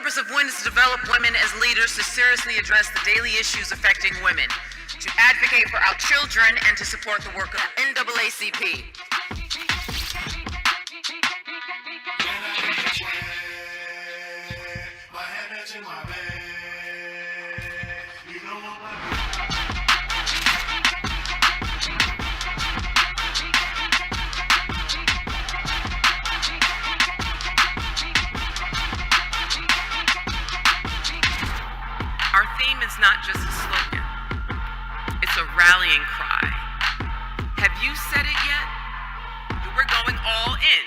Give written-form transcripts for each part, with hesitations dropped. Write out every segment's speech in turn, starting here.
purpose of WIN is to develop women as leaders to seriously address the daily issues affecting women, to advocate for our children, and to support the work of NAACP. Our theme is not just a slogan, it's a rallying cry. Have you said it yet? We're going all in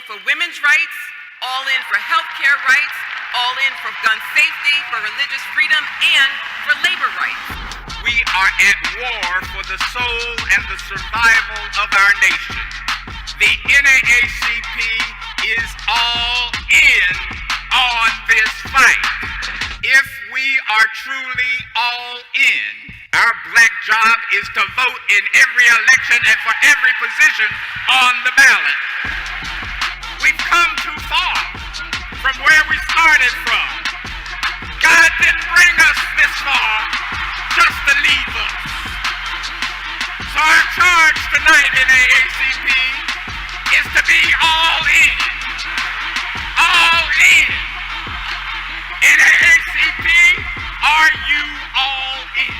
for women's rights, all in for healthcare rights, all in for gun safety, for religious freedom, and for labor rights. We are at war for the soul and the survival of our nation. The NAACP is all in on this fight. If we are truly all in, our black job is to vote in every election and for every position on the ballot. We've come too far from where we started from. God didn't bring us this far just to leave us. So our charge tonight in NAACP is to be all in. All in. NAACP, are you all in?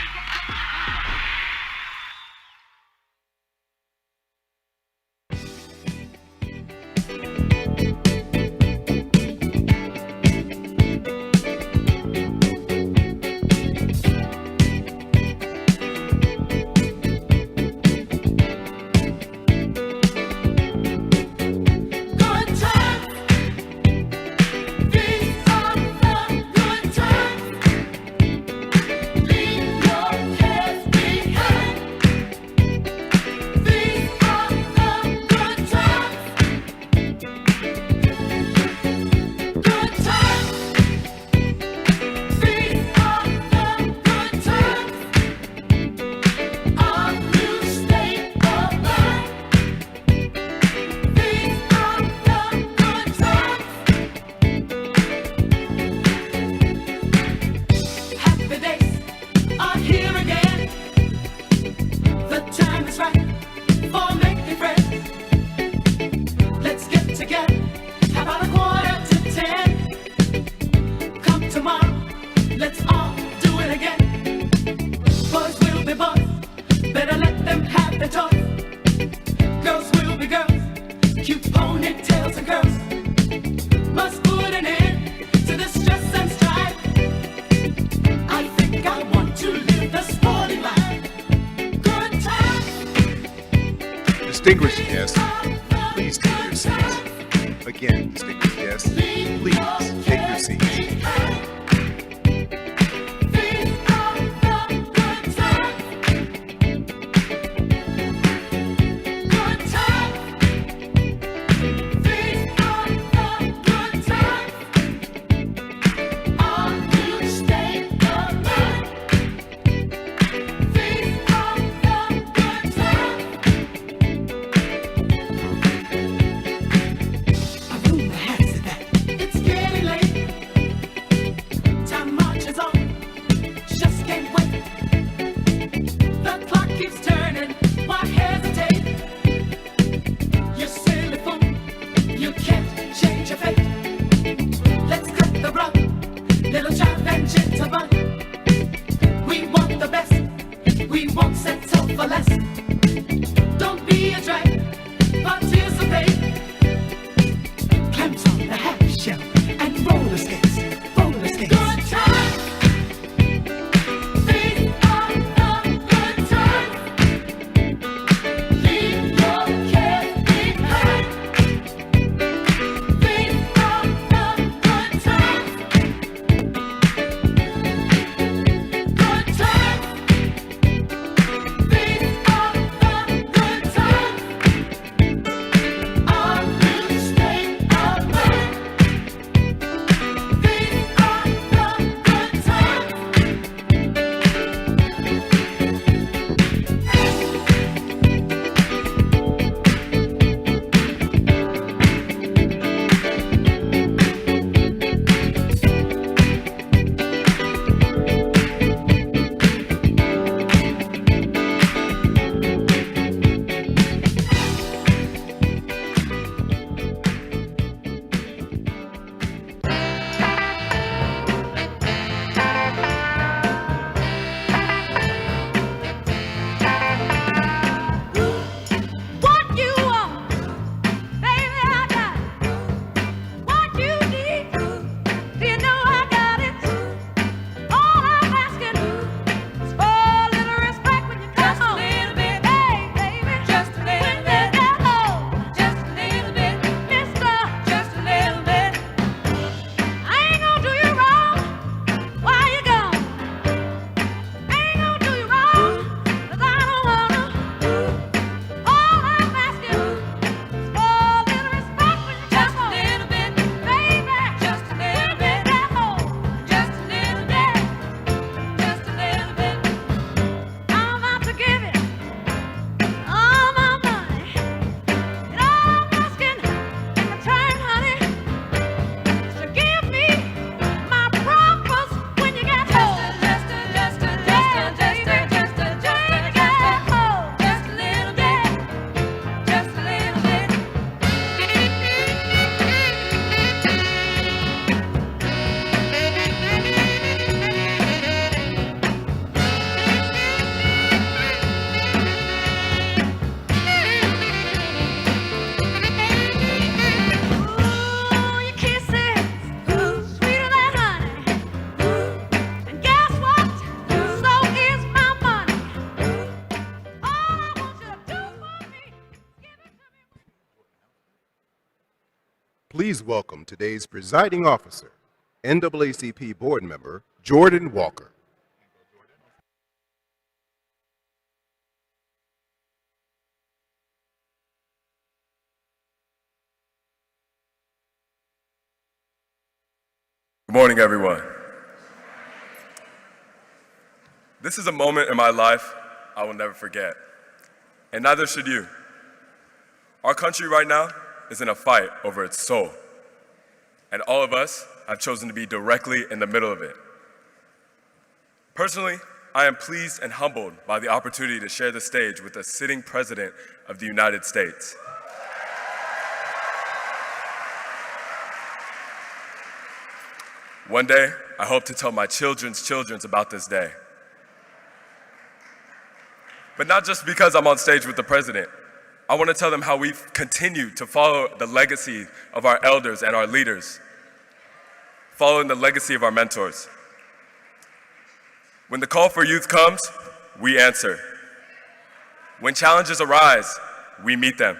Distinguished guests, please take your seats. Again, distinguished guests, please take your seats. please welcome today's presiding officer, NAACP board member, Jordan Walker. Good morning, everyone. This is a moment in my life I will never forget, and neither should you. Our country right now is in a fight over its soul, and all of us have chosen to be directly in the middle of it. Personally, I am pleased and humbled by the opportunity to share the stage with the sitting President of the United States. One day, I hope to tell my children's children about this day. But not just because I'm on stage with the President. I want to tell them how we've continued to follow the legacy of our elders and our leaders, following the legacy of our mentors. When the call for youth comes, we answer. When challenges arise, we meet them.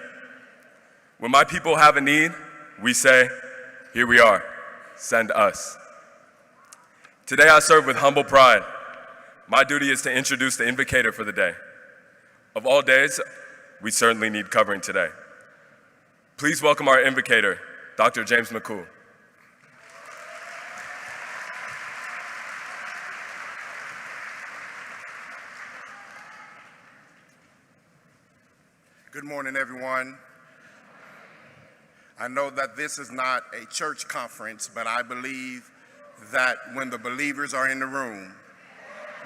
When my people have a need, we say, here we are, send us. Today I serve with humble pride. My duty is to introduce the invocator for the day. Of all days, we certainly need covering today. Please welcome our invocator, Dr. James McCool. Good morning, everyone. I know that this is not a church conference, but I believe that when the believers are in the room,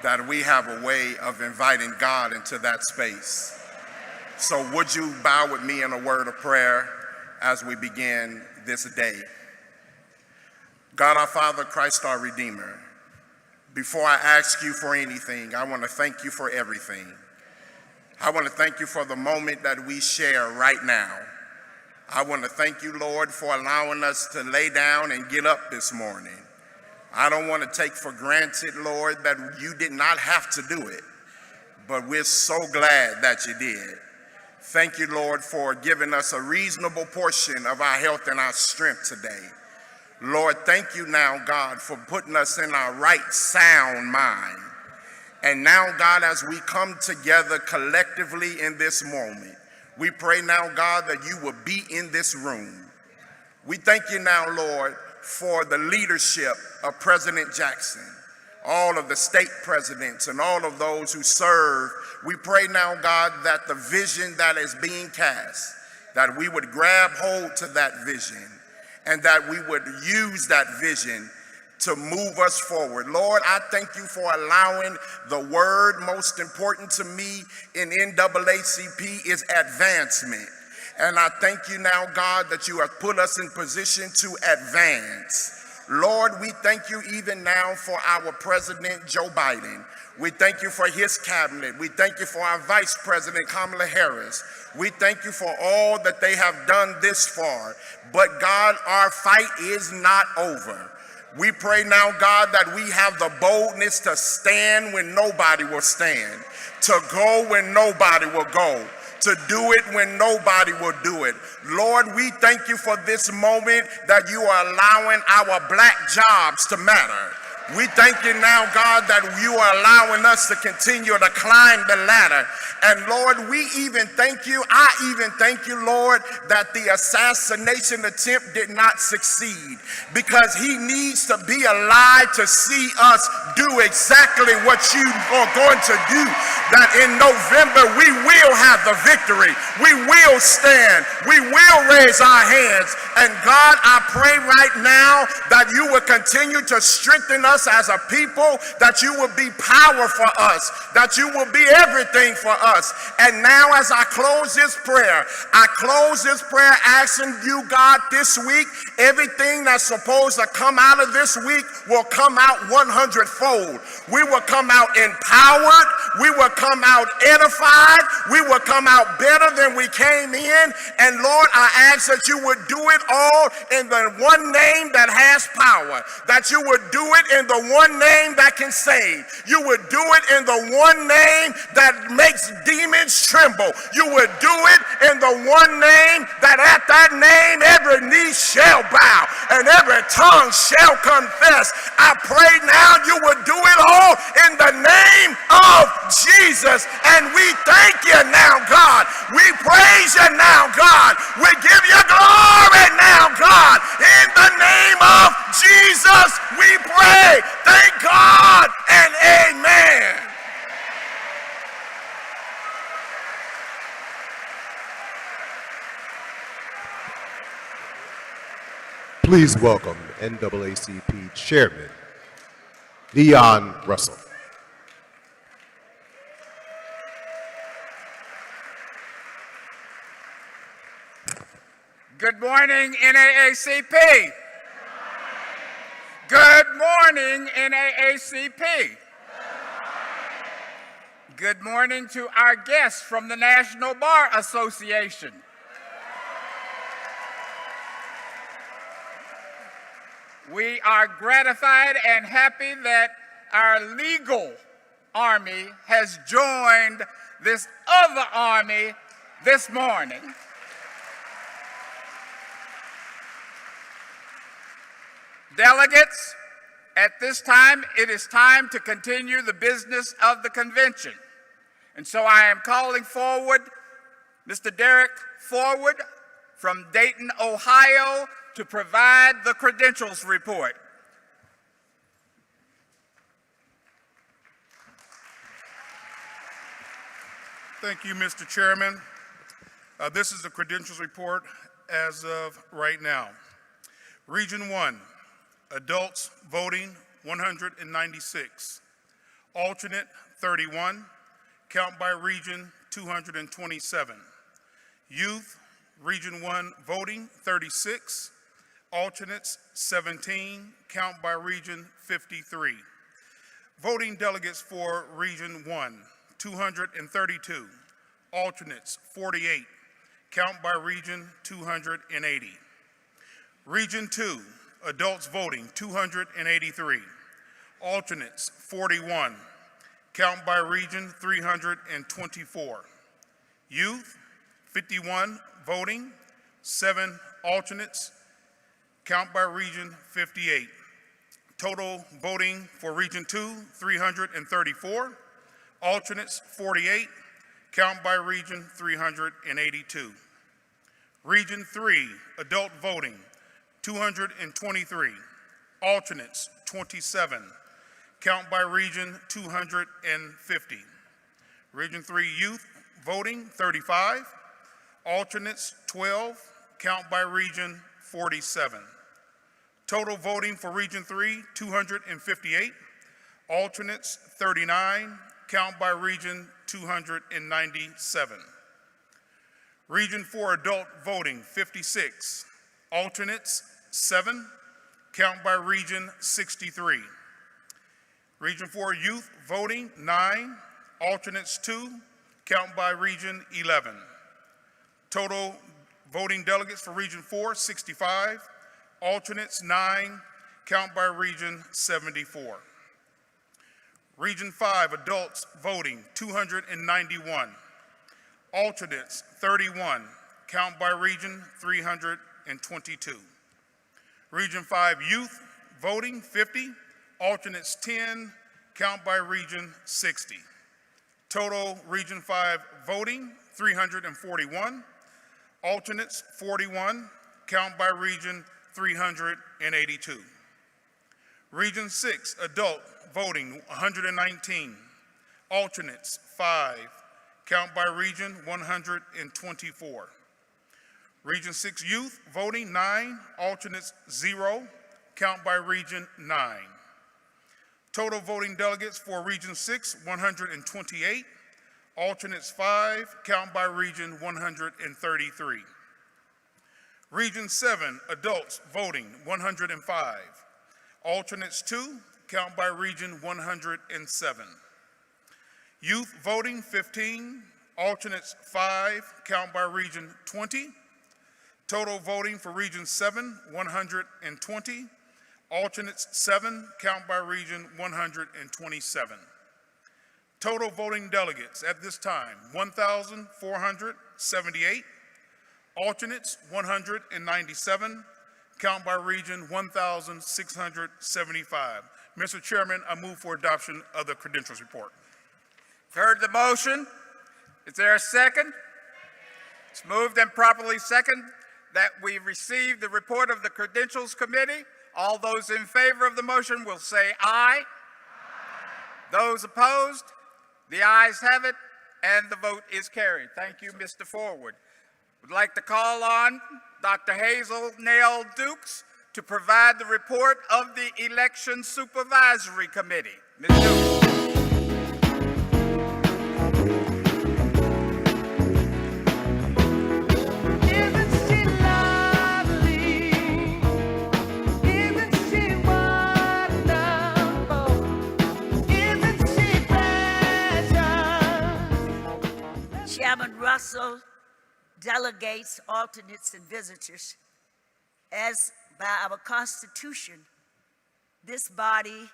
that we have a way of inviting God into that space. So would you bow with me in a word of prayer as we begin this day? God our Father, Christ our Redeemer, before I ask you for anything, I want to thank you for everything. I want to thank you for the moment that we share right now. I want to thank you, Lord, for allowing us to lay down and get up this morning. I don't want to take for granted, Lord, that you did not have to do it, but we're so glad that you did. Thank you, Lord, for giving us a reasonable portion of our health and our strength today. Lord, thank you now, God, for putting us in our right sound mind. And now, God, as we come together collectively in this moment, we pray now, God, that you will be in this room. We thank you now, Lord, for the leadership of President Jackson, all of the state presidents and all of those who serve. We pray now, God, that the vision that is being cast, that we would grab hold to that vision and that we would use that vision to move us forward. Lord, I thank you for allowing the word most important to me in NAACP is advancement. And I thank you now, God, that you have put us in position to advance. Lord, we thank you even now for our President, Joe Biden. We thank you for his cabinet. We thank you for our Vice President, Kamala Harris. We thank you for all that they have done this far. But God, our fight is not over. We pray now, God, that we have the boldness to stand when nobody will stand, to go when nobody will go, to do it when nobody will do it. Lord, we thank you for this moment that you are allowing our black jobs to matter. We thank you now, God, that you are allowing us to continue to climb the ladder. And Lord, we even thank you, I even thank you, Lord, that the assassination attempt did not succeed, because he needs to be alive to see us do exactly what you are going to do, that in November we will have the victory. We will stand. We will raise our hands. And God, I pray right now that you will continue to strengthen us as a people, that you will be power for us, that you will be everything for us. And now as I close this prayer asking you, God, this week, everything that's supposed to come out of this week will come out 100-fold. We will come out empowered. We will come out edified. We will come out better than we came in. And Lord, I ask that you would do it all in the one name that has power, that you would do it in in the one name that can save. You would do it in the one name that makes demons tremble. You would do it in the one name that at that name every knee shall bow and every tongue shall confess. I pray now you would do it all in the name of Jesus. And we thank you now, God. We praise you now, God. We give you glory now, God. In the name of Jesus, we pray. Thank God and amen. Please welcome NAACP Chairman Leon Russell. Good morning, NAACP. Good morning, NAACP. Good morning to our guests from the National Bar Association. We are gratified and happy that our legal army has joined this other army this morning. Delegates, at this time, it is time to continue the business of the convention. And so I am calling forward Mr. Derek Forward from Dayton, Ohio, to provide the credentials report. Thank you, Mr. Chairman. This is the credentials report as of right now. Region 1, adults voting 196, alternate 31, count by region 227. Youth, Region 1 voting 36, alternates 17, count by region 53. Voting delegates for Region 1, 232, alternates 48, count by region 280. Region 2, adults voting 283, alternates 41, count by region 324. Youth, 51 voting, 7 alternates, count by region 58. Total voting for Region 2, 334, alternates 48, count by region 382. Region 3, adult voting 223, alternates 27, count by region 250. Region 3 youth voting 35, alternates 12, count by region 47. Total voting for Region 3, 258, alternates 39, count by region 297. Region 4 adult voting 56, alternates 7, count by region 63. Region 4 youth voting 9, alternates 2, count by region 11. Total voting delegates for Region 4, 65, alternates 9, count by region 74. Region 5 adults voting 291, alternates 31, count by region 322. Region 5 youth voting 50, alternates 10, count by region 60. Total Region 5 voting 341, alternates 41, count by region 382. Region 6 adult voting 119, alternates 5, count by region 124. Region 6 youth voting 9, alternates 0, count by region 9. Total voting delegates for Region 6, 128, alternates 5, count by region 133. Region 7 adults voting 105, alternates 2, count by region 107. Youth voting 15, alternates 5, count by region 20. Total voting for Region 7, 120, Alternates 7, count by region 127. Total voting delegates at this time, 1,478. Alternates 197, count by region 1,675. Mr. Chairman, I move for adoption of the credentials report. Heard the motion. Is there a second? It's moved and properly second that we receive the report of the Credentials Committee. All those in favor of the motion will say aye. Those opposed? The ayes have it, and the vote is carried. Thank you, Mr. Forward. Would like to call on Dr. Hazel Nail Dukes to provide the report of the Election Supervisory Committee. Ms. Dukes. Chairman Russell, delegates, alternates, and visitors, as by our Constitution, this body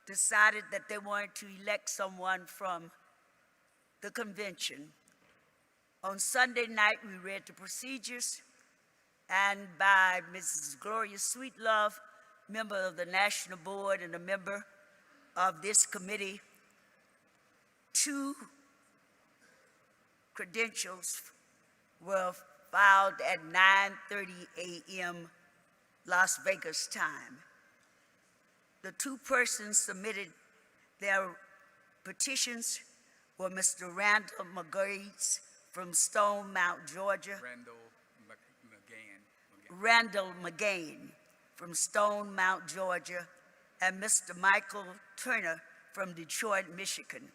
decided that they wanted to elect someone from the convention. On Sunday night, we read the procedures, and by Mrs. Gloria Sweetlove, member of the National Board and a member of this committee, 2 credentials were filed at 9:30 a.m. Las Vegas time. The 2 persons submitted their petitions were Mr. Randall McGates from Stone Mount, Georgia. Randall McGain from Stone Mount, Georgia, and Mr. Michael Turner from Detroit, Michigan.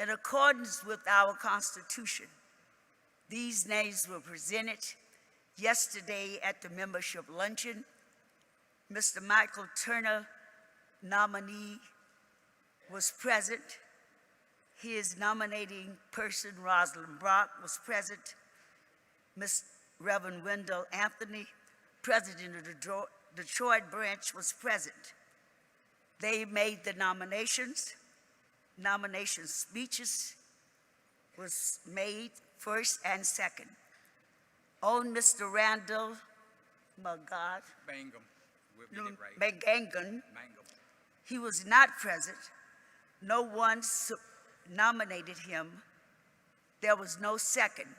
In accordance with our Constitution, these names were presented yesterday at the membership luncheon. Mr. Michael Turner, nominee, was present. His nominating person, Rosalind Brock, was present. Ms. Reverend Wendell Anthony, president of the Detroit branch, was present. They made the nominations. Nomination speeches was made first and second. On Mr. Randall McGangan, he was not present. No one nominated him. There was no second.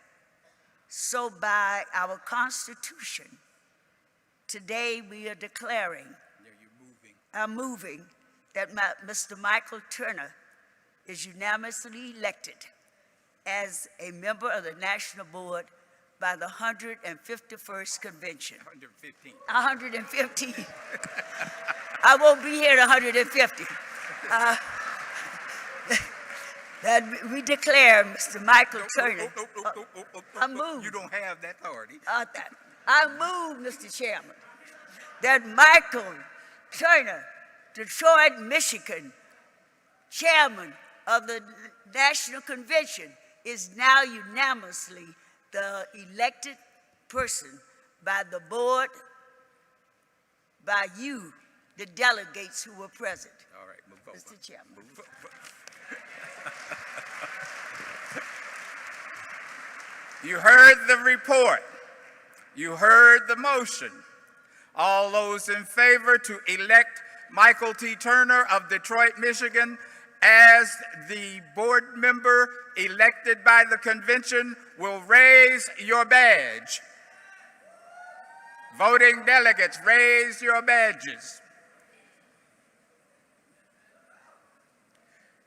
So by our Constitution, today we are declaring, moving that Mr. Michael Turner is unanimously elected as a member of the National Board by the 151st Convention. 115. I won't be here at 150. That we declare Mr. Michael Turner. I move. You don't have that authority. I move, Mr. Chairman, that Michael Turner, Detroit, Michigan, chairman of the National Convention, is now unanimously the elected person by the board, by you, the delegates who were present. All right, move over. Mr. Chairman. You heard the report. You heard the motion. All those in favor to elect Michael T. Turner of Detroit, Michigan as the board member elected by the convention will raise your badge. Voting delegates, raise your badges.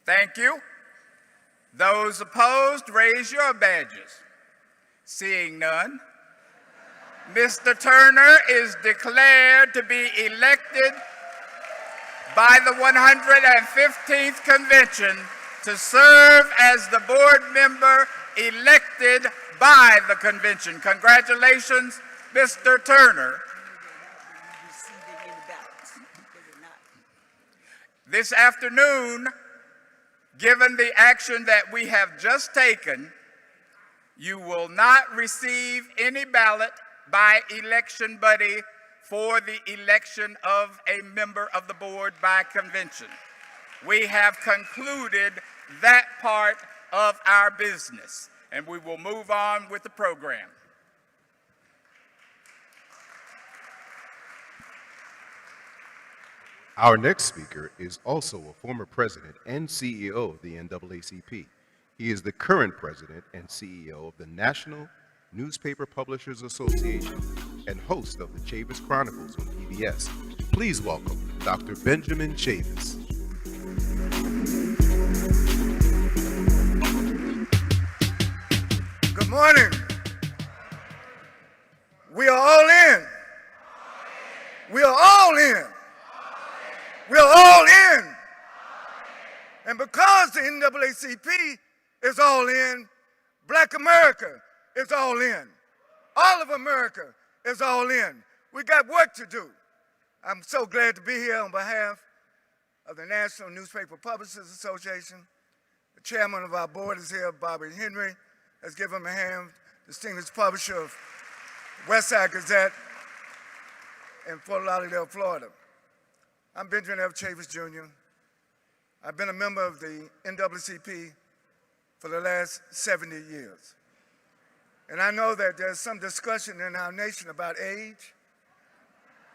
Thank you. Those opposed, raise your badges. Seeing none, Mr. Turner is declared to be elected by the 115th Convention to serve as the board member elected by the convention. Congratulations, Mr. Turner. This afternoon, given the action that we have just taken, you will not receive any ballot by election buddy for the election of a member of the board by convention. We have concluded that part of our business, and we will move on with the program. Our next speaker is also a former president and CEO of the NAACP. He is the current president and CEO of the National Newspaper Publishers Association and host of the Chavis Chronicles on PBS. Please welcome Dr. Benjamin Chavis. Good morning. We are all in. We are all in. We are all in. And because the NAACP is all in, Black America is all in. All of America is all in. We got work to do. I'm so glad to be here on behalf of the National Newspaper Publishers Association. The chairman of our board is here, Bobby Henry. Let's give him a hand. Distinguished publisher of Westside Gazette in Fort Lauderdale, Florida. I'm Benjamin F. Chavis, Jr. I've been a member of the NAACP for the last 70 years. And I know that there's some discussion in our nation about age,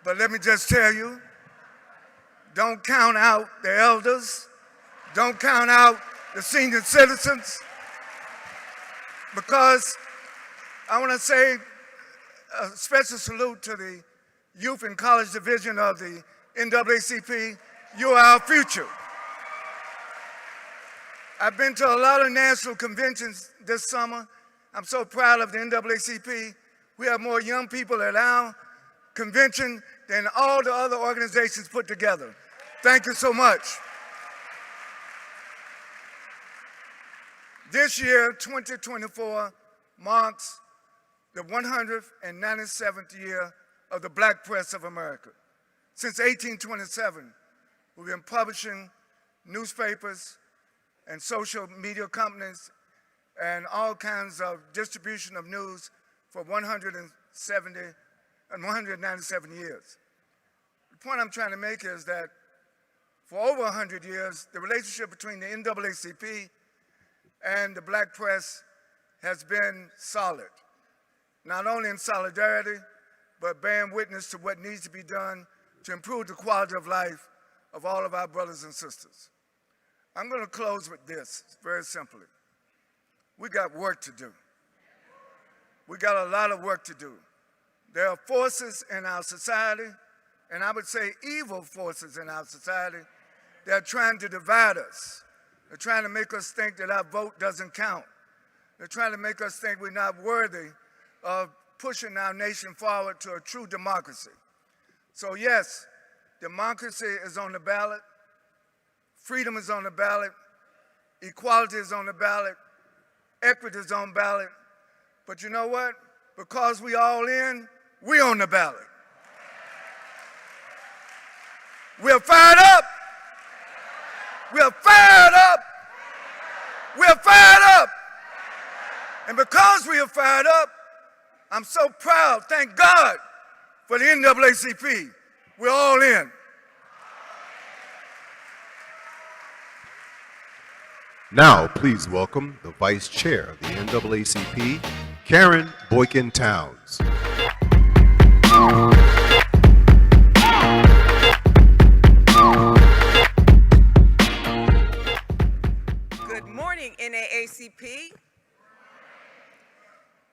but let me just tell you, don't count out the elders, don't count out the senior citizens, because I want to say a special salute to the Youth and College Division of the NAACP. You are our future. I've been to a lot of national conventions this summer. I'm so proud of the NAACP. We have more young people at our convention than all the other organizations put together. Thank you so much. This year, 2024, marks the 197th year of the Black Press of America. Since 1827, we've been publishing newspapers and social media companies and all kinds of distribution of news for 197 years. The point I'm trying to make is that for over 100 years, the relationship between the NAACP and the Black press has been solid, not only in solidarity, but bearing witness to what needs to be done to improve the quality of life of all of our brothers and sisters. I'm going to close with this, very simply. We got work to do. We got a lot of work to do. There are forces in our society, and I would say evil forces in our society, that are trying to divide us. They're trying to make us think that our vote doesn't count. They're trying to make us think we're not worthy of pushing our nation forward to a true democracy. So yes, democracy is on the ballot, freedom is on the ballot, equality is on the ballot, equity is on the ballot, but you know what? Because we all in, we on the ballot. We're fired up. We're fired up. We're fired up. And because we are fired up, I'm so proud, thank God, for the NAACP. We're all in. Now, please welcome the Vice Chair of the NAACP, Karen Boykin-Towns. Good morning, NAACP.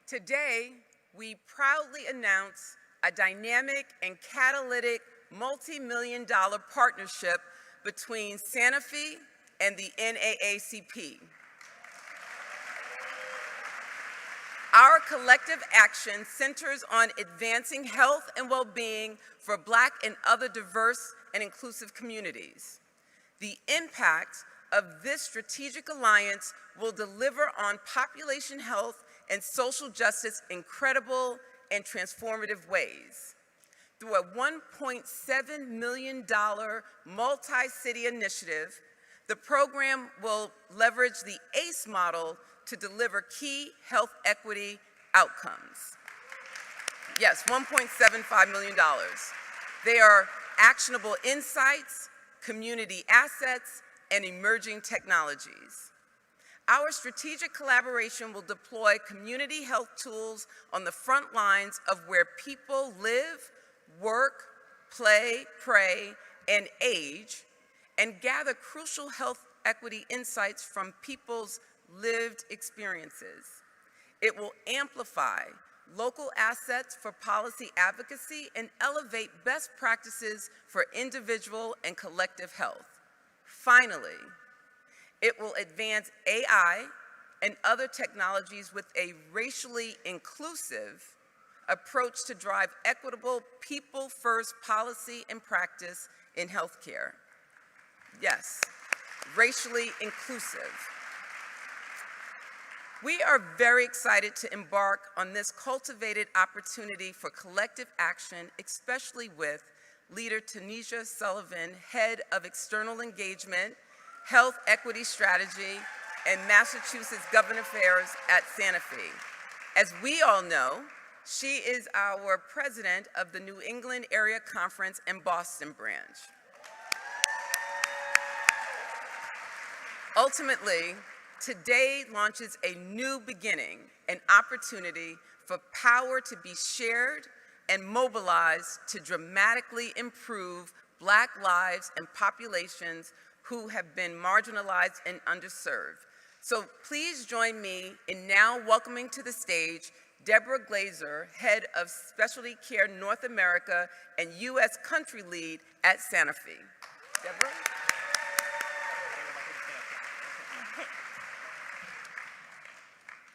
Today, we proudly announce a dynamic and catalytic multi-million-dollar partnership between Santa Fe and the NAACP. Our collective action centers on advancing health and well-being for Black and other diverse and inclusive communities. The impact of this strategic alliance will deliver on population health and social justice in credible and transformative ways. Through a $1.7 million multi-city initiative, the program will leverage the ACE model to deliver key health equity outcomes. Yes, $1.75 million. They are actionable insights, community assets, and emerging technologies. Our strategic collaboration will deploy community health tools on the front lines of where people live, work, play, pray, and age, and gather crucial health equity insights from people's lived experiences. It will amplify local assets for policy advocacy and elevate best practices for individual and collective health. Finally, it will advance AI and other technologies with a racially inclusive approach to drive equitable, people-first policy and practice in healthcare. Yes, racially inclusive. We are very excited to embark on this cultivated opportunity for collective action, especially with Leader Tanisha Sullivan, Head of External Engagement, Health Equity Strategy, and Massachusetts Government Affairs at Sanofi. As we all know, she is our president of the New England Area Conference and Boston branch. Ultimately, today launches a new beginning, an opportunity for power to be shared and mobilized to dramatically improve Black lives and populations who have been marginalized and underserved. So please join me in now welcoming to the stage Deborah Glazer, Head of Specialty Care North America and U.S. Country Lead at Sanofi. Deborah?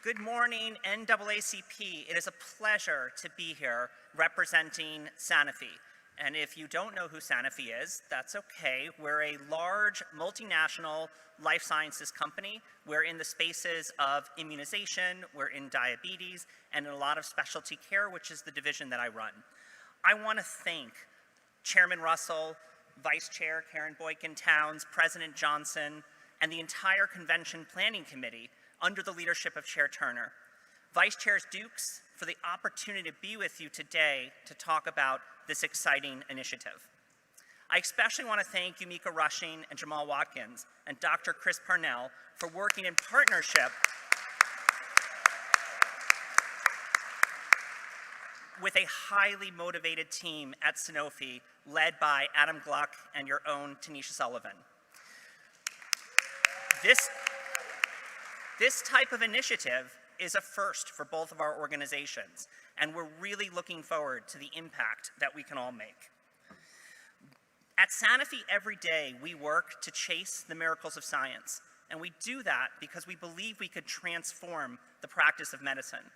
Good morning, NAACP. It is a pleasure to be here representing Sanofi. And if you don't know who Sanofi is, that's okay. We're a large multinational life sciences company. We're in the spaces of immunization, we're in diabetes, and in a lot of specialty care, which is the division that I run. I want to thank Chairman Russell, Vice Chair Karen Boykin-Towns, President Johnson, and the entire convention planning committee under the leadership of Chair Turner. Vice Chairs Dukes, for the opportunity to be with you today to talk about this exciting initiative. I especially want to thank Yumika Rushing and Jamal Watkins and Dr. Chris Parnell for working in partnership with a highly motivated team at Sanofi led by Adam Gluck and your own Tanisha Sullivan. This type of initiative is a first for both of our organizations, and we're really looking forward to the impact that we can all make. At Sanofi, every day we work to chase the miracles of science, and we do that because we believe we could transform the practice of medicine.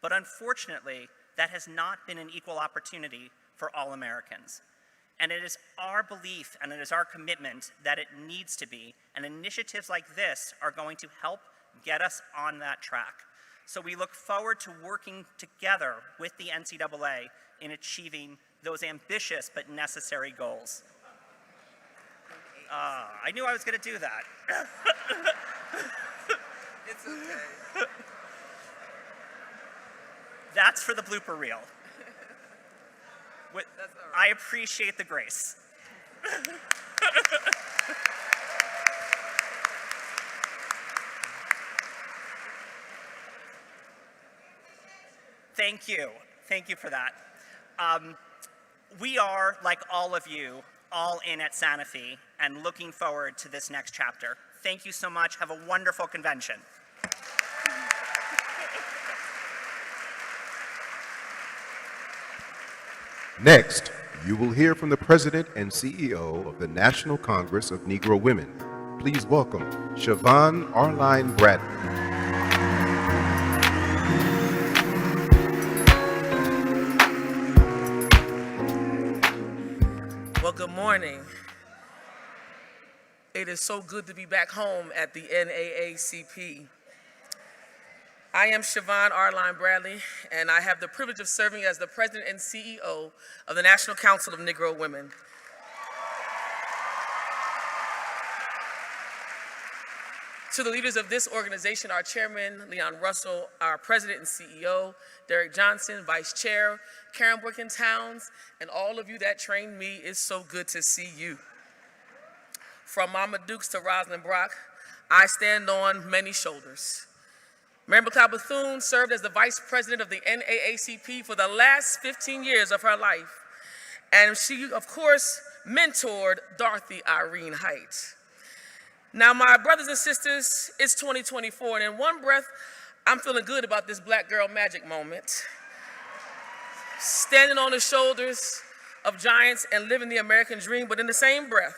But unfortunately, that has not been an equal opportunity for all Americans. And it is our belief and it is our commitment that it needs to be, and initiatives like this are going to help get us on that track. So we look forward to working together with the NCAA in achieving those ambitious but necessary goals. I knew I was going to do that. It's okay. That's for the blooper reel. That's all right. I appreciate the grace. Thank you. Thank you for that. We are, like all of you, all in at Sanofi and looking forward to this next chapter. Thank you so much. Have a wonderful convention. Next, you will hear from the President and CEO of the National Congress of Negro Women. Please welcome Siobhan Arline-Bradley. Well, good morning. It is so good to be back home at the NAACP. I am Siobhan Arline-Bradley, and I have the privilege of serving as the President and CEO of the National Council of Negro Women. To the leaders of this organization, our chairman, Leon Russell, our president and CEO, Derek Johnson, vice chair, Karen Boykin-Towns, and all of you that trained me, it's so good to see you. From Mama Dukes to Rosalind Brock, I stand on many shoulders. Mary McLeod Bethune served as the vice president of the NAACP for the last 15 years of her life. And she, of course, mentored Dorothy Irene Height. Now, my brothers and sisters, it's 2024, and in one breath, I'm feeling good about this Black Girl Magic moment. Standing on the shoulders of giants and living the American dream, but in the same breath,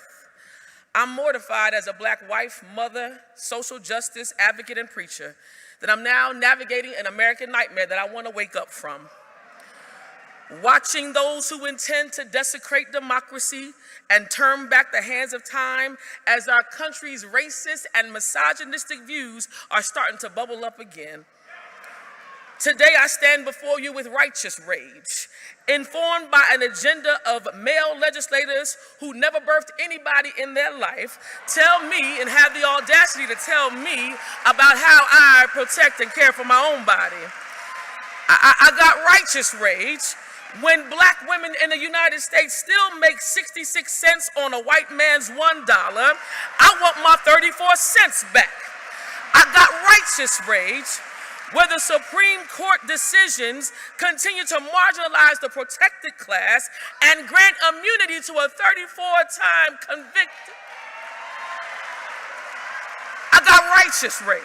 I'm mortified as a Black wife, mother, social justice advocate, and preacher that I'm now navigating an American nightmare that I want to wake up from. Watching those who intend to desecrate democracy and turn back the hands of time as our country's racist and misogynistic views are starting to bubble up again. Today I stand before you with righteous rage, informed by an agenda of male legislators who never birthed anybody in their life, tell me and have the audacity to tell me about how I protect and care for my own body. I got righteous rage when Black women in the United States still make 66 cents on a white man's $1. I want my 34 cents back. I got righteous rage where the Supreme Court decisions continue to marginalize the protected class and grant immunity to a 34-time convicted. I got righteous rage.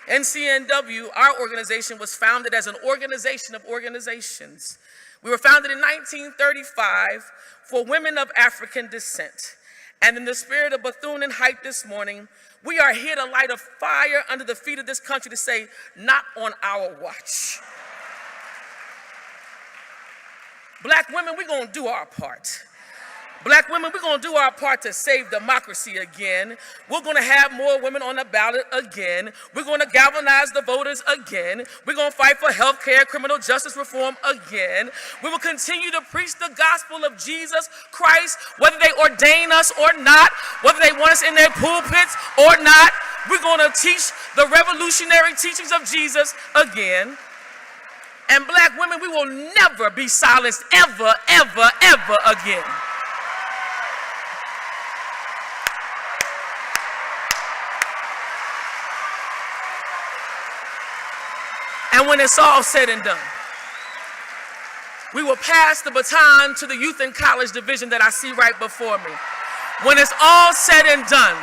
NCNW, our organization, was founded as an organization of organizations. We were founded in 1935 for women of African descent. And in the spirit of Bethune and Height this morning, we are here to light a fire under the feet of this country to say, not on our watch. Black women, we're gonna do our part. Black women, we're gonna do our part to save democracy again. We're gonna have more women on the ballot again. We're gonna galvanize the voters again. We're gonna fight for health care, criminal justice reform again. We will continue to preach the gospel of Jesus Christ, whether they ordain us or not, whether they want us in their pulpits or not. We're gonna teach the revolutionary teachings of Jesus again. And Black women, we will never be silenced ever, ever, ever again. And when it's all said and done, we will pass the baton to the Youth and College Division that I see right before me. When it's all said and done,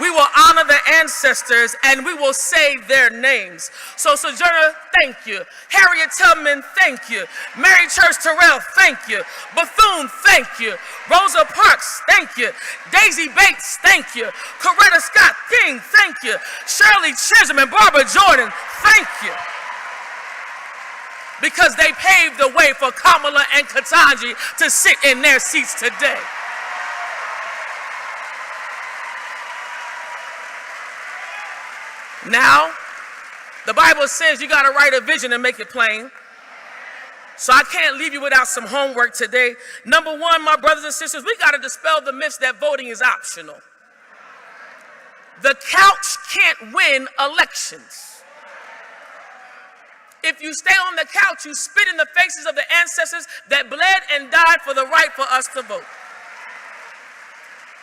we will honor the ancestors and we will say their names. So Sojourner, thank you. Harriet Tubman, thank you. Mary Church Terrell, thank you. Bethune, thank you. Rosa Parks, thank you. Daisy Bates, thank you. Coretta Scott King, thank you. Shirley Chisholm and Barbara Jordan, thank you. Because they paved the way for Kamala and Ketanji to sit in their seats today. Now, the Bible says you got to write a vision and make it plain. So I can't leave you without some homework today. Number one, my brothers and sisters, we got to dispel the myths that voting is optional. The couch can't win elections. If you stay on the couch, you spit in the faces of the ancestors that bled and died for the right for us to vote.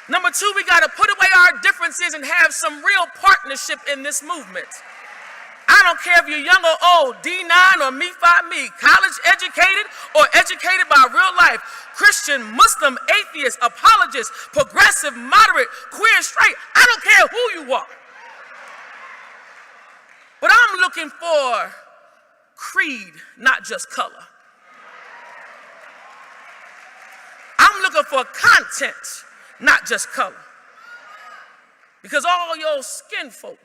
Number two, we got to put away our differences and have some real partnership in this movement. I don't care if you're young or old, D9 or Me, college educated or educated by real life, Christian, Muslim, atheist, apologist, progressive, moderate, queer, straight. I don't care who you are. But I'm looking for creed, not just color. I'm looking for content, not just color. Because all your skin folk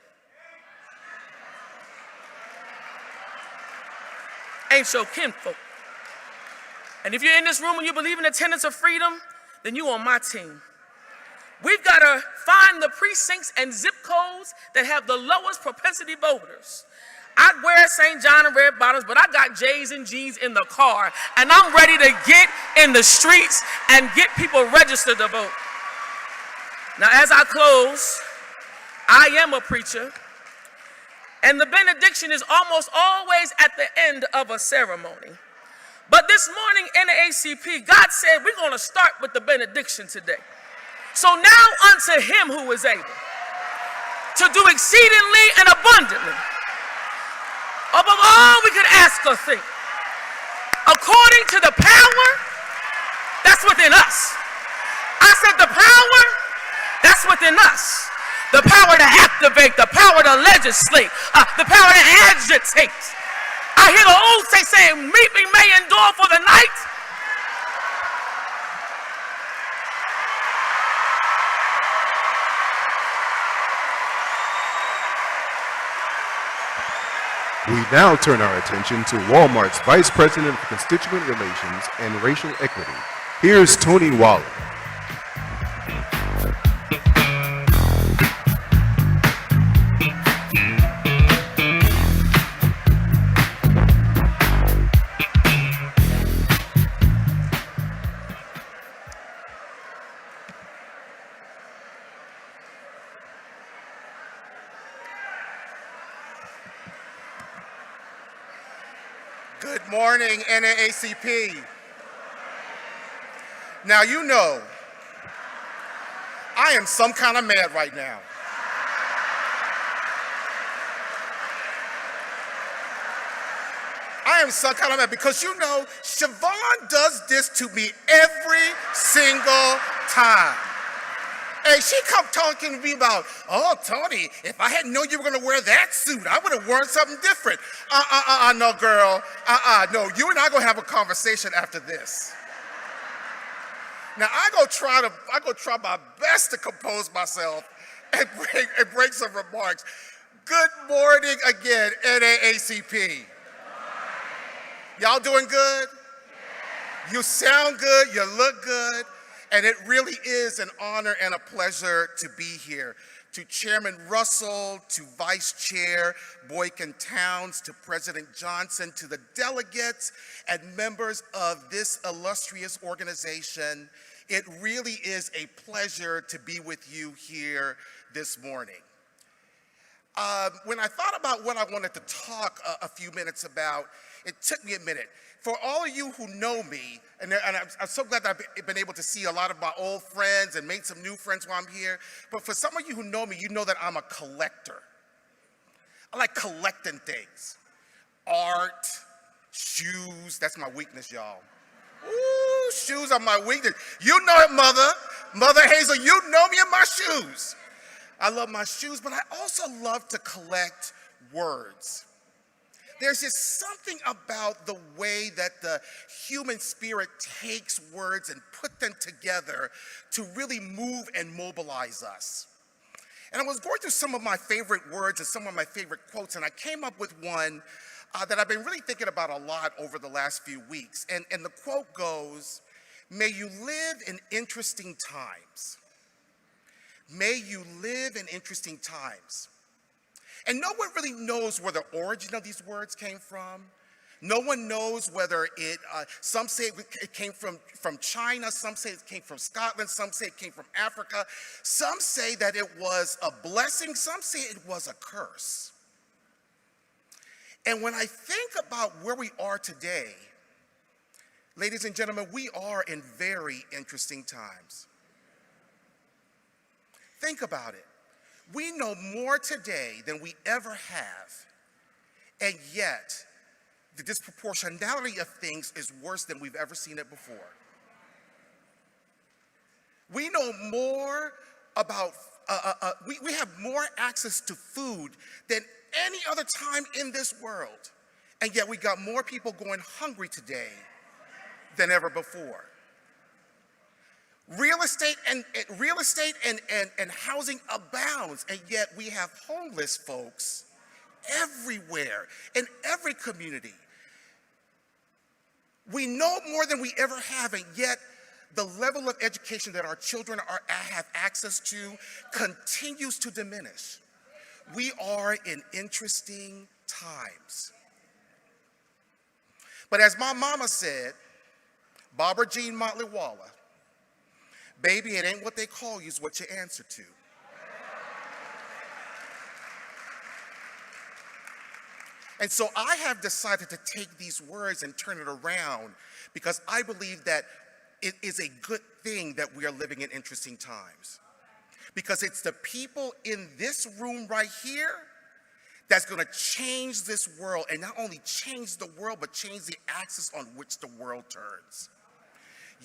ain't your kinfolk. And if you're in this room and you believe in the tenets of freedom, then you on my team. We've got to find the precincts and zip codes that have the lowest propensity voters. I wear St. John and red bottoms, but I got J's and G's in the car, and I'm ready to get in the streets and get people registered to vote. Now, as I close, I am a preacher, and the benediction is almost always at the end of a ceremony. But this morning in the NAACP, God said we're going to start with the benediction today. So now unto him who is able to do exceedingly and abundantly above all we could ask or think, according to the power that's within us. I said the power that's within us. The power to activate, the power to legislate, the power to agitate. I hear the old say saying, weeping may endure for the night. We now turn our attention to Walmart's Vice President for Constituent Relations and Racial Equity. Here's Tony Waller. Good morning, NAACP. Now, you know, I am some kind of mad right now. I am some kind of mad because you know, Siobhan does this to me every single time. Hey, she come talking to me about, oh, Tony, if I hadn't known you were going to wear that suit, I would have worn something different. No, girl. No, you and I going to have a conversation after this. Now, I go try my best to compose myself and bring some remarks. Good morning again, NAACP. Y'all doing good? You sound good, you look good. And it really is an honor and a pleasure to be here. To Chairman Russell, to Vice Chair Boykin Towns, to President Johnson, to the delegates and members of this illustrious organization, it really is a pleasure to be with you here this morning. When I thought about what I wanted to talk a few minutes about, it took me a minute. For all of you who know me, and I'm so glad that I've been able to see a lot of my old friends and made some new friends while I'm here, but for some of you who know me, you know that I'm a collector. I like collecting things. Art, shoes, that's my weakness, y'all. Ooh, shoes are my weakness. You know it, Mother. Mother Hazel, you know me and my shoes. I love my shoes, but I also love to collect words. There's just something about the way that the human spirit takes words and put them together to really move and mobilize us. And I was going through some of my favorite words and some of my favorite quotes, and I came up with one that I've been really thinking about a lot over the last few weeks. And the quote goes, "May you live in interesting times. May you live in interesting times." And no one really knows where the origin of these words came from. No one knows whether some say it came from China, some say it came from Scotland, some say it came from Africa. Some say that it was a blessing, some say it was a curse. And when I think about where we are today, ladies and gentlemen, we are in very interesting times. Think about it. We know more today than we ever have, and yet the disproportionality of things is worse than we've ever seen it before. We know more about, we have more access to food than any other time in this world, and yet we got more people going hungry today than ever before. Real estate and housing abounds, and yet we have homeless folks everywhere, in every community. We know more than we ever have, and yet the level of education that our children have access to continues to diminish. We are in interesting times. But as my mama said, Barbara Jean Motley Waller, baby, it ain't what they call you, it's what you answer to. And so I have decided to take these words and turn it around because I believe that it is a good thing that we are living in interesting times. Because it's the people in this room right here that's going to change this world, and not only change the world, but change the axis on which the world turns.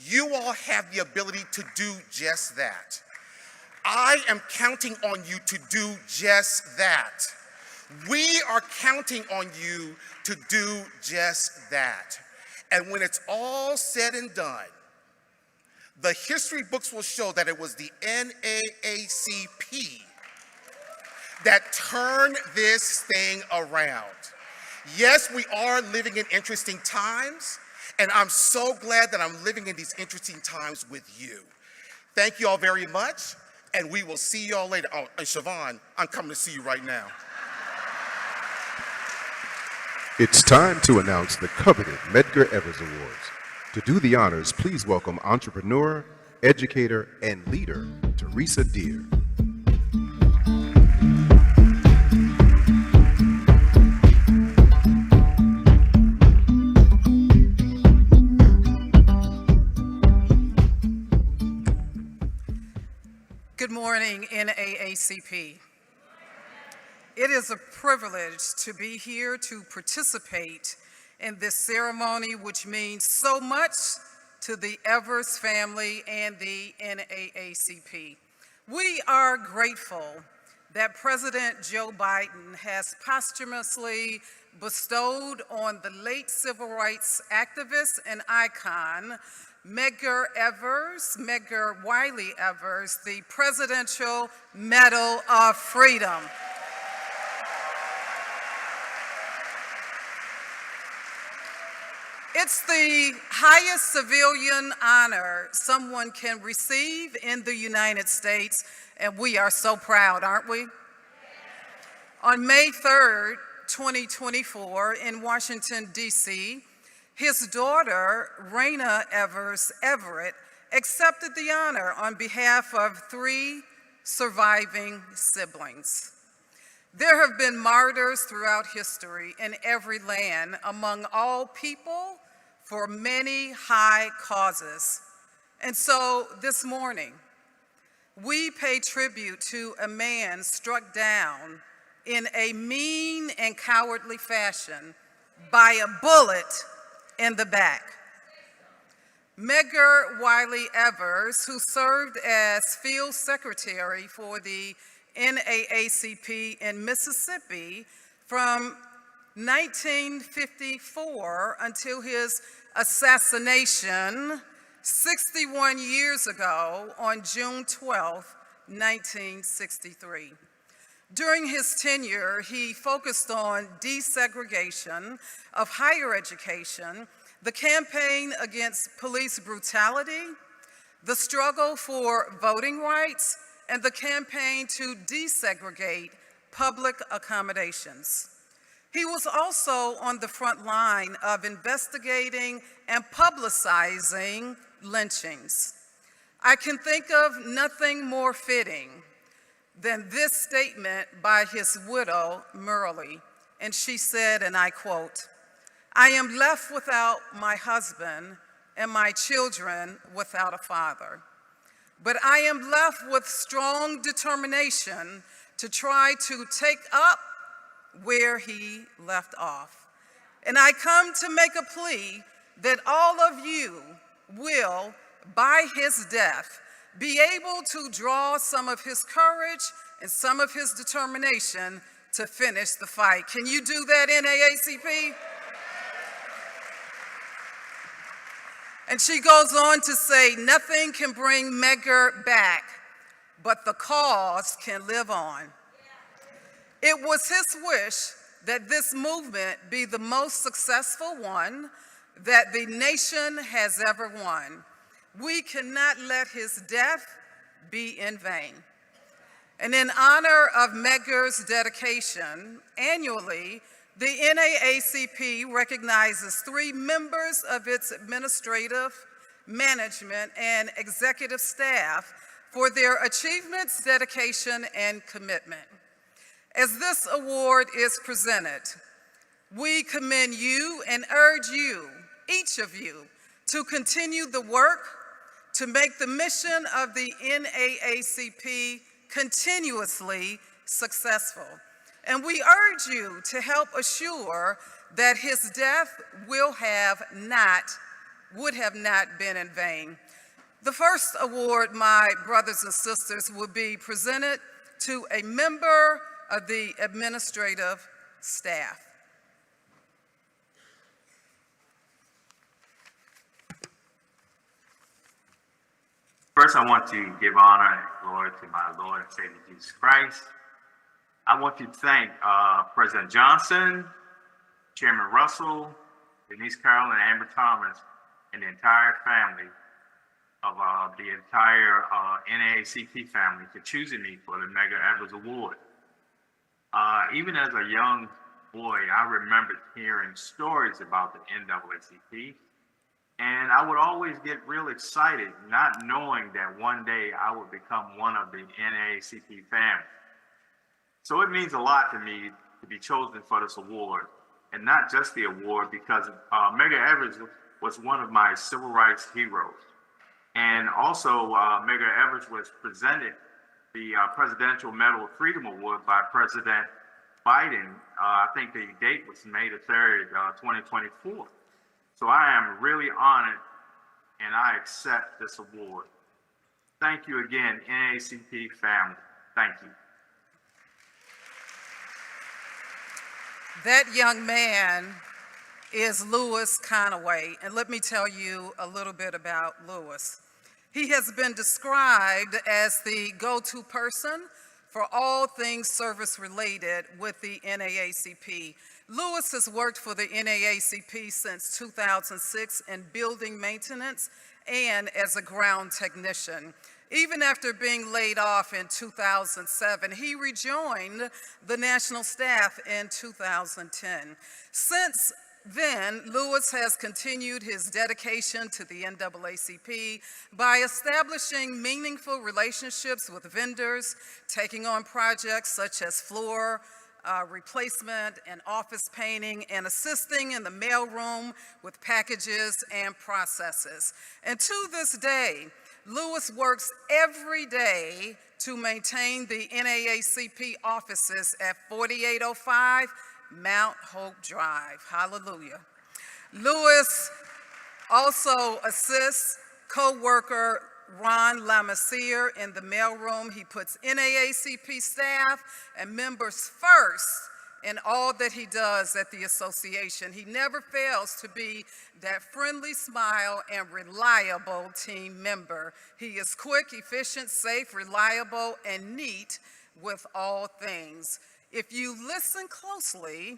You all have the ability to do just that. I am counting on you to do just that. We are counting on you to do just that. And when it's all said and done, the history books will show that it was the NAACP that turned this thing around. Yes, we are living in interesting times, and I'm so glad that I'm living in these interesting times with you. Thank you all very much, and we will see you all later. Oh, and Siobhan, I'm coming to see you right now. It's time to announce the coveted Medgar Evers Awards. To do the honors, please welcome entrepreneur, educator, and leader, Teresa Deer. Good morning, NAACP. It is a privilege to be here to participate in this ceremony, which means so much to the Evers family and the NAACP. We are grateful that President Joe Biden has posthumously bestowed on the late civil rights activist and icon, Medgar Wiley Evers, the Presidential Medal of Freedom. It's the highest civilian honor someone can receive in the United States, and we are so proud, aren't we? On May 3rd, 2024, in Washington, D.C., his daughter, Raina Evers Everett, accepted the honor on behalf of 3 surviving siblings. There have been martyrs throughout history in every land among all people for many high causes. And so this morning, we pay tribute to a man struck down in a mean and cowardly fashion by a bullet in the back. Medgar Wiley Evers, who served as field secretary for the NAACP in Mississippi from 1954 until his assassination 61 years ago on June 12, 1963. During his tenure, he focused on desegregation of higher education, the campaign against police brutality, the struggle for voting rights, and the campaign to desegregate public accommodations. He was also on the front line of investigating and publicizing lynchings. I can think of nothing more fitting than this statement by his widow, Merle, and she said, and I quote, "I am left without my husband and my children without a father. But I am left with strong determination to try to take up where he left off. And I come to make a plea that all of you will, by his death, be able to draw some of his courage and some of his determination to finish the fight." Can you do that, NAACP? And she goes on to say, "Nothing can bring Medgar back, but the cause can live on." It was his wish that this movement be the most successful one that the nation has ever won. We cannot let his death be in vain. And in honor of Medgar's dedication, annually, the NAACP recognizes 3 members of its administrative, management, and executive staff for their achievements, dedication, and commitment. As this award is presented, We commend you and urge you, each of you, to continue the work to make the mission of the NAACP continuously successful. And we urge you to help assure that his death would have not been in vain. The first award, my brothers and sisters, will be presented to a member of the administrative staff. First, I want to give honor and glory to my Lord and Savior Jesus Christ. I want to thank President Johnson, Chairman Russell, Denise Carroll, and Amber Thomas, and the entire family of the entire NAACP family for choosing me for the Medgar Evers Award. Even as a young boy, I remembered hearing stories about the NAACP, and I would always get real excited, not knowing that one day I would become one of the NAACP family. So it means a lot to me to be chosen for this award, and not just the award, because Medgar Evers was one of my civil rights heroes. And also, Medgar Evers was presented the Presidential Medal of Freedom Award by President Biden. I think the date was May the 3rd, 2024. So I am really honored, and I accept this award. Thank you again, NAACP family. Thank you. That young man is Louis Conaway, and let me tell you a little bit about Louis. He has been described as the go-to person for all things service-related with the NAACP. Louis has worked for the NAACP since 2006 in building maintenance and as a ground technician. Even after being laid off in 2007, he rejoined the national staff in 2010. Since then, Louis has continued his dedication to the NAACP by establishing meaningful relationships with vendors, taking on projects such as floor replacement and office painting, and assisting in the mailroom with packages and processes. And to this day, Louis works every day to maintain the NAACP offices at 4805 Mount Hope Drive. Hallelujah. Louis also assists co-worker Ron Lamassiere in the mailroom. He puts NAACP staff and members first in all that he does at the association. He never fails to be that friendly smile and reliable team member. He is quick, efficient, safe, reliable, and neat with all things. If you listen closely,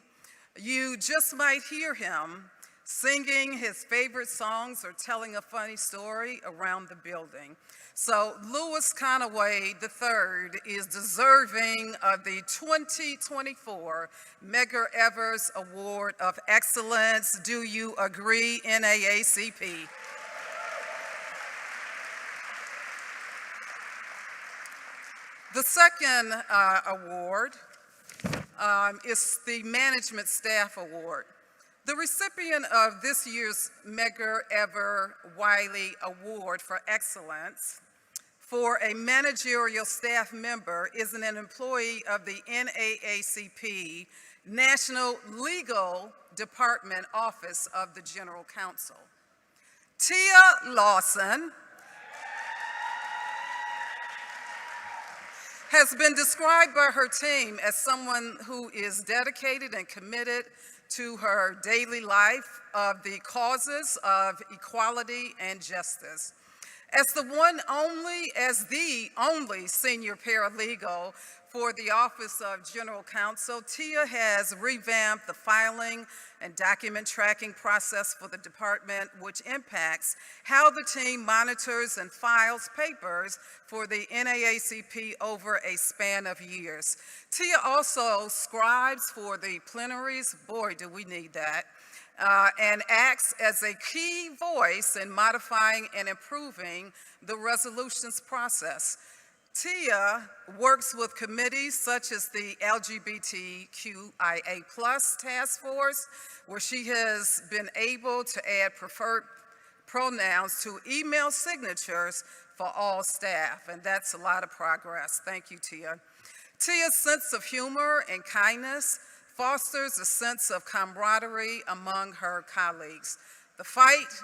you just might hear him singing his favorite songs or telling a funny story around the building. So Louis Conaway III is deserving of the 2024 Medgar Evers Award of Excellence. Do you agree, NAACP? The second award is the Management Staff Award. The recipient of this year's Medgar Evers Wiley Award for Excellence for a managerial staff member is an employee of the NAACP National Legal Department Office of the General Counsel. Tia Lawson has been described by her team as someone who is dedicated and committed to her daily life of the causes of equality and justice. As the only senior paralegal for the Office of General Counsel, Tia has revamped the filing and document tracking process for the department, which impacts how the team monitors and files papers for the NAACP over a span of years. Tia also scribes for the plenaries, boy do we need that, and acts as a key voice in modifying and improving the resolutions process. Tia works with committees such as the LGBTQIA+ task force, where she has been able to add preferred pronouns to email signatures for all staff, and that's a lot of progress. Thank you, Tia. Tia's sense of humor and kindness fosters a sense of camaraderie among her colleagues. The fight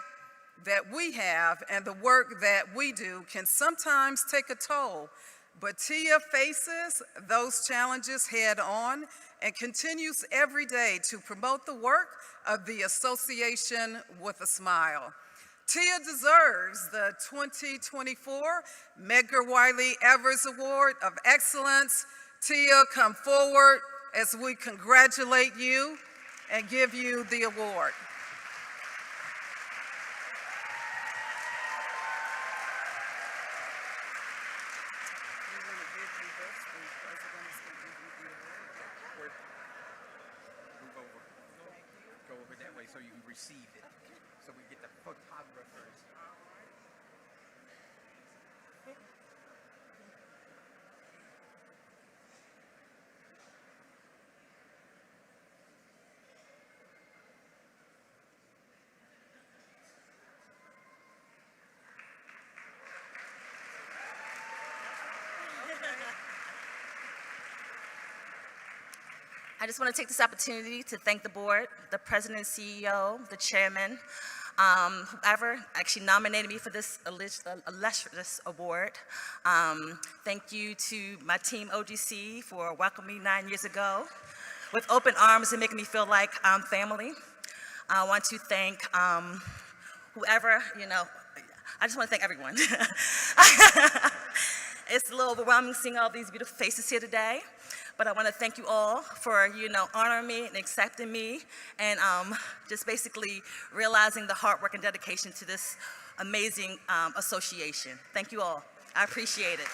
that we have and the work that we do can sometimes take a toll, but Tia faces those challenges head on and continues every day to promote the work of the association with a smile. Tia deserves the 2024 Medgar Evers Award of Excellence. Tia, come forward as we congratulate you and give you the award. Go over that way so you can receive it. So we get the photographers. I just want to take this opportunity to thank the board, the president and CEO, the chairman, whoever actually nominated me for this illustrious award. Thank you to my team OGC for welcoming me 9 years ago with open arms and making me feel like I'm family. I want to thank whoever, I just want to thank everyone. It's a little overwhelming seeing all these beautiful faces here today. But I want to thank you all for, honoring me and accepting me and just basically realizing the hard work and dedication to this amazing association. Thank you all. I appreciate it.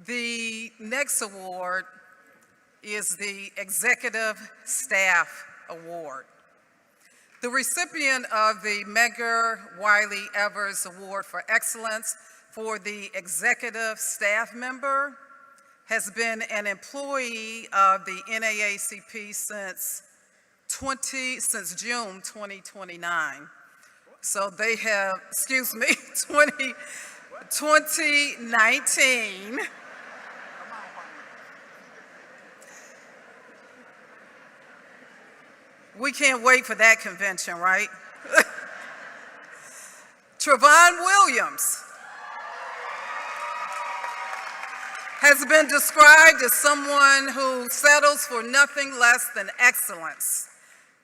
The next award is the Executive Staff Award. The recipient of the Medgar Evers Award for Excellence for the executive staff member has been an employee of the NAACP since June 2029. So they have, 2019. We can't wait for that convention, right? Trevon Williams has been described as someone who settles for nothing less than excellence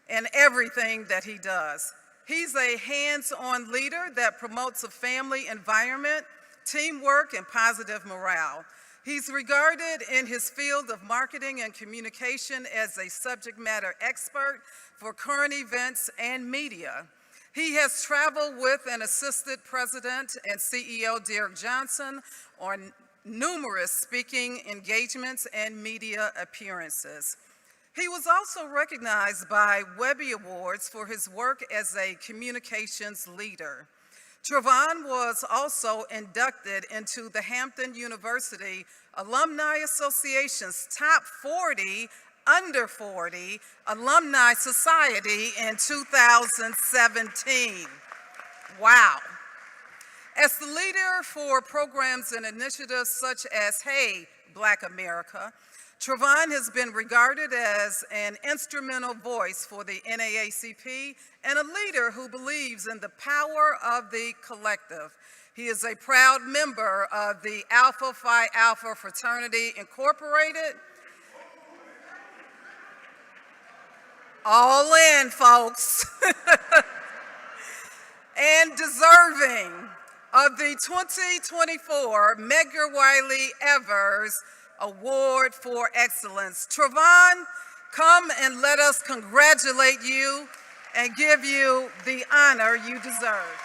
in everything that he does. He's a hands-on leader that promotes a family environment, teamwork, and positive morale. He's regarded in his field of marketing and communication as a subject matter expert for current events and media. He has traveled with and assisted President and CEO Derek Johnson on numerous speaking engagements and media appearances. He was also recognized by Webby Awards for his work as a communications leader. Trevon was also inducted into the Hampton University Alumni Association's Top 40 Under 40 Alumni Society in 2017. Wow. As the leader for programs and initiatives such as Hey, Black America, Trevon has been regarded as an instrumental voice for the NAACP and a leader who believes in the power of the collective. He is a proud member of the Alpha Phi Alpha Fraternity Incorporated. All in, folks. And deserving of the 2024 Medgar Evers Award for Excellence. Trevon, come and let us congratulate you and give you the honor you deserve.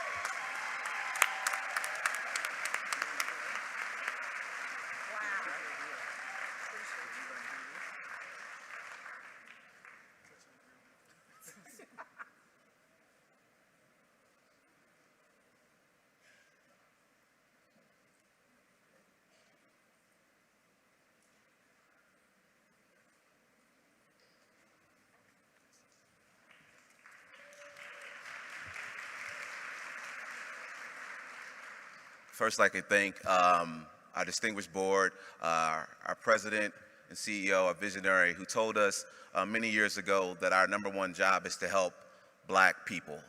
first like to thank our distinguished board, our president and CEO, our visionary, who told us many years ago that our #1 job is to help Black people.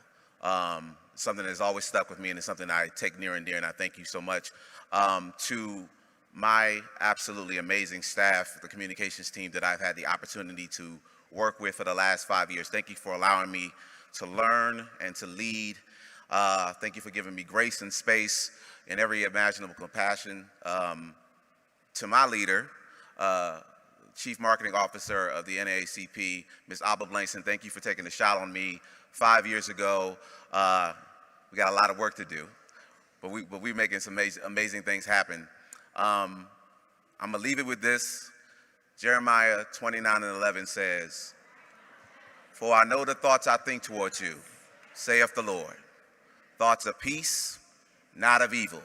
Something that has always stuck with me, and it's something I take near and dear, and I thank you so much. To my absolutely amazing staff, the communications team that I've had the opportunity to work with for the last 5 years, thank you for allowing me to learn and to lead. Thank you for giving me grace and space in every imaginable compassion. To my leader, Chief Marketing Officer of the NAACP, Ms. Abba Blankson, thank you for taking a shot on me 5 years ago. We got a lot of work to do, but we're making some amazing things happen. I'm gonna leave it with this. Jeremiah 29:11 says, "For I know the thoughts I think towards you, saith the Lord, thoughts of peace, not of evil,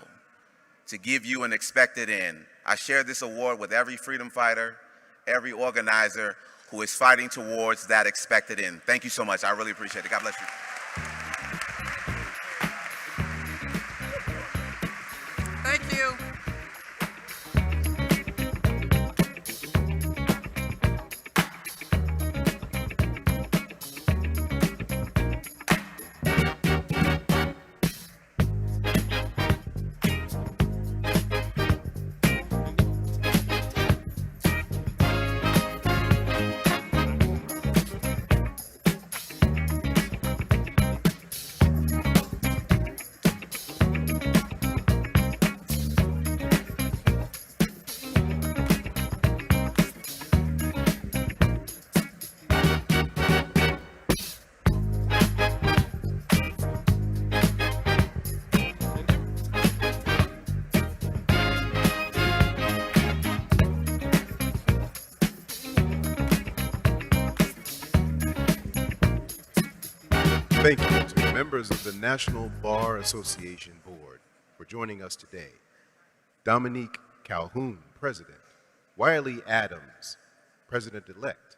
to give you an expected end." I share this award with every freedom fighter, every organizer who is fighting towards that expected end. Thank you so much. I really appreciate it. God bless you. Thank you. Thank you to members of the National Bar Association Board for joining us today. Dominique Calhoun, President, Wiley Adams, President-elect,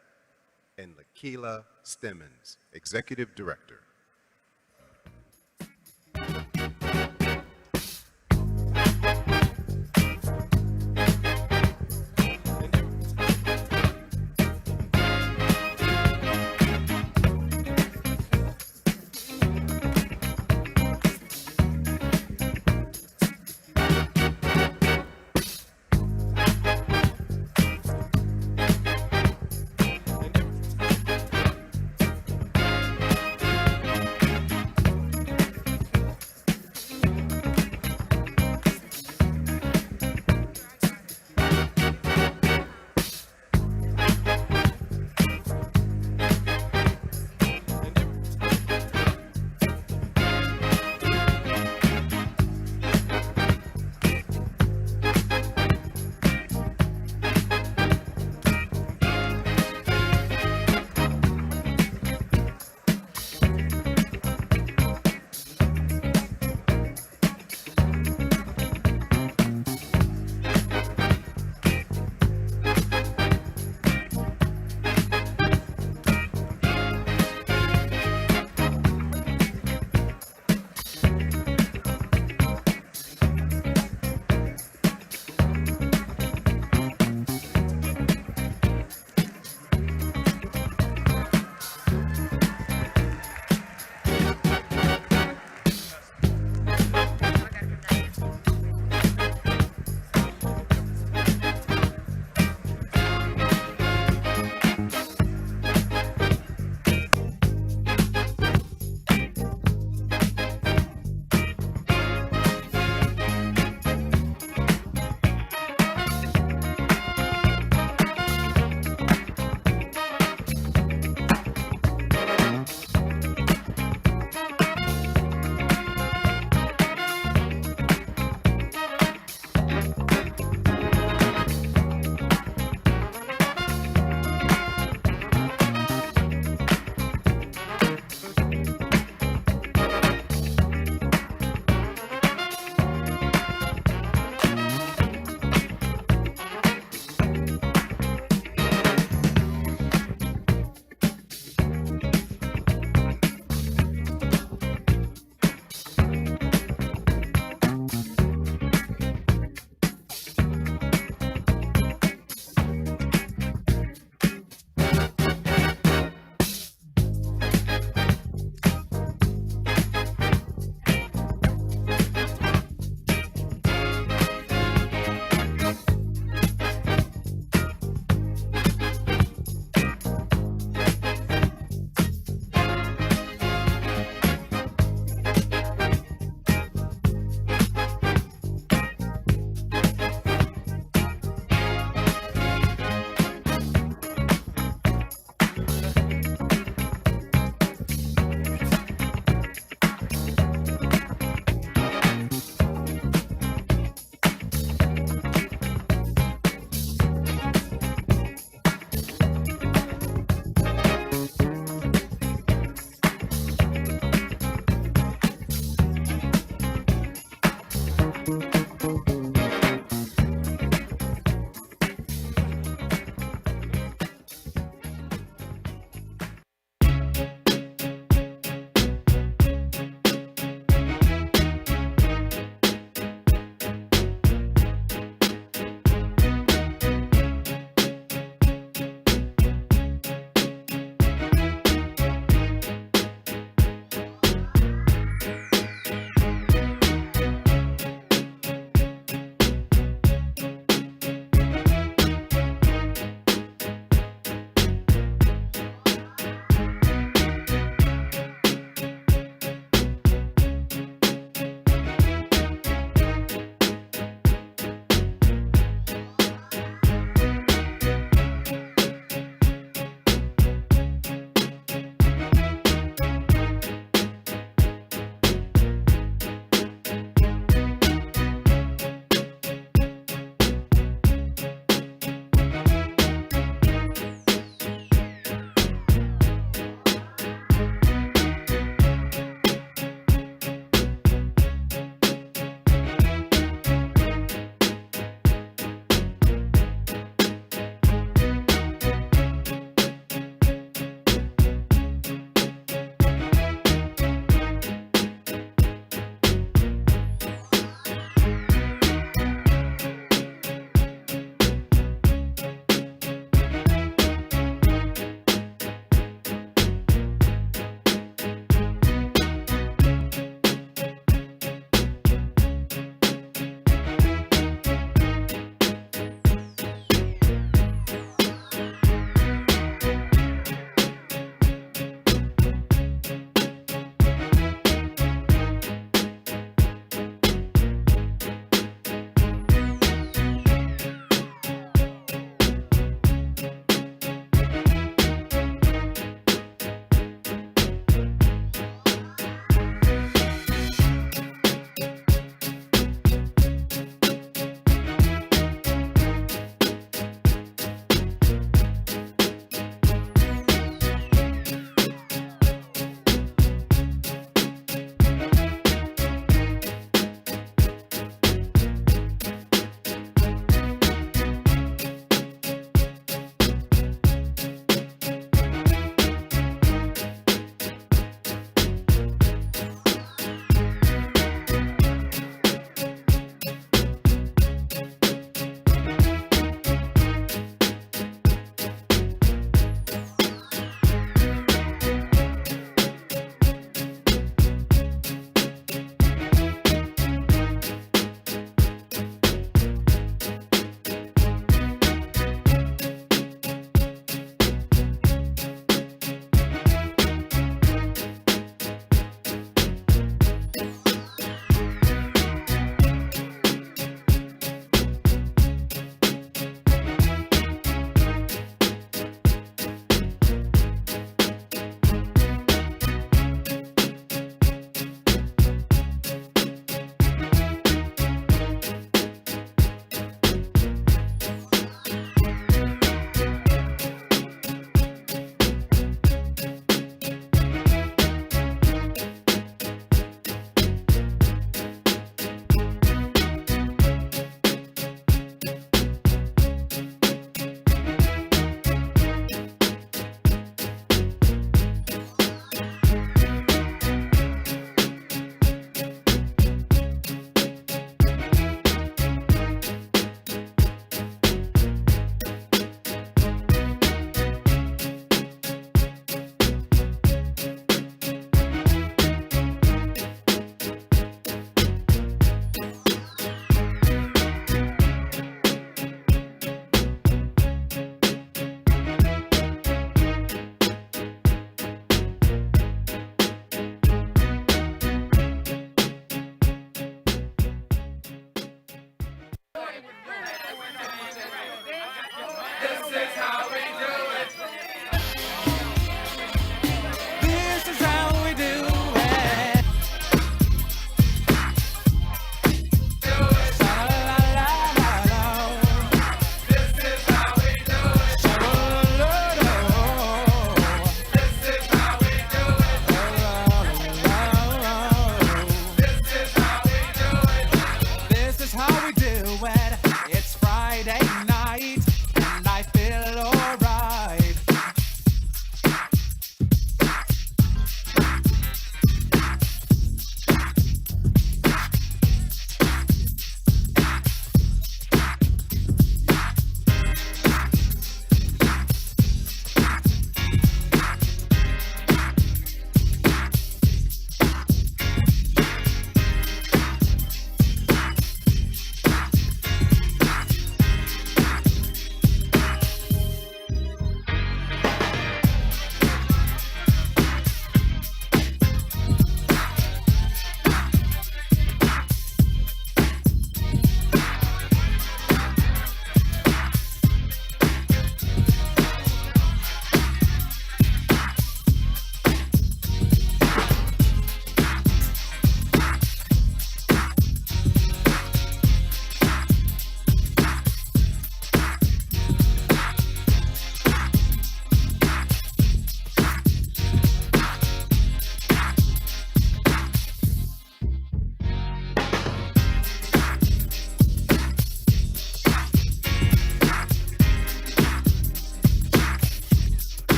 and Lakila Stemmons, Executive Director.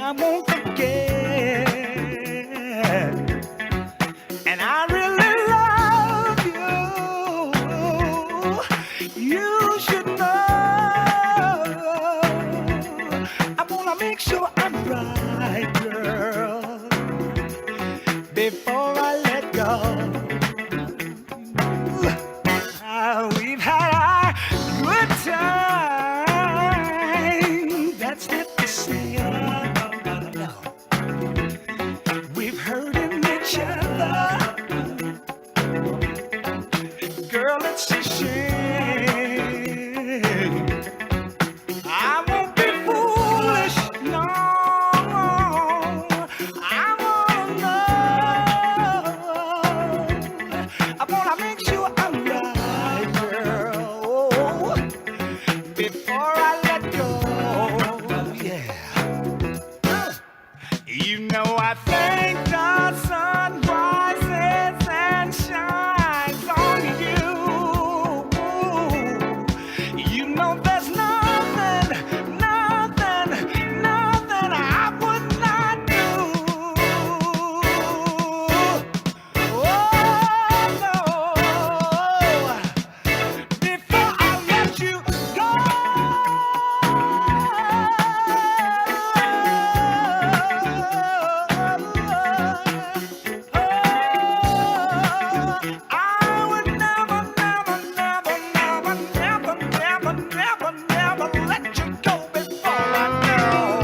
I won't forget. And I really love you. You should know. I wanna make sure I'm right, girl, before I let go. We've had our good time. That's not to say no. We've hurting each other. Girl, it's a shame. I won't be foolish, no. I wanna know. I wanna make sure I'm right, girl, before I let go. Yeah. You know I think the sun rises and shines on you. You know there's nothing I would not do. Oh no, before I let you go. I would never, never, never, never, never, never, never, never let you go before I know.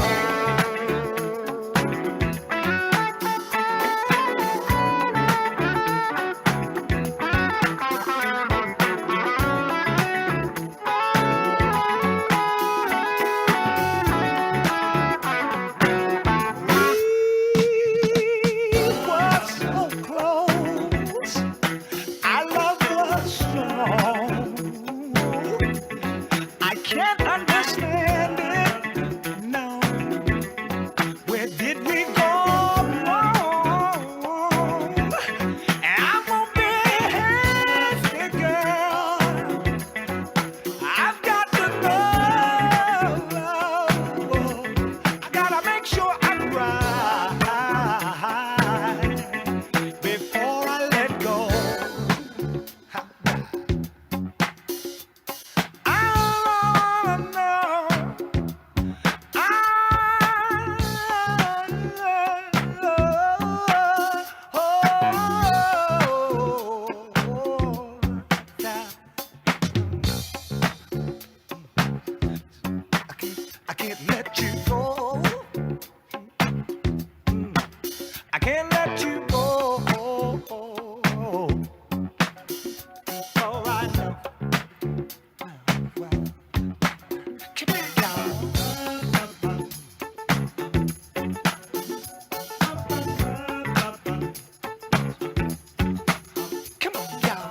We were so close. Our love was strong. I can't understand it. No. Where did we go wrong? And I won't be hasty, girl. I've got to know. I gotta make sure I'm right before I let go. I wanna know. I can't let you go. I can't let you go. Oh, I know. Keep it down. Come on, y'all.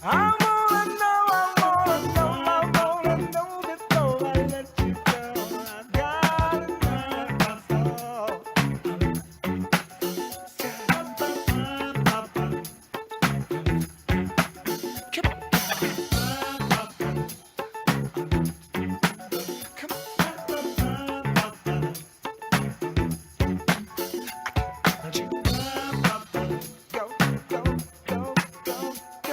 I wanna know before I let you go. I gotta know. Come on. Go, go, go, go, go.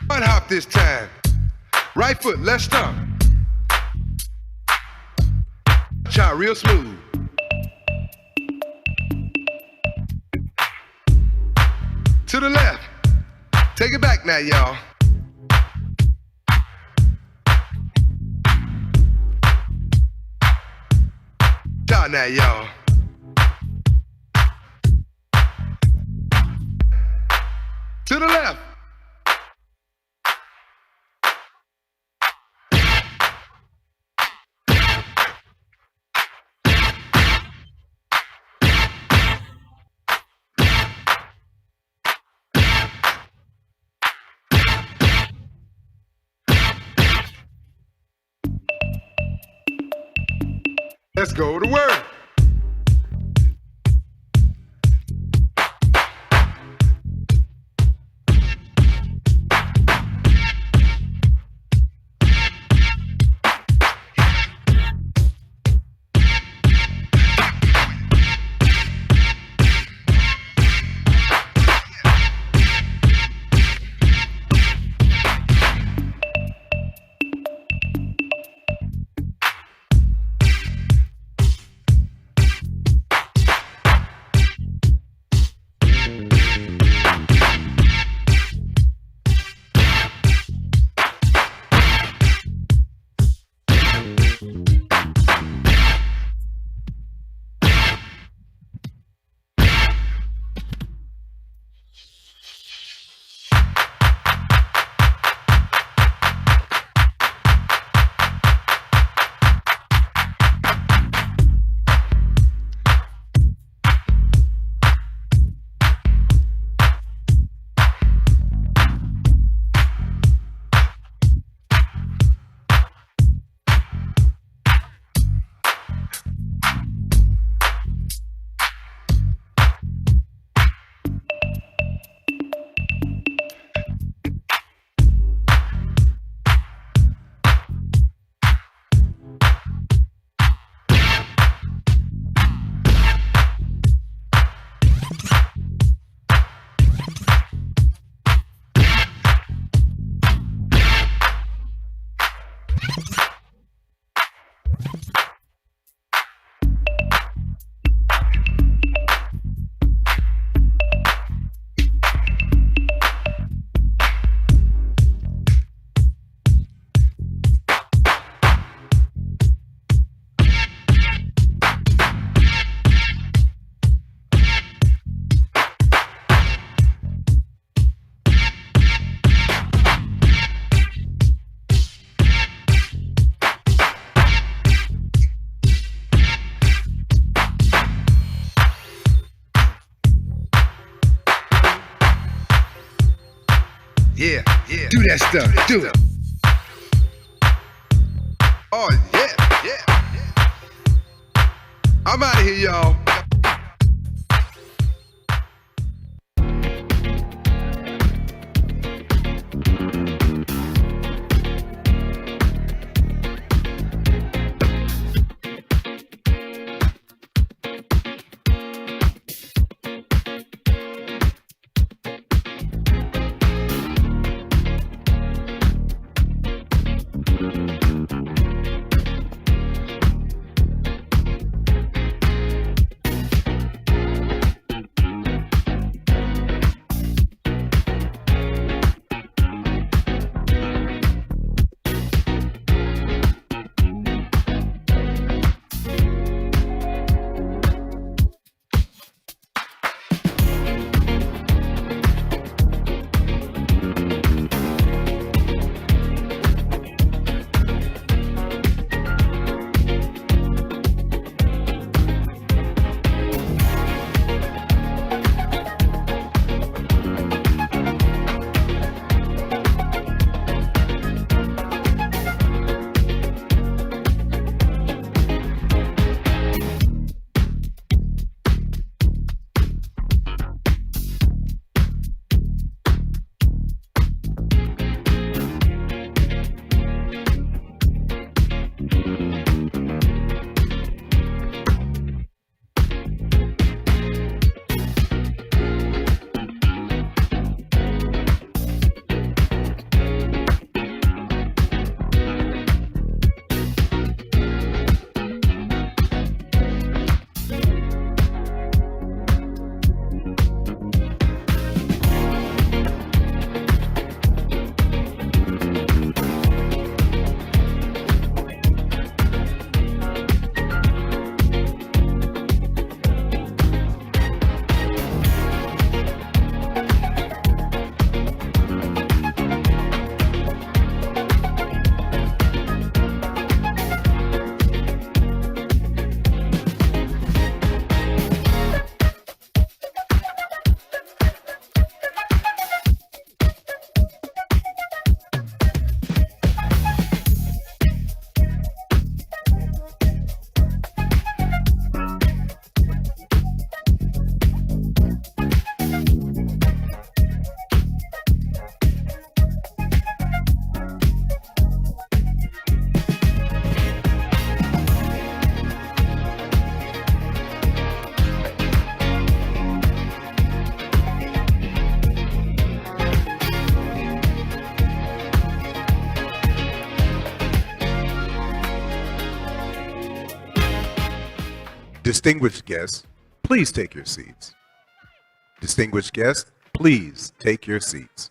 One hop this time. Right foot, left stomp. Child real smooth. To the left, Take it back now, y'all. Down now, y'all. To the left. Let's go to work. Yeah, yeah. Do that stuff. Do it. Oh, yeah, yeah. I'm out of here, y'all. Distinguished guests, please take your seats. Distinguished guests, please take your seats.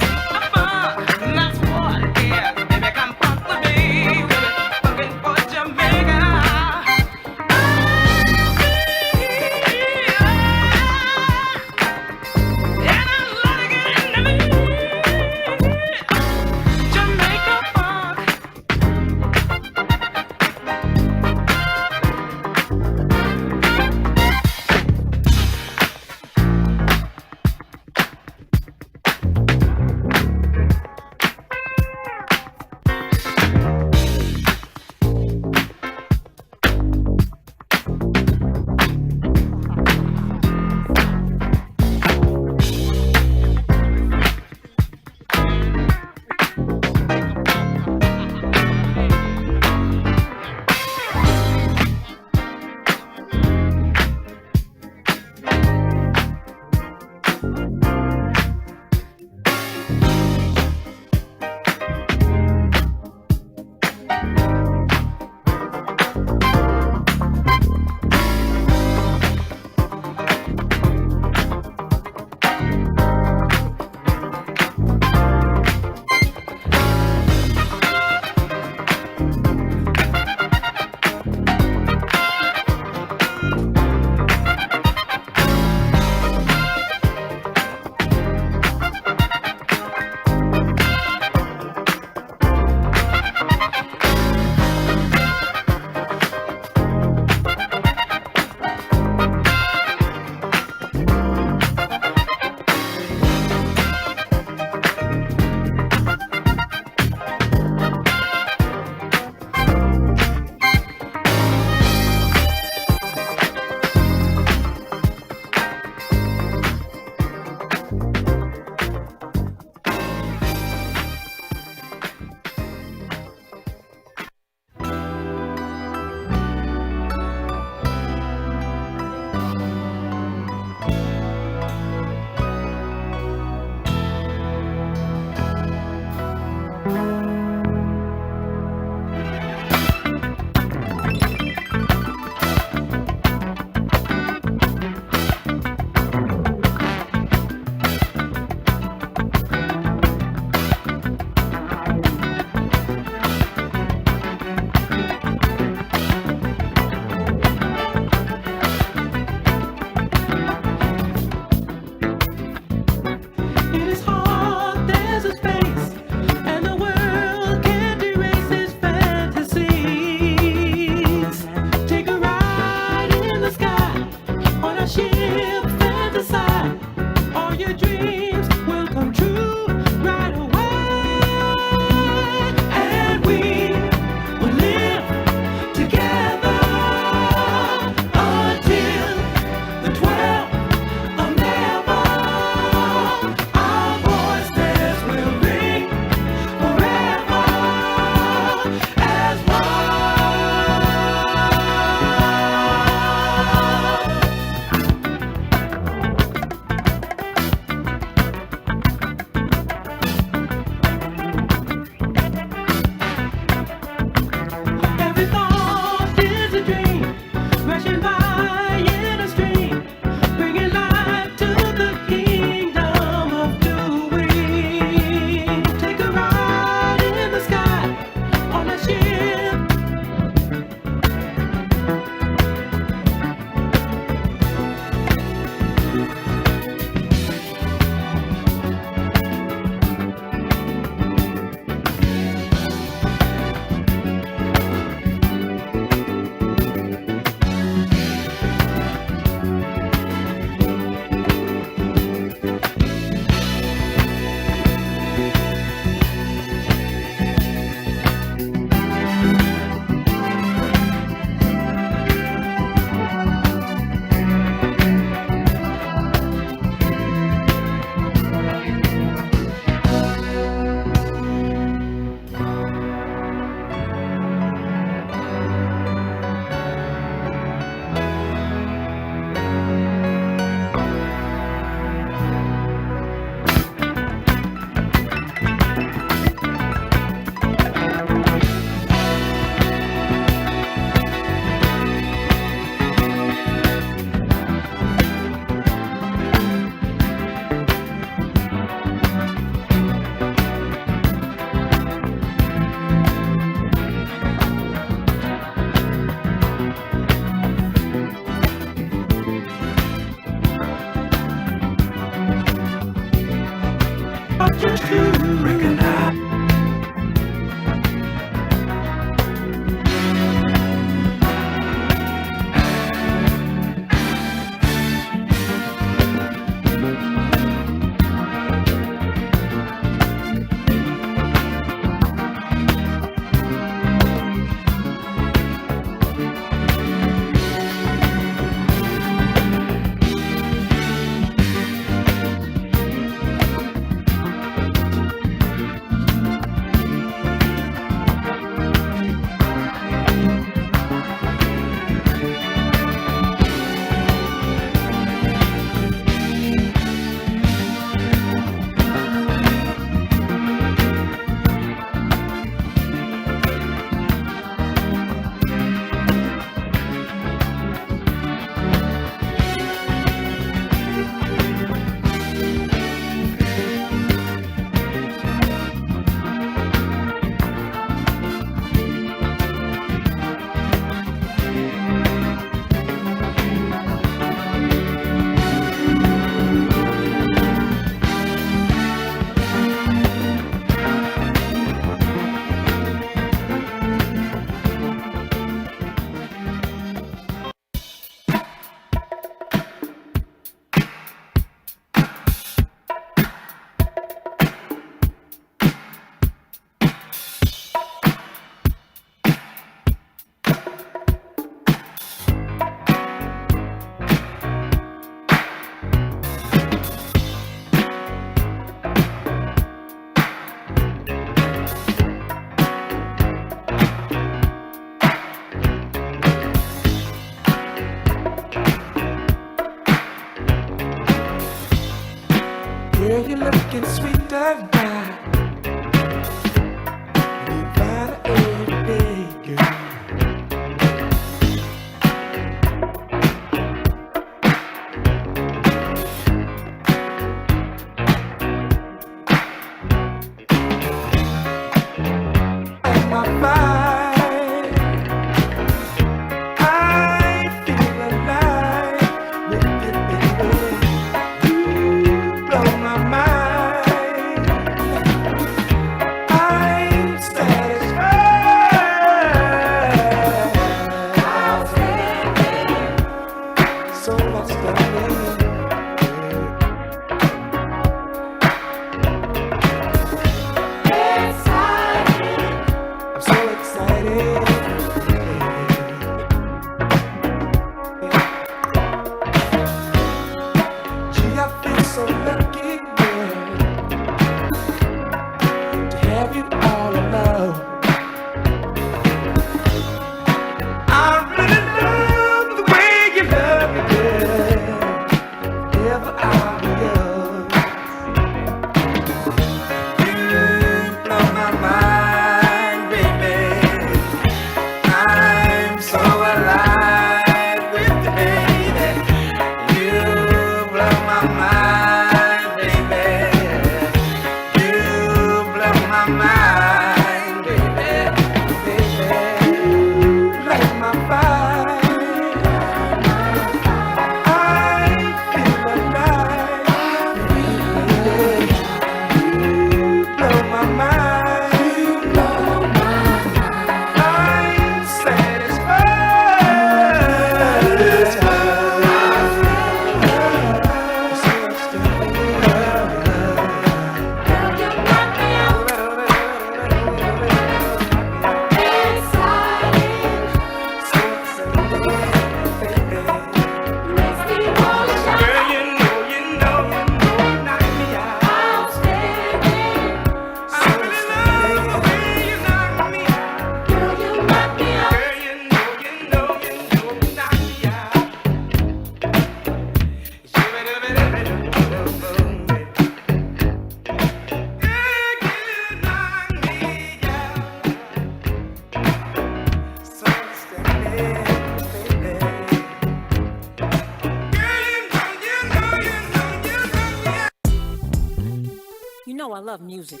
know I love music.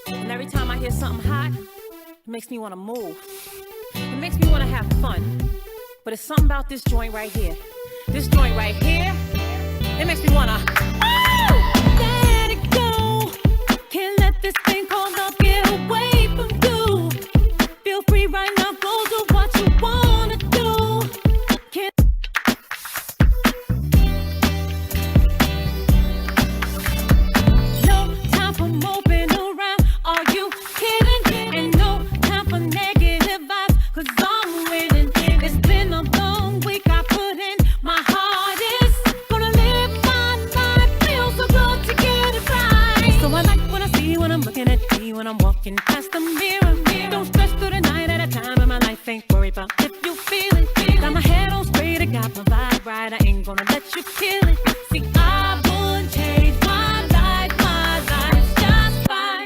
And every time I hear something hot, it makes me want to move. It makes me want to have fun. But it's something about this joint right here. This joint right here, it makes me want to, let it go. Can't let this thing called love get away from you. Feel free right now, go do what you want to do. Can't no time for moping around. Are you kidding? And no time for negative vibes, 'cause I'm winning. It's been a long week, I put in my hardest. Gonna live my life, feel so good to get it right. So I like when I see you when I'm looking at me, when I'm walking past the mirror. Don't stress through the night at a time, and my life ain't worried about if you feel it. Got my head on straight, I got my vibe right, I ain't gonna let you kill it. See, I wouldn't change my life, just fine.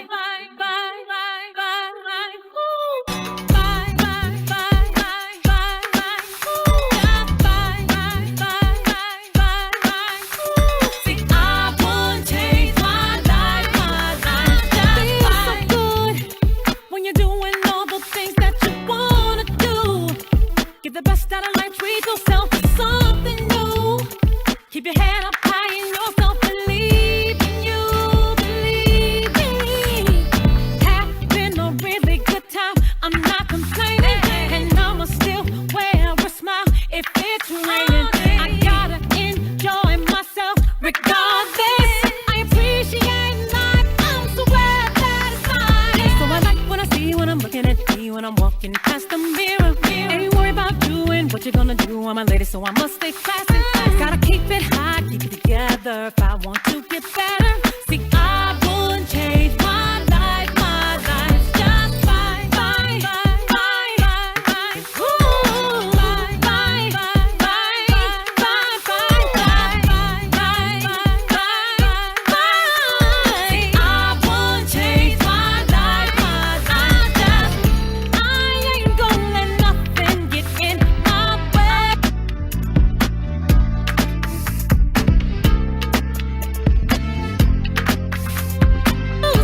The best out of life, treat yourself to something new. Keep your head up high in yourself, believe in you, believe in me. Having a really good time, I'm not complaining, and I'ma still wear a smile if it's raining. I gotta enjoy myself regardless. I appreciate life, I'm so glad that it's mine. So I like when I see you when I'm looking at me, when I'm walking past the mirror. Ain't worried about doing what you're gonna do, I'm a lady, so I must stay classy. Gotta keep it high, keep it together if I want to get better. See, I wouldn't change my life, just fine. See, I wouldn't change my life, I ain't gonna let nothing get in my way. Ooh,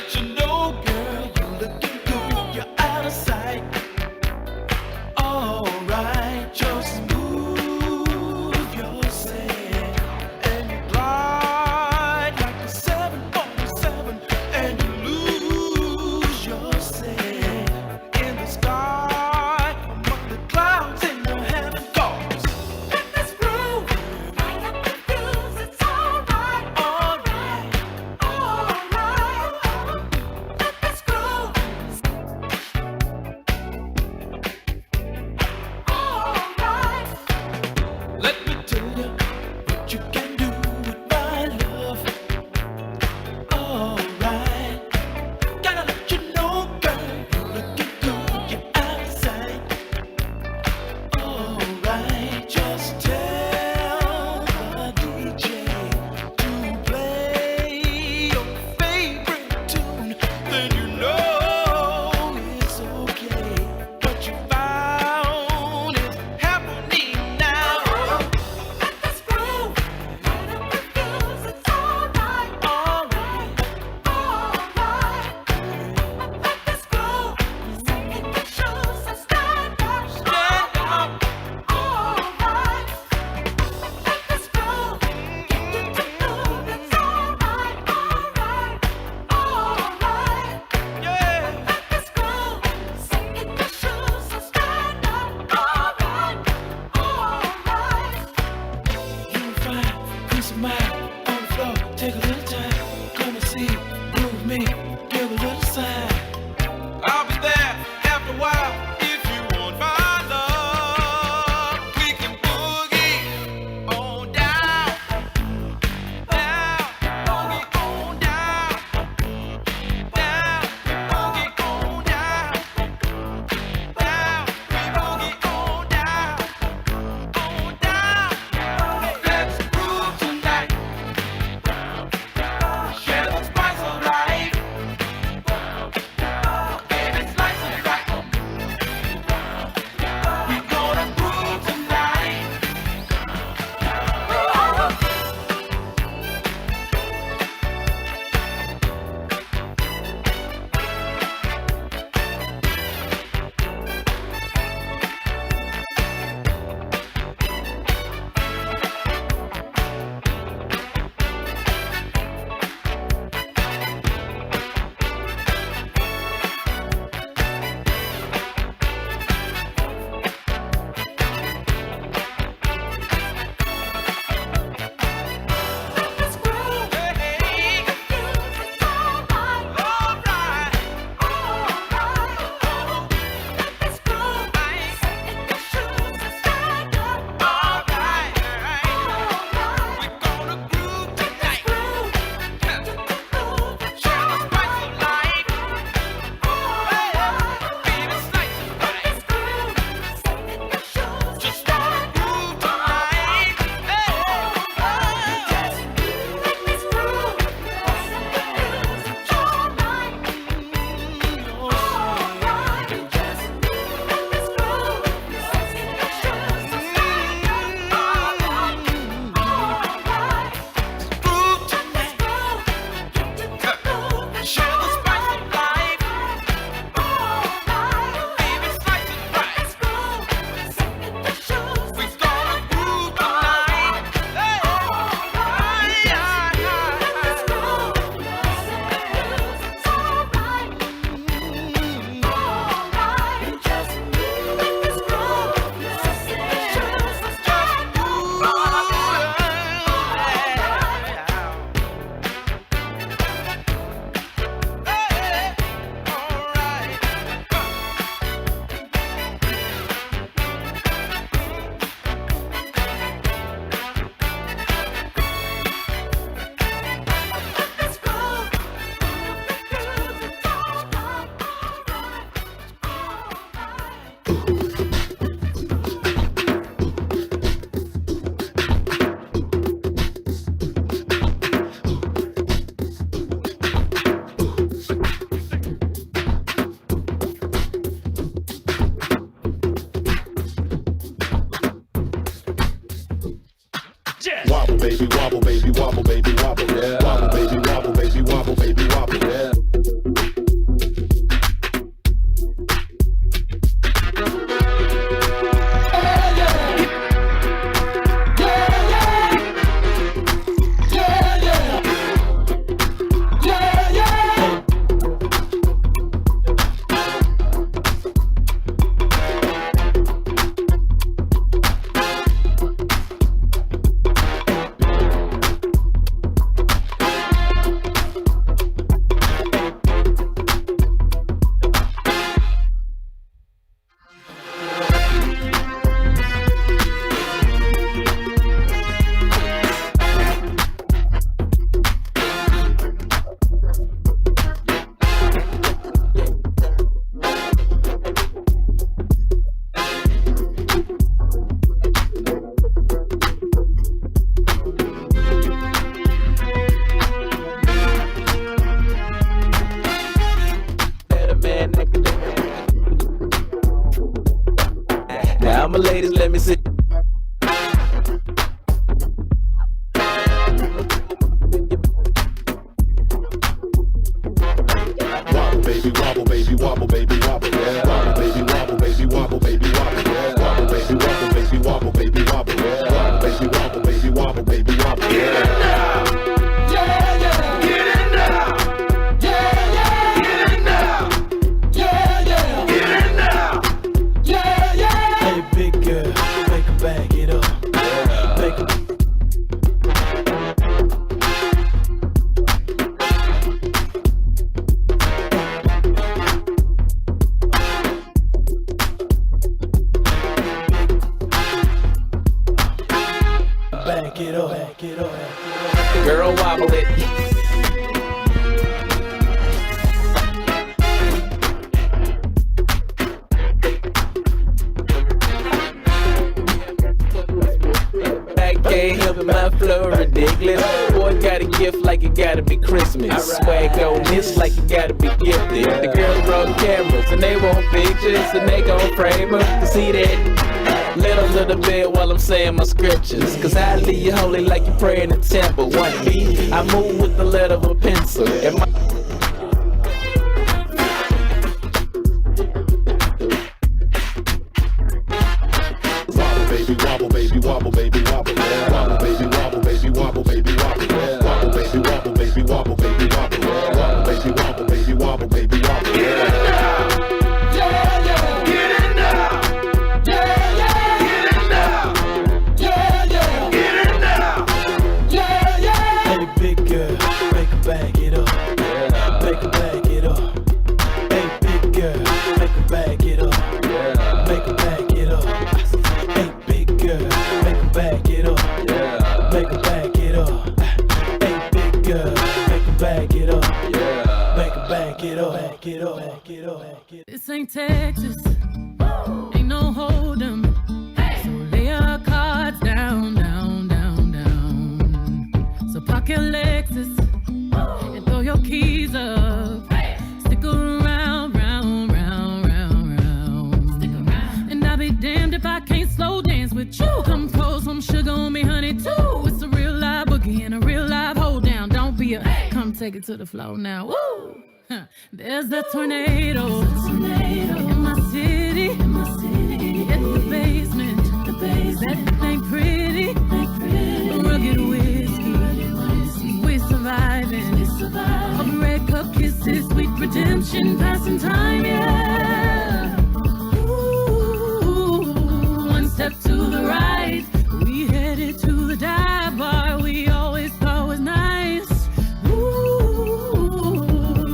let you know, girl, you're looking good, you're out of sight. Alright, just move yourself and you glide like a 747 and you lose yourself in the sky among the clouds in the heaven cause. Let this groove right up the fuse, it's alright, alright, alright. Let this groove. Let me tell you what you can do with my love. Alright, gotta let you know, girl, you're looking good, you're out of sight. Alright, just tell the DJ to play your favorite tune, then you know it's okay. What you found is happening now. Let this groove right up the fuse, it's alright, alright, alright. Let this groove sink in your shoes, so stand up, alright. Let this groove get you to move, it's alright, alright, alright. Yeah. Let this groove sink in your shoes, so stand up, alright, alright. You find peace of mind on the floor. Take a little time, come and see, groove me, give a little sign. I'll be there after a while if you want my love. We can boogie on down, down, boogie on down, down, boogie on down, down, we boogie on down, on down. Let's groove tonight. Share the spice of life. Baby, slice it right. We gonna groove tonight. Let this groove, hey, confuse, it's alright, alright, alright. Let this groove sink in your shoes, so stand up, alright, alright. We gonna groove tonight. Get you to move, it's share the spice of life. Alright, baby, slice it right. Let this groove sink in your shoes, just wanna groove tonight. Hey, just let this groove sink in your shoes, it's alright, alright. Just let this groove sink in your shoes, so stand up, alright, alright. Groove tonight. Get you to move, it's share the spice of life. Alright, baby, slice it right. Let this groove sink in your shoes, we gonna groove tonight. Hey, alright, let this groove sink in your shoes, it's alright, alright. Just let this groove sink in your shoes, so stand up, alright, Wobble, baby, wobble, baby, wobble, baby, wobble. Yeah. Wobble, baby, wobble, baby, wobble, baby, wobble. Yeah. my ladies, let me see. Wobble, baby, wobble, baby, wobble, baby, wobble, yeah. Wobble, baby, wobble, baby, wobble, baby, wobble, yeah. Wobble, baby, wobble, baby, wobble, baby, wobble, yeah. Wobble, baby, wobble, baby, wobble, baby, wobble. Get it now, yeah, yeah. Get it now, yeah, yeah. Get it now, yeah, yeah. Get it now, yeah, yeah. Hey, big girl, make her back it up. Make her. Back it up, back it up. Girl, wobble it. I can't help it, my flow ridiculous. Boy got a gift like it gotta be Christmas. Swag on this like it gotta be gifted. The girls brought cameras and they want pictures and they gon' frame them to see that. Little bit while I'm saying my scriptures. Cause I leave you holy like you pray in the temple. 1B, I move with the letter of a pencil. And my Wobble, baby, wobble, baby, wobble, baby, wobble, yeah. Wobble, baby, wobble, baby, wobble, baby, wobble, yeah. Wobble, baby, wobble, baby, wobble, baby, wobble, yeah. Wobble, baby, wobble, baby, wobble, baby, wobble, yeah. Get it now, yeah, yeah. Get it now, yeah, yeah. Get it now, yeah, yeah. Get it now, yeah, yeah. Hey, big girl, make her back it up. Make her back it up. Hey, big girl, make her back it up. Make her back it up. Hey, big girl, make her back it up. Make her back it up. Hey, big girl, make her back it up. Make her back it up. Back it up. Back it up. This ain't Texas, ain't no hold'em. So lay your cards down, down, down, down. So park your Lexus and throw your keys up. Stick around, round, round, round, round. Stick around. And I'll be damned if I can't slow dance with you. Come pour some sugar on me, honey, too. It's a real live boogie and a real live hold down. Don't be a come take it to the floor now. Woo! Huh. There's the tornado in my city, in the basement. That ain't pretty, rugged whiskey. We surviving. All the red cup kisses, sweet redemption, passing time, yeah. Ooh, one step to the right, we headed to the dive bar we always thought was nice.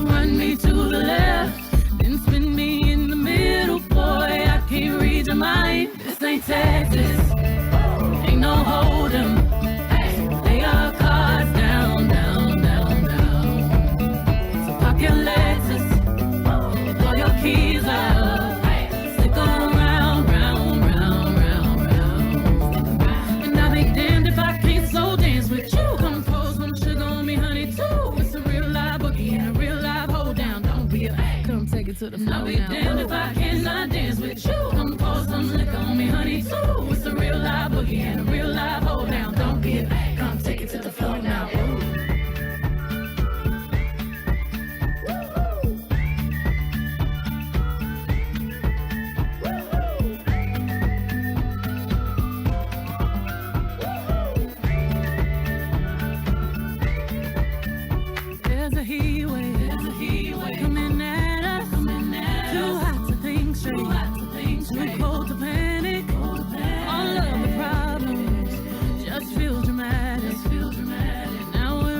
Run me to the left, then spin me in the middle, boy, I can't read your mind. This ain't Texas, ain't no hold'em. Lay your cards down, down, down, down. So park your Lexus and throw your keys up. Stick around, round, round, round, round. And I'll be damned if I can't slow dance with you. Come pour some sugar on me, honey, too. It's a real live boogie and a real live hold down. Don't be a come take it to the floor. I'll be damned if I cannot dance with you. Come pour some liquor on me, honey, too. It's a real live boogie and a real live hold down. Don't be a come take it to the floor now. Ooh. There's a heat wave coming at us. Too hot to think straight, too cold to panic. All of the problems just feel dramatic. Now we're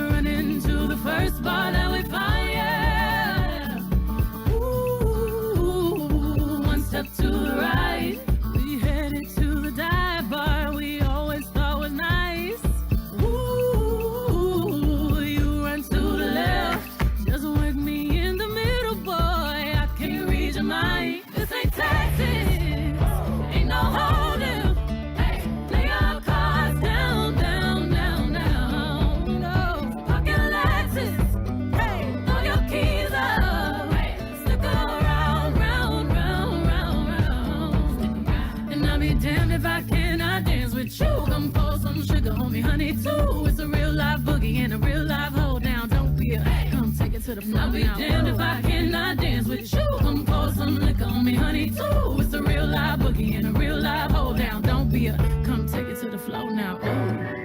honey too. It's a real live boogie and a real live hold down. Don't be a come take it to the floor. I'll be damned if I cannot dance with you. Come pour some liquor on me, honey too. It's a real live boogie and a real live hold down. Don't be a come take it to the floor now. Ooh.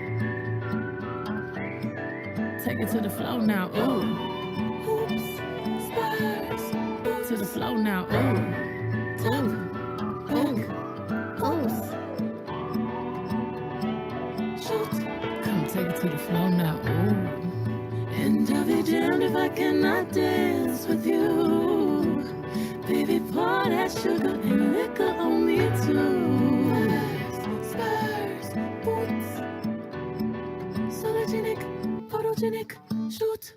Take it to the floor now. Ooh. Hoops, spurs, to the floor now. Ooh. Ooh. Ooh. Oops. Shoot. Come take it to the floor now. Ooh. And I'll be damned if I cannot dance with you. Baby, pour that sugar and liquor on me too. Spurs, boots, sologenic, photogenic, shoot.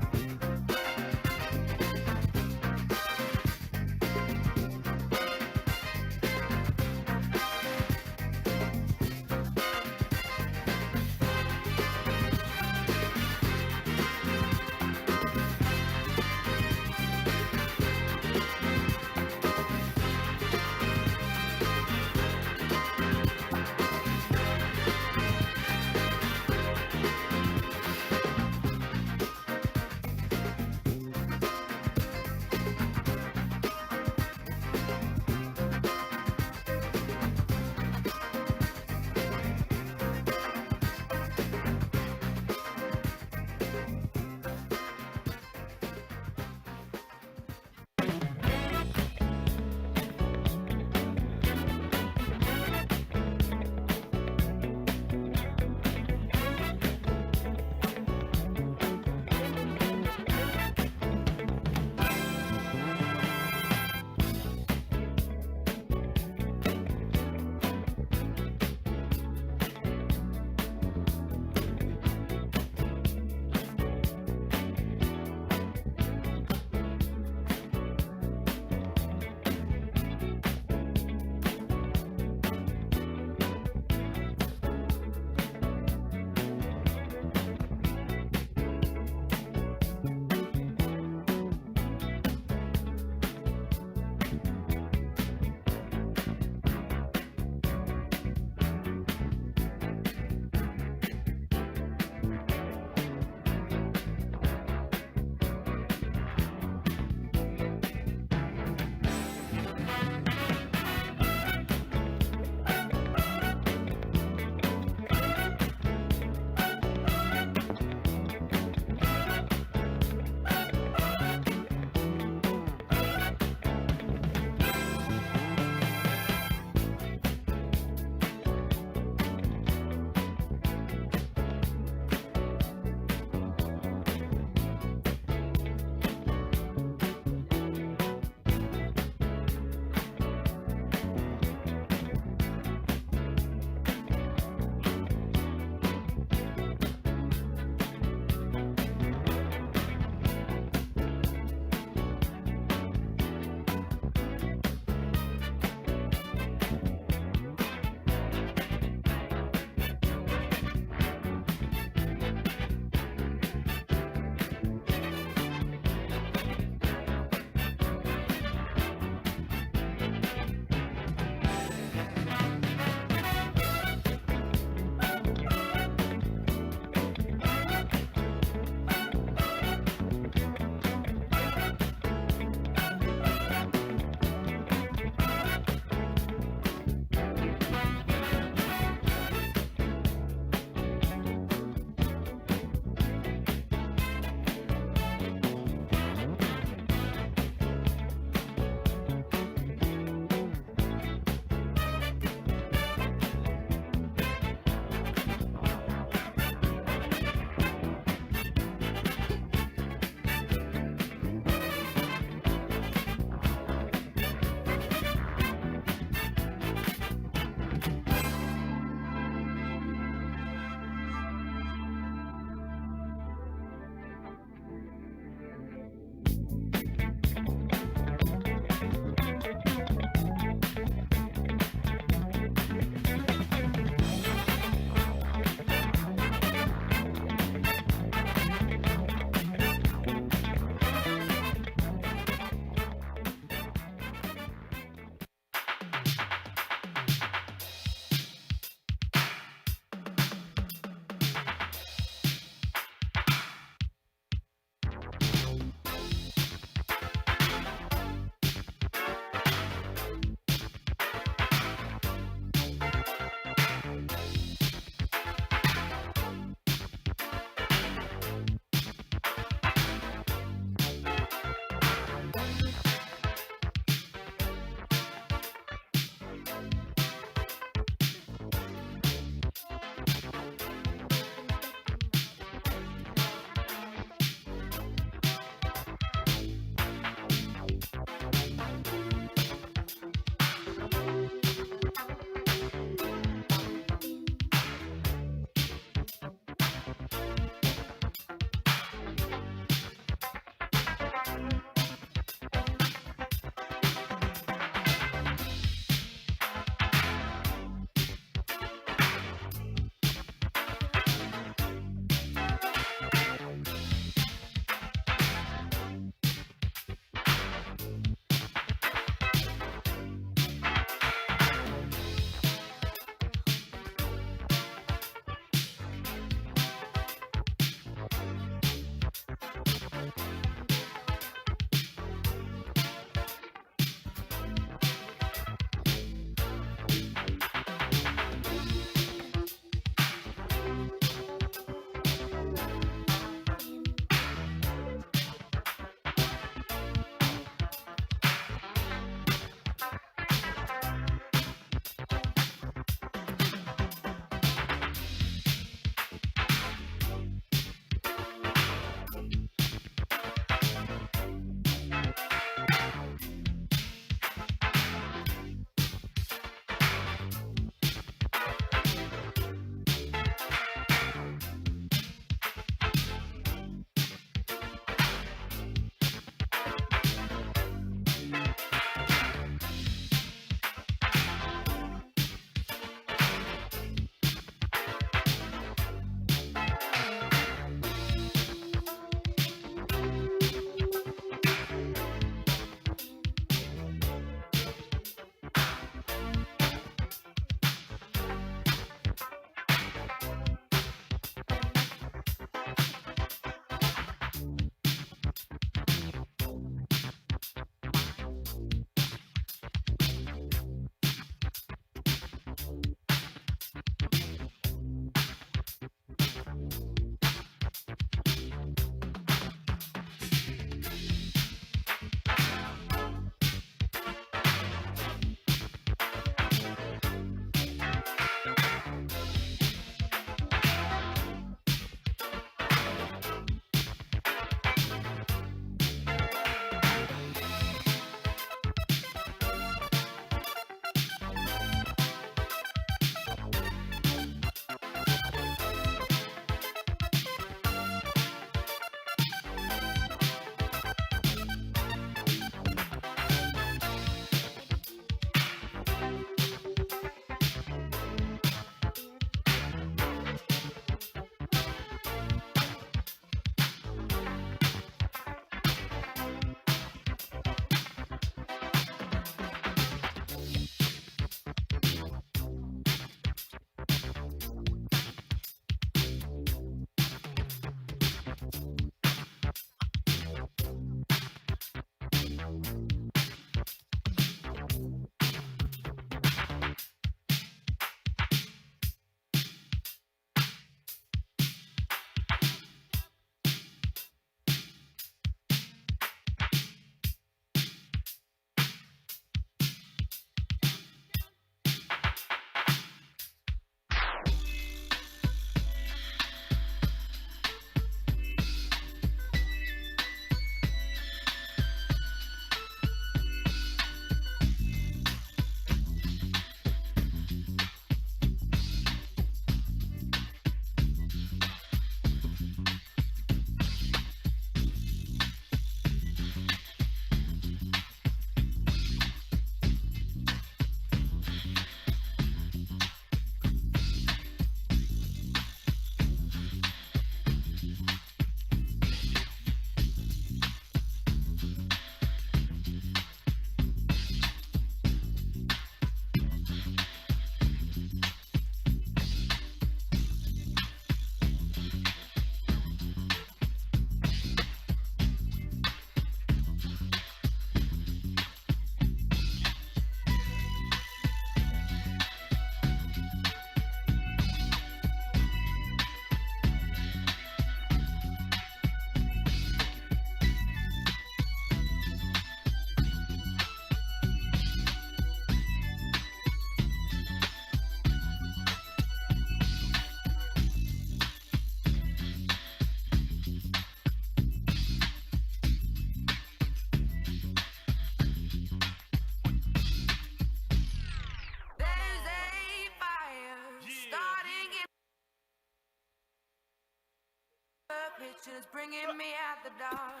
just bringing me out the dark.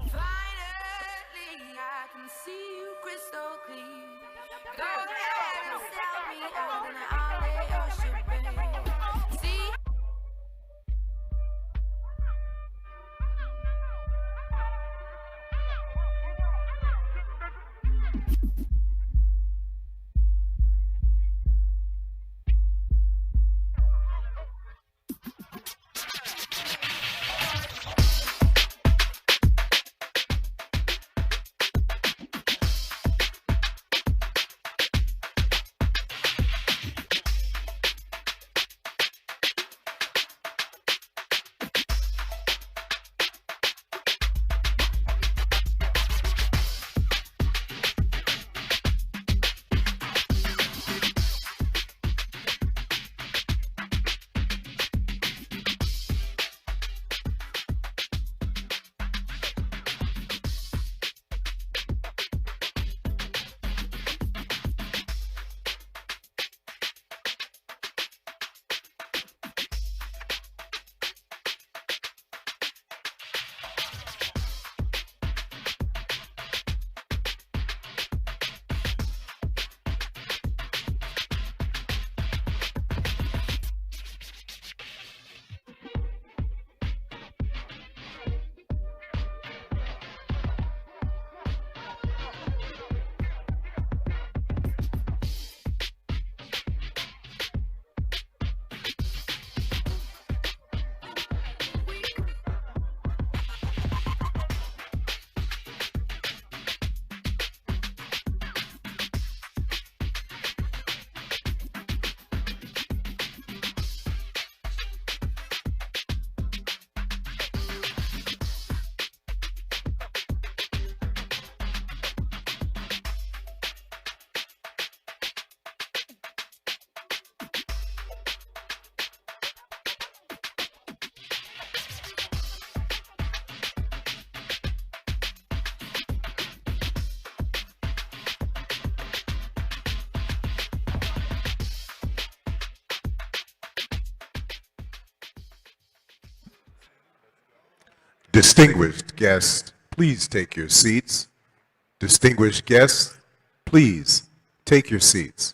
Finally, I can see you crystal clear. Go ahead and sell me out in all of your shipping. See. Distinguished guests, please take your seats. Distinguished guests, please take your seats.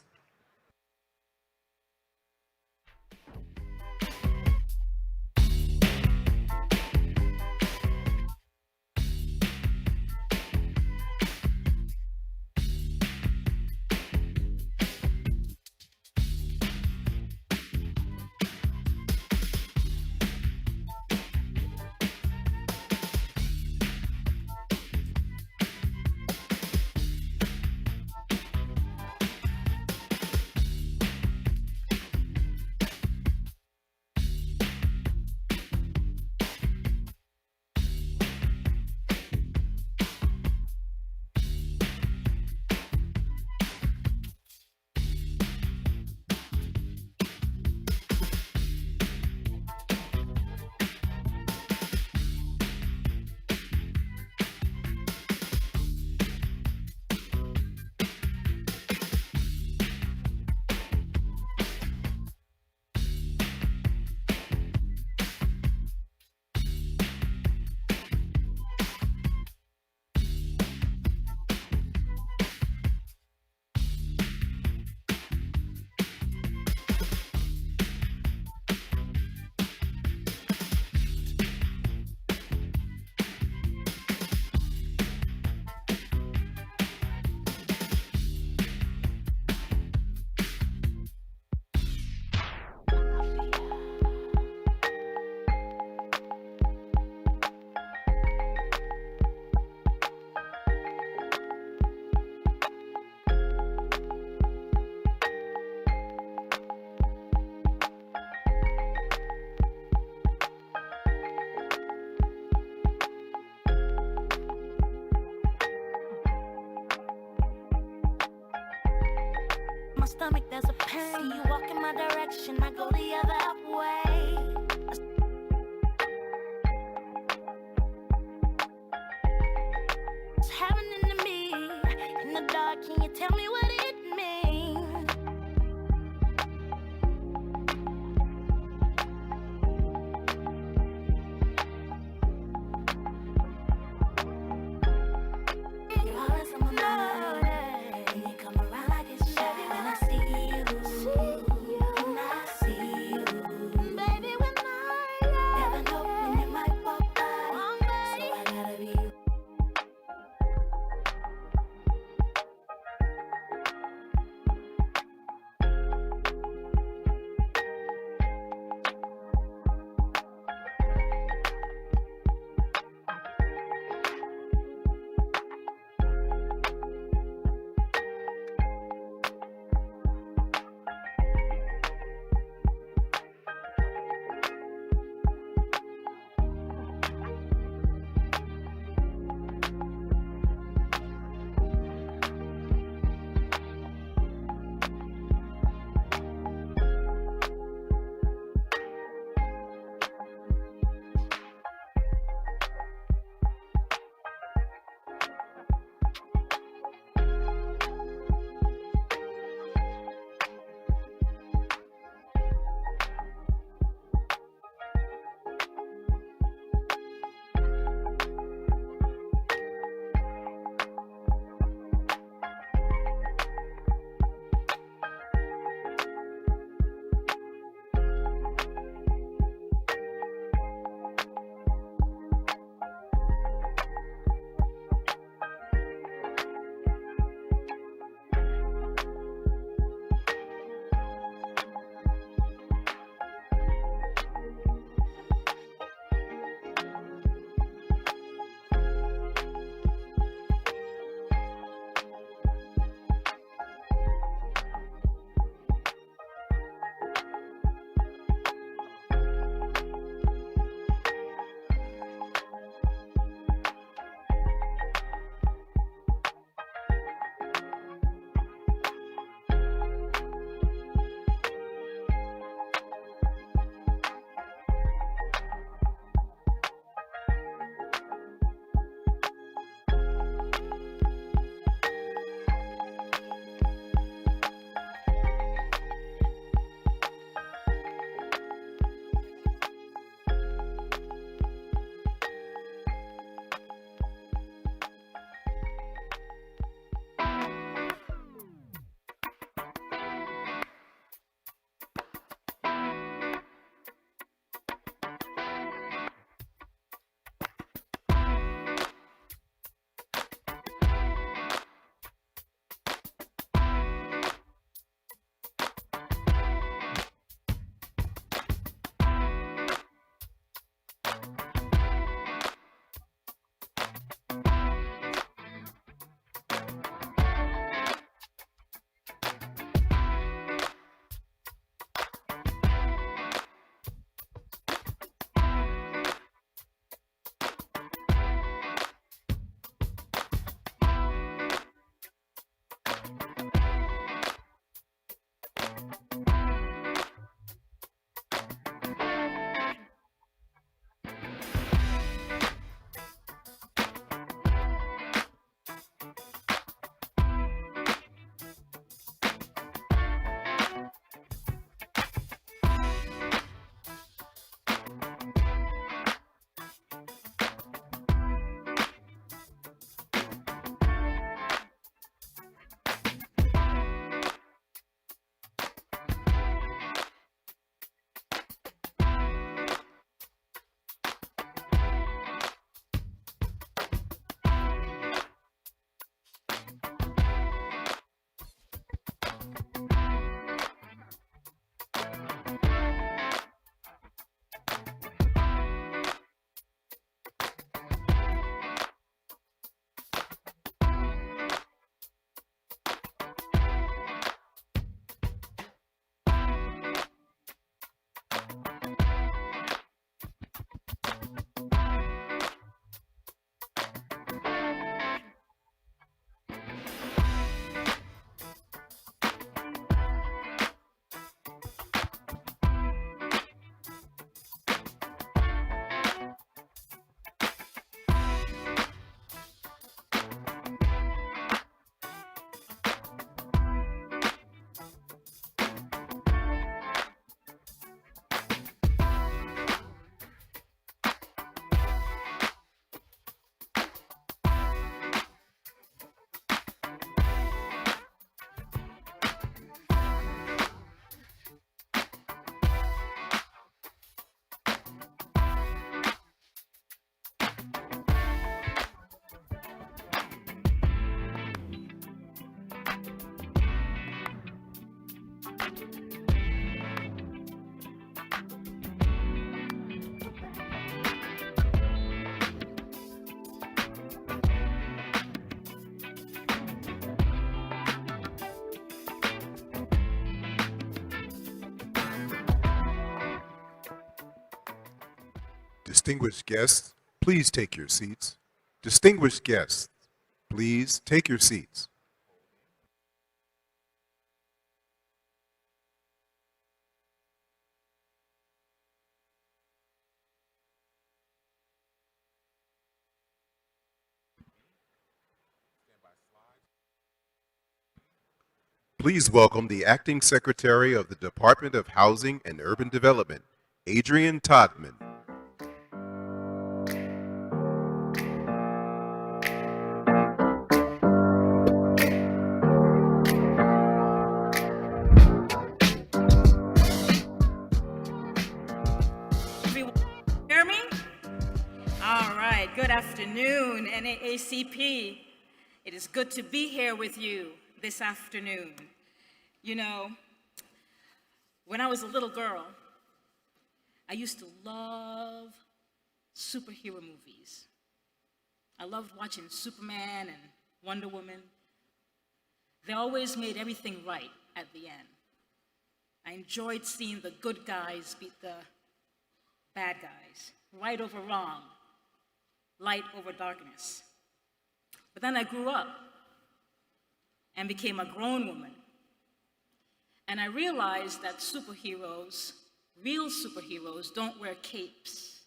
My stomach, there's a pain. You walk in my direction, I go the other way. What's happening to me? In the dark, can you tell me what it means? Distinguished guests, please take your seats. Distinguished guests, please take your seats. Please welcome the Acting Secretary of the Department of Housing and Urban Development, Adrian Todman. Everyone hear me? All right, good afternoon, NAACP. It is good to be here with you this afternoon. You know, when I was a little girl, I used to love superhero movies. I loved watching Superman and Wonder Woman. They always made everything right at the end. I enjoyed seeing the good guys beat the bad guys, right over wrong, light over darkness. But then I grew up and became a grown woman. And I realized that superheroes, real superheroes, don't wear capes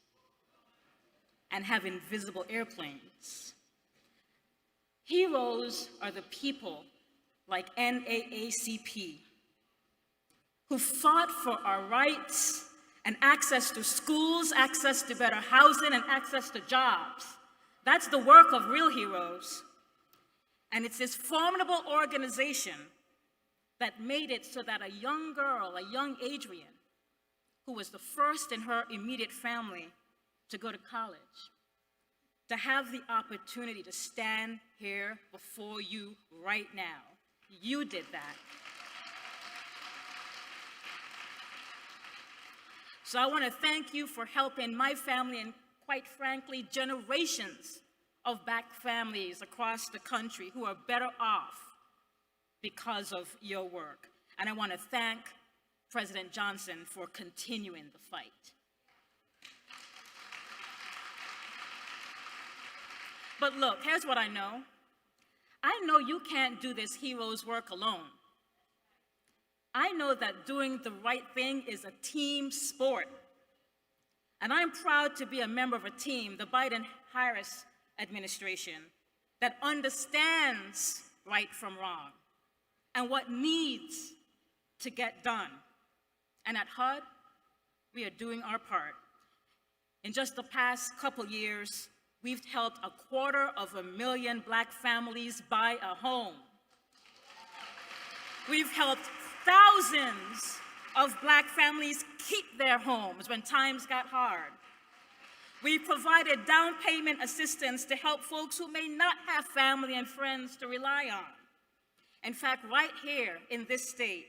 and have invisible airplanes. Heroes are the people like NAACP who fought for our rights and access to schools, access to better housing, and access to jobs. That's the work of real heroes. And it's this formidable organization that made it so that a young girl, a young Adrian, who was the first in her immediate family to go to college, to have the opportunity to stand here before you right now. You did that. So I want to thank you for helping my family and, quite frankly, generations of Black families across the country who are better off because of your work. And I want to thank President Johnson for continuing the fight. But look, here's what I know. I know you can't do this hero's work alone. I know that doing the right thing is a team sport. And I'm proud to be a member of a team, the Biden-Harris administration, that understands right from wrong and what needs to get done. And at HUD, we are doing our part. In just the past couple years, we've helped 250,000 Black families buy a home. We've helped thousands of Black families keep their homes when times got hard. We've provided down payment assistance to help folks who may not have family and friends to rely on. In fact, right here in this state,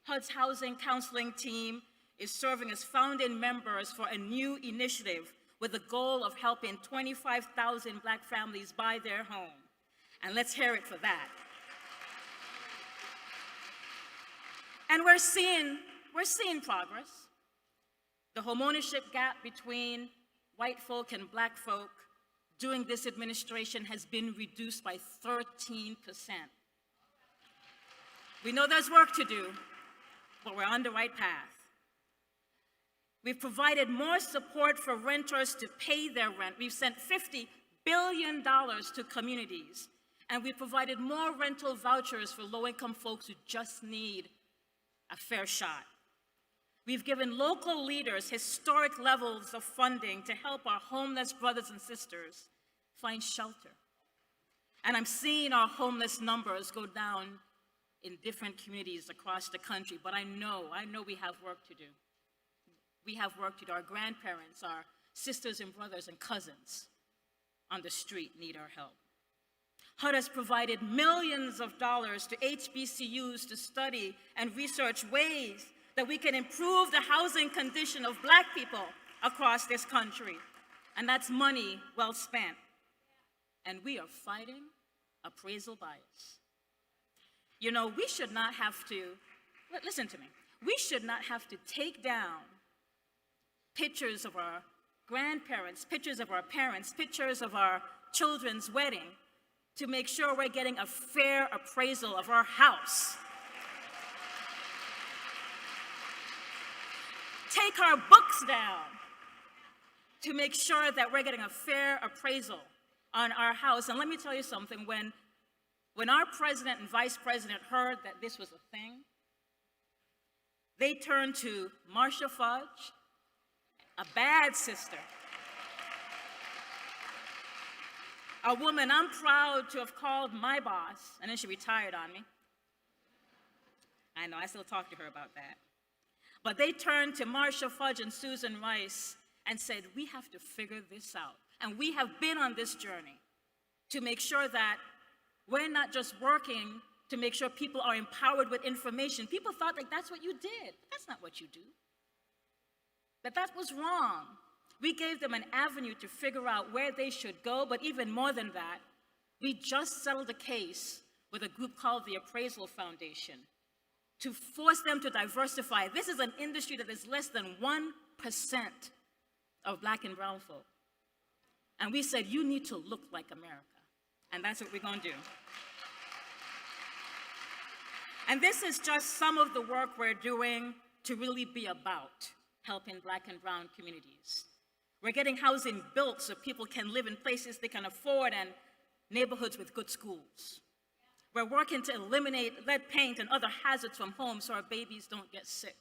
HUD's housing counseling team is serving as founding members for a new initiative with the goal of helping 25,000 Black families buy their home. And let's hear it for that. And we're seeing progress. The homeownership gap between white folk and Black folk during this administration has been reduced by 13%. We know there's work to do, but we're on the right path. We've provided more support for renters to pay their rent. We've sent $50 billion to communities, and we've provided more rental vouchers for low-income folks who just need a fair shot. We've given local leaders historic levels of funding to help our homeless brothers and sisters find shelter. And I'm seeing our homeless numbers go down in different communities across the country, but I know we have work to do. We have work to do. Our grandparents, our sisters and brothers and cousins on the street need our help. HUD has provided millions of dollars to HBCUs to study and research ways that we can improve the housing condition of Black people across this country. And that's money well spent. And we are fighting appraisal bias. You know, we should not have to, listen to me, we should not have to take down pictures of our grandparents, pictures of our parents, pictures of our children's wedding to make sure we're getting a fair appraisal of our house. Take our books down to make sure that we're getting a fair appraisal on our house. And let me tell you something, when our president and vice president heard that this was a thing, they turned to Marcia Fudge, a bad sister, a woman I'm proud to have called my boss, and then she retired on me. I know, I still talk to her about that. But they turned to Marcia Fudge and Susan Rice and said, we have to figure this out. And we have been on this journey to make sure that we're not just working to make sure people are empowered with information. People thought like that's what you did. That's not what you do. That was wrong. We gave them an avenue to figure out where they should go, but even more than that, we just settled a case with a group called the Appraisal Foundation to force them to diversify. This is an industry that is less than 1% of Black and brown folk. And we said, you need to look like America. And that's what we're going to do. And this is just some of the work we're doing to really be about helping Black and brown communities. We're getting housing built so people can live in places they can afford and neighborhoods with good schools. We're working to eliminate lead paint and other hazards from homes so our babies don't get sick.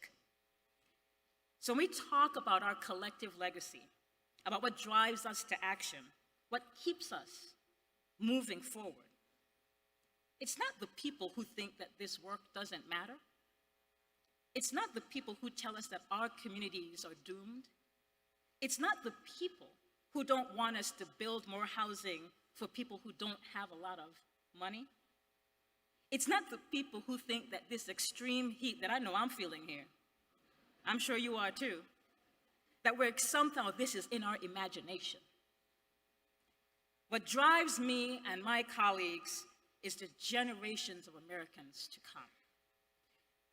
So when we talk about our collective legacy, about what drives us to action, what keeps us moving forward, it's not the people who think that this work doesn't matter. It's not the people who tell us that our communities are doomed. It's not the people who don't want us to build more housing for people who don't have a lot of money. It's not the people who think that this extreme heat that I know I'm feeling here, I'm sure you are too, that we're somehow this is in our imagination. What drives me and my colleagues is the generations of Americans to come.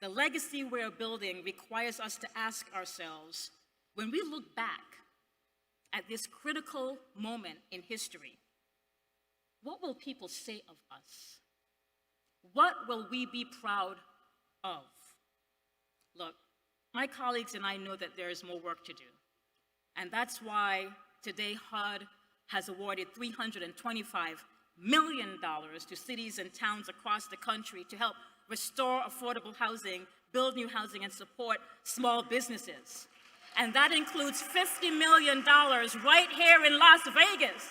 The legacy we're building requires us to ask ourselves, when we look back at this critical moment in history, what will people say of us? What will we be proud of? Look, my colleagues and I know that there is more work to do. And that's why today HUD has awarded $325 million to cities and towns across the country to help restore affordable housing, build new housing, and support small businesses. And that includes $50 million right here in Las Vegas.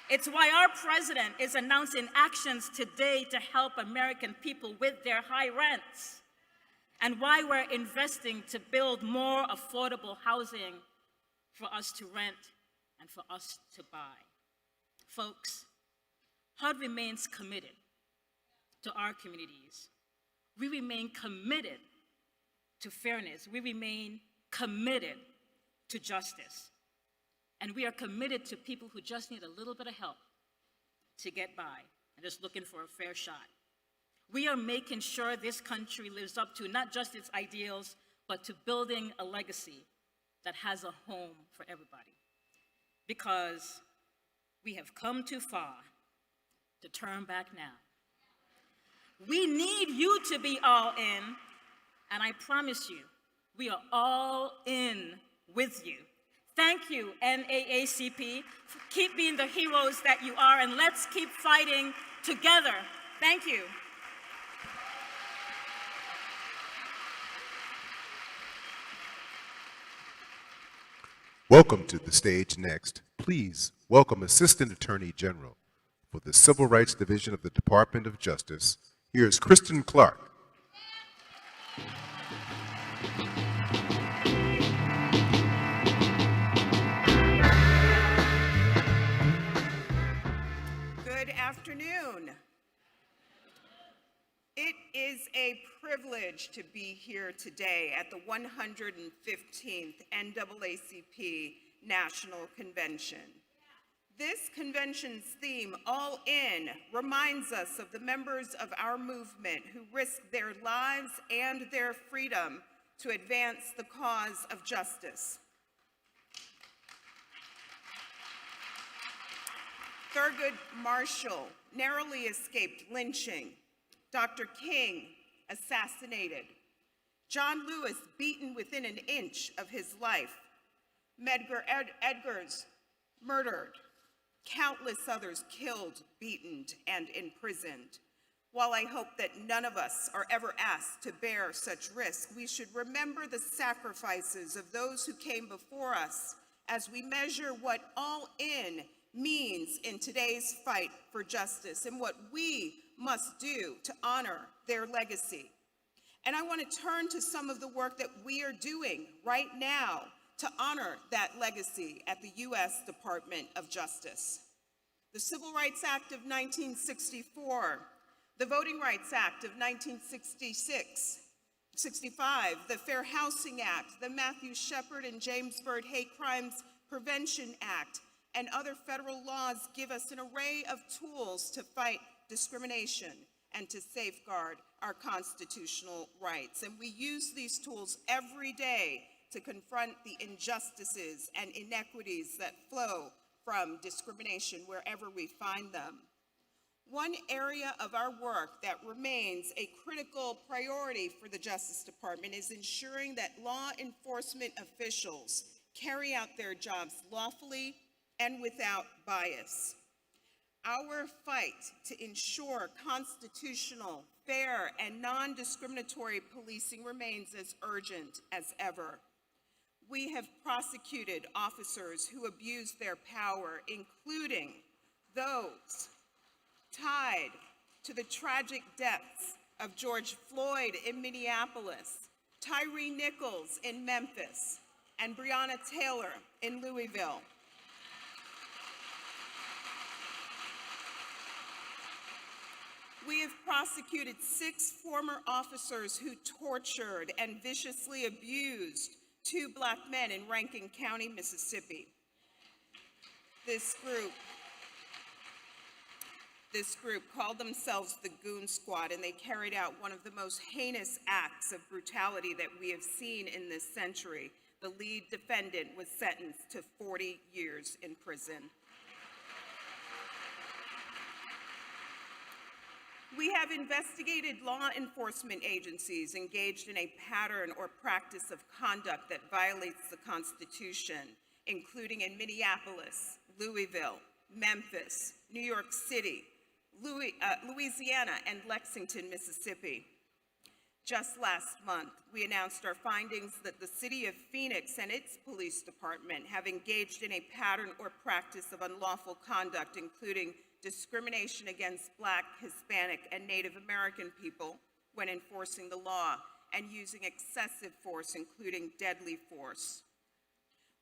It's why our president is announcing actions today to help American people with their high rents, and why we're investing to build more affordable housing for us to rent and for us to buy. Folks, HUD remains committed to our communities. We remain committed to fairness. We remain committed to justice. And we are committed to people who just need a little bit of help to get by and just looking for a fair shot. We are making sure this country lives up to not just its ideals, but to building a legacy that has a home for everybody. Because we have come too far to turn back now. We need you to be all in, and I promise you, we are all in with you. Thank you, NAACP. Keep being the heroes that you are, and let's keep fighting together. Thank you. Welcome to the stage next. Please welcome Assistant Attorney General for the Civil Rights Division of the Department of Justice. Here is Kristen Clarke. afternoon. It is a privilege to be here today at the 115th NAACP National Convention. This convention's theme, All In, reminds us of the members of our movement who risked their lives and their freedom to advance the cause of justice. Thurgood Marshall narrowly escaped lynching. Dr. King assassinated. John Lewis beaten within an inch of his life. Medgar Evers murdered. Countless others killed, beaten, and imprisoned. While I hope that none of us are ever asked to bear such risk, we should remember the sacrifices of those who came before us as we measure what all in means in today's fight for justice and what we must do to honor their legacy. And I want to turn to some of the work that we are doing right now to honor that legacy at the U.S. Department of Justice. The Civil Rights Act of 1964, the Voting Rights Act of 1965, the Fair Housing Act, the Matthew Shepard and James Byrd Hate Crimes Prevention Act, and other federal laws give us an array of tools to fight discrimination and to safeguard our constitutional rights. And we use these tools every day to confront the injustices and inequities that flow from discrimination wherever we find them. One area of our work that remains a critical priority for the Justice Department is ensuring that law enforcement officials carry out their jobs lawfully and without bias. Our fight to ensure constitutional, fair, and non-discriminatory policing remains as urgent as ever. We have prosecuted officers who abused their power, including those tied to the tragic deaths of George Floyd in Minneapolis, Tyree Nichols in Memphis, and Breonna Taylor in Louisville. We have prosecuted 6 former officers who tortured and viciously abused 2 Black men in Rankin County, Mississippi. This group called themselves the Goon Squad, and they carried out one of the most heinous acts of brutality that we have seen in this century. The lead defendant was sentenced to 40 years in prison. We have investigated law enforcement agencies engaged in a pattern or practice of conduct that violates the Constitution, including in Minneapolis, Louisville, Memphis, New York City, Louisiana, and Lexington, Mississippi. Just last month, we announced our findings that the city of Phoenix and its police department have engaged in a pattern or practice of unlawful conduct, including discrimination against Black, Hispanic, and Native American people when enforcing the law, and using excessive force, including deadly force.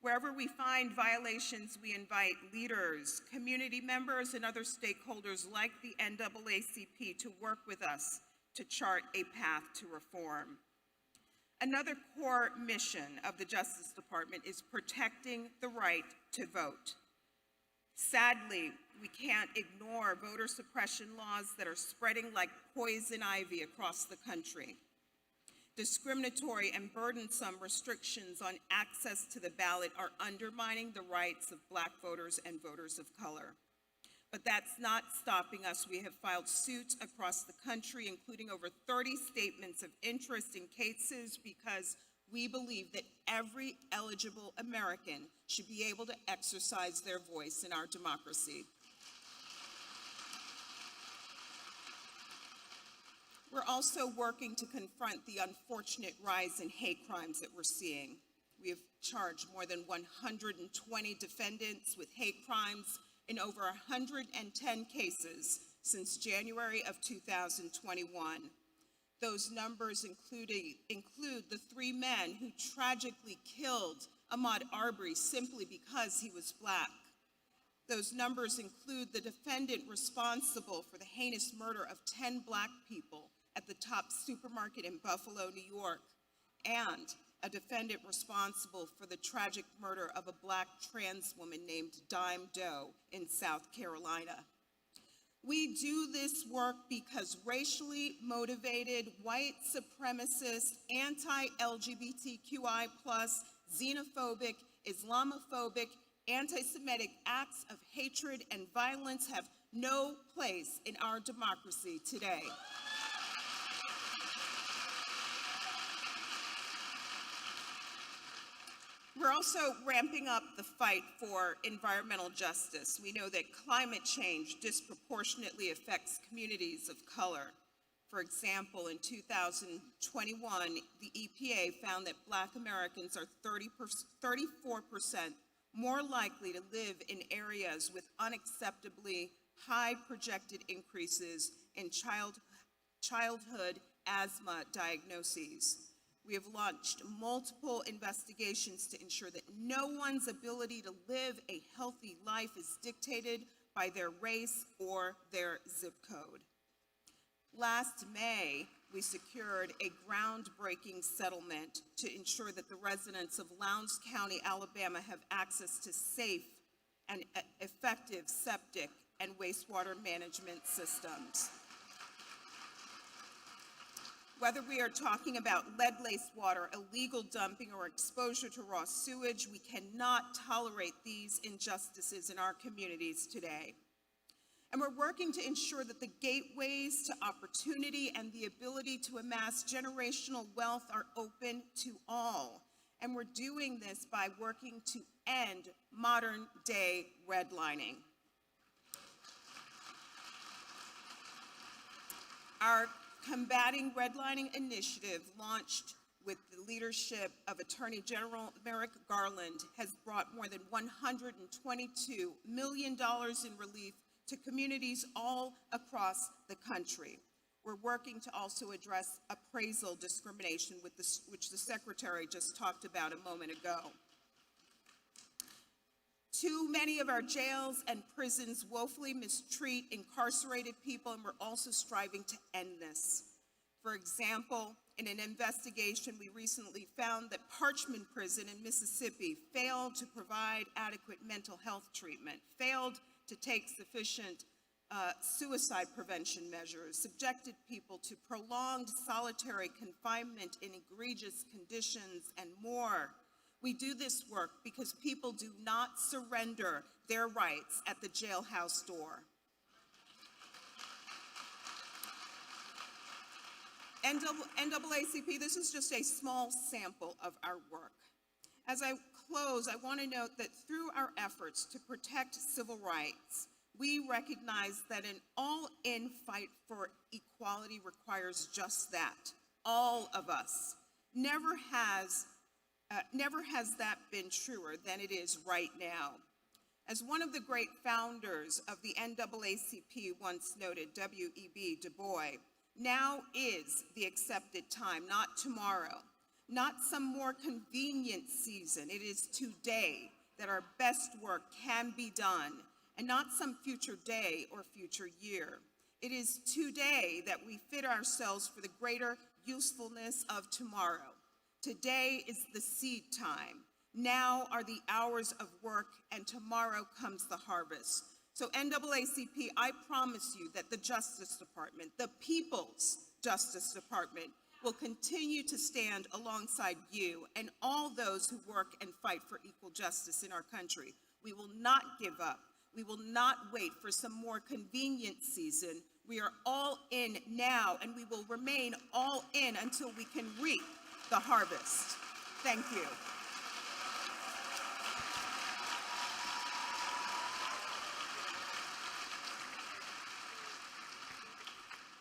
Wherever we find violations, we invite leaders, community members, and other stakeholders like the NAACP to work with us to chart a path to reform. Another core mission of the Justice Department is protecting the right to vote. Sadly, we can't ignore voter suppression laws that are spreading like poison ivy across the country. Discriminatory and burdensome restrictions on access to the ballot are undermining the rights of Black voters and voters of color. But that's not stopping us. We have filed suits across the country, including over 30 statements of interest in cases, because we believe that every eligible American should be able to exercise their voice in our democracy. We're also working to confront the unfortunate rise in hate crimes that we're seeing. We have charged more than 120 defendants with hate crimes in over 110 cases since January of 2021. Those numbers include the 3 men who tragically killed Ahmaud Arbery simply because he was Black. Those numbers include the defendant responsible for the heinous murder of 10 Black people at the Top supermarket in Buffalo, New York, and a defendant responsible for the tragic murder of a Black trans woman named Dime Doe in South Carolina. We do this work because racially motivated, white supremacist, anti-LGBTQI+, xenophobic, Islamophobic, anti-Semitic acts of hatred and violence have no place in our democracy today. We're also ramping up the fight for environmental justice. We know that climate change disproportionately affects communities of color. For example, in 2021, the EPA found that Black Americans are 34% more likely to live in areas with unacceptably high projected increases in childhood asthma diagnoses. We have launched multiple investigations to ensure that no one's ability to live a healthy life is dictated by their race or their zip code. Last May, we secured a groundbreaking settlement to ensure that the residents of Lowndes County, Alabama have access to safe and effective septic and wastewater management systems. Whether we are talking about lead-laced water, illegal dumping, or exposure to raw sewage, we cannot tolerate these injustices in our communities today. And we're working to ensure that the gateways to opportunity and the ability to amass generational wealth are open to all. And we're doing this by working to end modern-day redlining. Our Combating Redlining Initiative, launched with the leadership of Attorney General Merrick Garland, has brought more than $122 million in relief to communities all across the country. We're working to also address appraisal discrimination, which the Secretary just talked about a moment ago. Too many of our jails and prisons woefully mistreat incarcerated people, and we're also striving to end this. For example, in an investigation, we recently found that Parchman Prison in Mississippi failed to provide adequate mental health treatment, failed to take sufficient suicide prevention measures, subjected people to prolonged solitary confinement in egregious conditions, and more. We do this work because people do not surrender their rights at the jailhouse door. NAACP, this is just a small sample of our work. As I close, I want to note that through our efforts to protect civil rights, we recognize that an all-in fight for equality requires just that, all of us. Never has that been truer than it is right now. As one of the great founders of the NAACP once noted, W.E.B. Du Bois, now is the accepted time, not tomorrow, not some more convenient season. It is today that our best work can be done, and not some future day or future year. It is today that we fit ourselves for the greater usefulness of tomorrow. Today is the seed time. Now are the hours of work, and tomorrow comes the harvest. So NAACP, I promise you that the Justice Department, the People's Justice Department, will continue to stand alongside you and all those who work and fight for equal justice in our country. We will not give up. We will not wait for some more convenient season. We are all in now, and we will remain all in until we can reap the harvest. Thank you.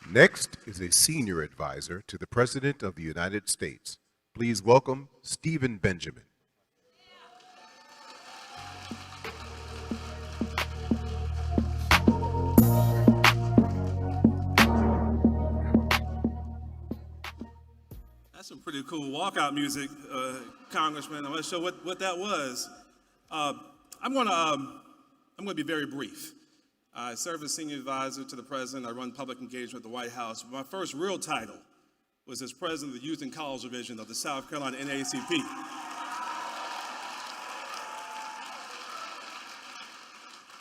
Next is a senior advisor to the President of the United States. Please welcome Stephen Benjamin. That's some pretty cool walkout music, Congressman. I'm not sure what that was. I'm going to I'm going to be very brief. I serve as senior advisor to the president. I run public engagement at the White House. My first real title was as president of the Youth and College Division of the South Carolina NAACP.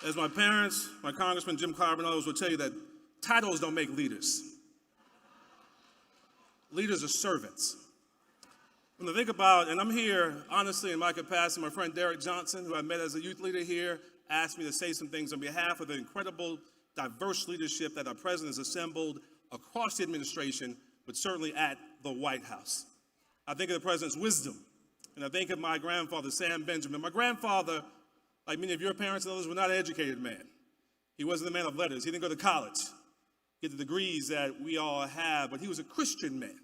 As my parents, my Congressman Jim Clarke and others will tell you that titles don't make leaders. Leaders are servants. When I think about, and I'm here honestly in my capacity, my friend Derek Johnson, who I met as a youth leader here, asked me to say some things on behalf of the incredible, diverse leadership that our president has assembled across the administration, but certainly at the White House. I think of the president's wisdom, and I think of my grandfather, Sam Benjamin. My grandfather, like many of your parents and others, was not an educated man. He wasn't a man of letters. He didn't go to college, get the degrees that we all have, but he was a Christian man.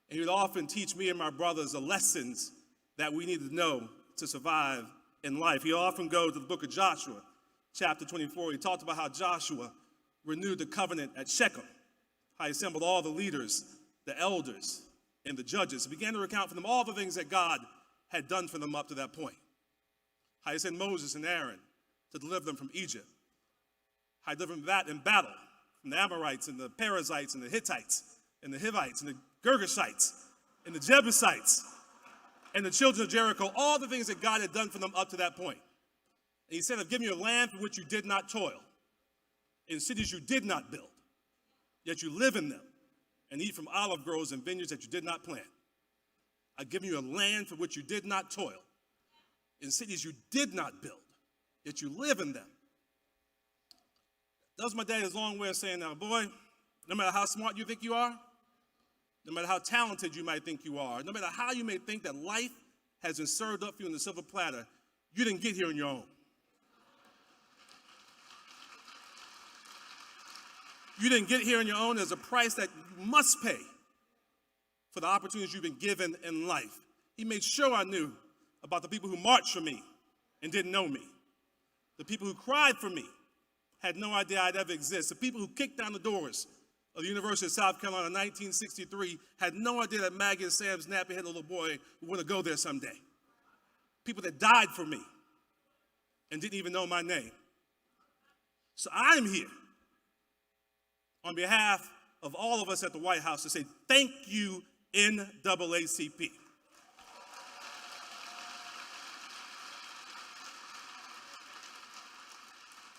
And he would often teach me and my brothers the lessons that we need to know to survive in life. He often go to the book of Joshua, chapter 24. He talked about how Joshua renewed the covenant at Shechem, how he assembled all the leaders, the elders, and the judges. He began to recount for them all the things that God had done for them up to that point. How he sent Moses and Aaron to deliver them from Egypt. How he delivered them in battle from the Amorites and the Perizzites and the Hittites and the Hivites and the Girgashites and the Jebusites and the children of Jericho, all the things that God had done for them up to that point. And he said, I've given you a land for which you did not toil, in cities you did not build, yet you live in them and eat from olive groves and vineyards that you did not plant. I've given you a land for which you did not toil, in cities you did not build, yet you live in them. That was my daddy's long way of saying, now, boy, no matter how smart you think you are, no matter how talented you might think you are, no matter how you may think that life has been served up for you on the silver platter, you didn't get here on your own. You didn't get here on your own. There's a price that you must pay for the opportunities you've been given in life. He made sure I knew about the people who marched for me and didn't know me. The people who cried for me, had no idea I'd ever exist. The people who kicked down the doors of the University of South Carolina in 1963 had no idea that Maggie and Sam's nappy-headed little boy would want to go there someday. People that died for me and didn't even know my name. So I'm here on behalf of all of us at the White House to say thank you, NAACP.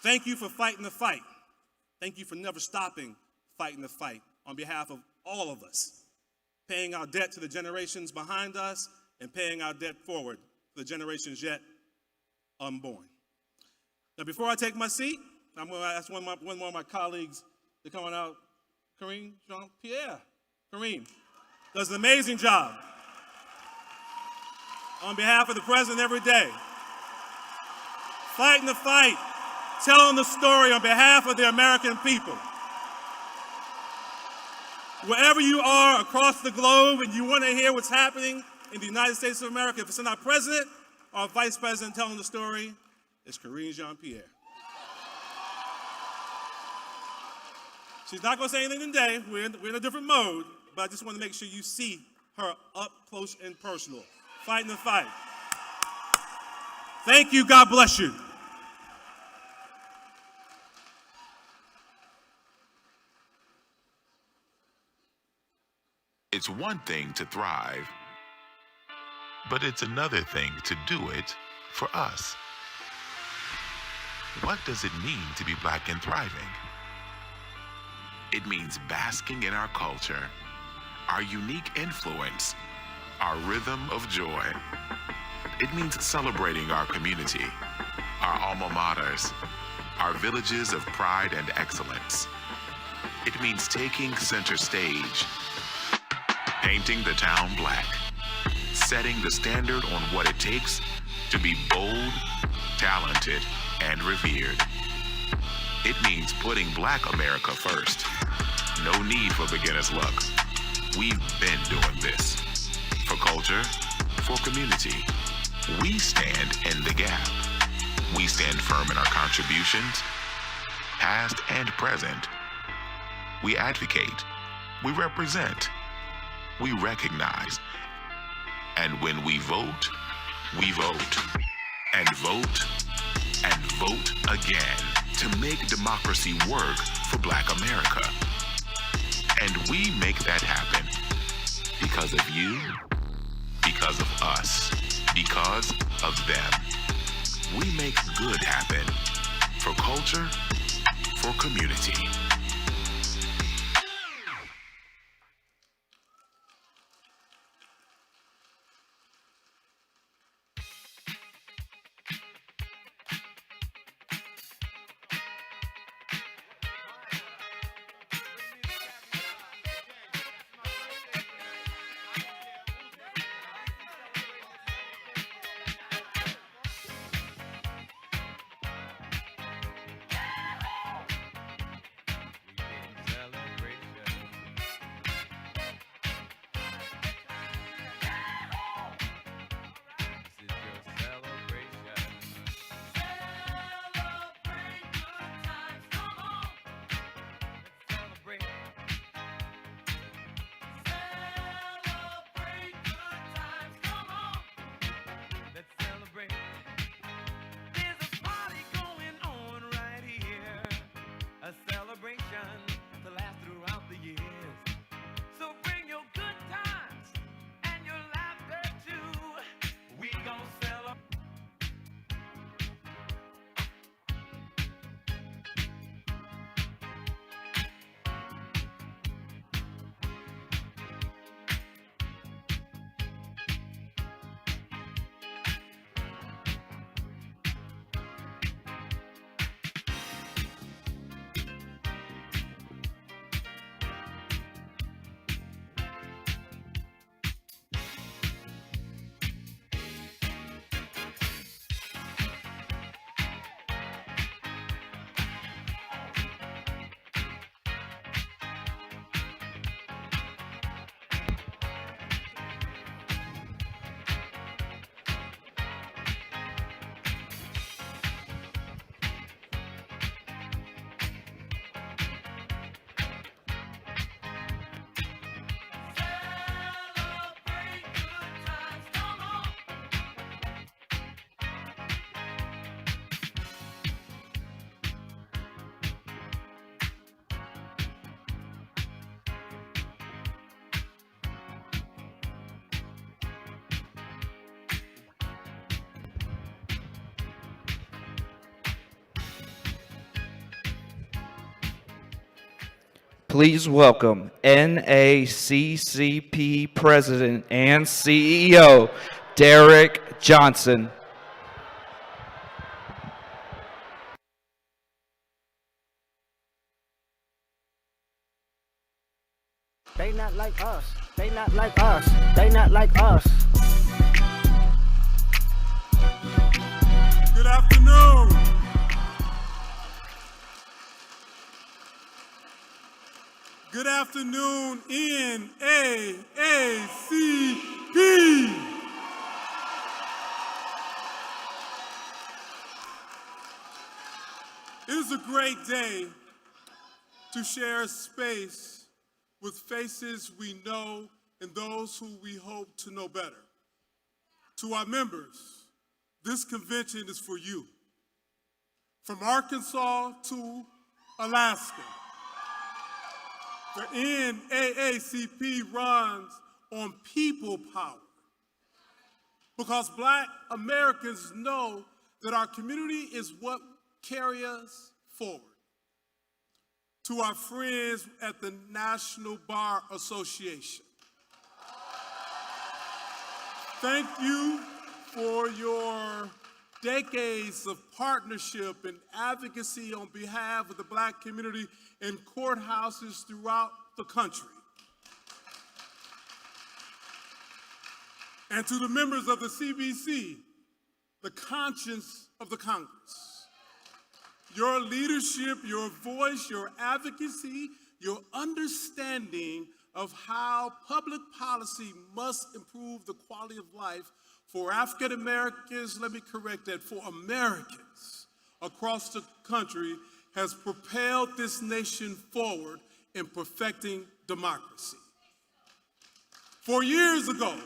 Thank you for fighting the fight. Thank you for never stopping fighting the fight on behalf of all of us, paying our debt to the generations behind us and paying our debt forward for the generations yet unborn. Now, before I take my seat, I'm going to ask one more of my colleagues to come on out. Kareem Jean-Pierre. Kareem does an amazing job on behalf of the president every day, fighting the fight, telling the story on behalf of the American people. Wherever you are across the globe and you want to hear what's happening in the United States of America, if it's not our president or our vice president telling the story, it's Kareem Jean-Pierre. She's not going to say anything today. We're in a different mode, but I just want to make sure you see her up close and personal, fighting the fight. Thank you. God bless you. It's one thing to thrive, but it's another thing to do it for us. What does it mean to be Black and thriving? It means basking in our culture, our unique influence, our rhythm of joy. It means celebrating our community, our alma maters, our villages of pride and excellence. It means taking center stage, painting the town black, setting the standard on what it takes to be bold, talented, and revered. It means putting Black America first. No need for beginner's luck. We've been doing this. For culture, for community. We stand in the gap. We stand firm in our contributions, past and present. We advocate. We represent. We recognize. And when we vote, and vote, and vote again to make democracy work for Black America. And we make that happen because of you, because of us, because of them. We make good happen for culture, for community. Please welcome NAACP President and CEO, Derek Johnson. They not like us. They not like us. They not like us. Good afternoon. Good afternoon, NAACP. It is a great day to share space with faces we know and those who we hope to know better. To our members, this convention is for you. From Arkansas to Alaska, the NAACP runs on people power because Black Americans know that our community is what carries us forward. To our friends at the National Bar Association, thank you for your decades of partnership and advocacy on behalf of the Black community in courthouses throughout the country. And to the members of the CBC, the conscience of the Congress, your leadership, your voice, your advocacy, your understanding of how public policy must improve the quality of life for African Americans, let me correct that, for Americans across the country has propelled this nation forward in perfecting democracy. 4 years ago,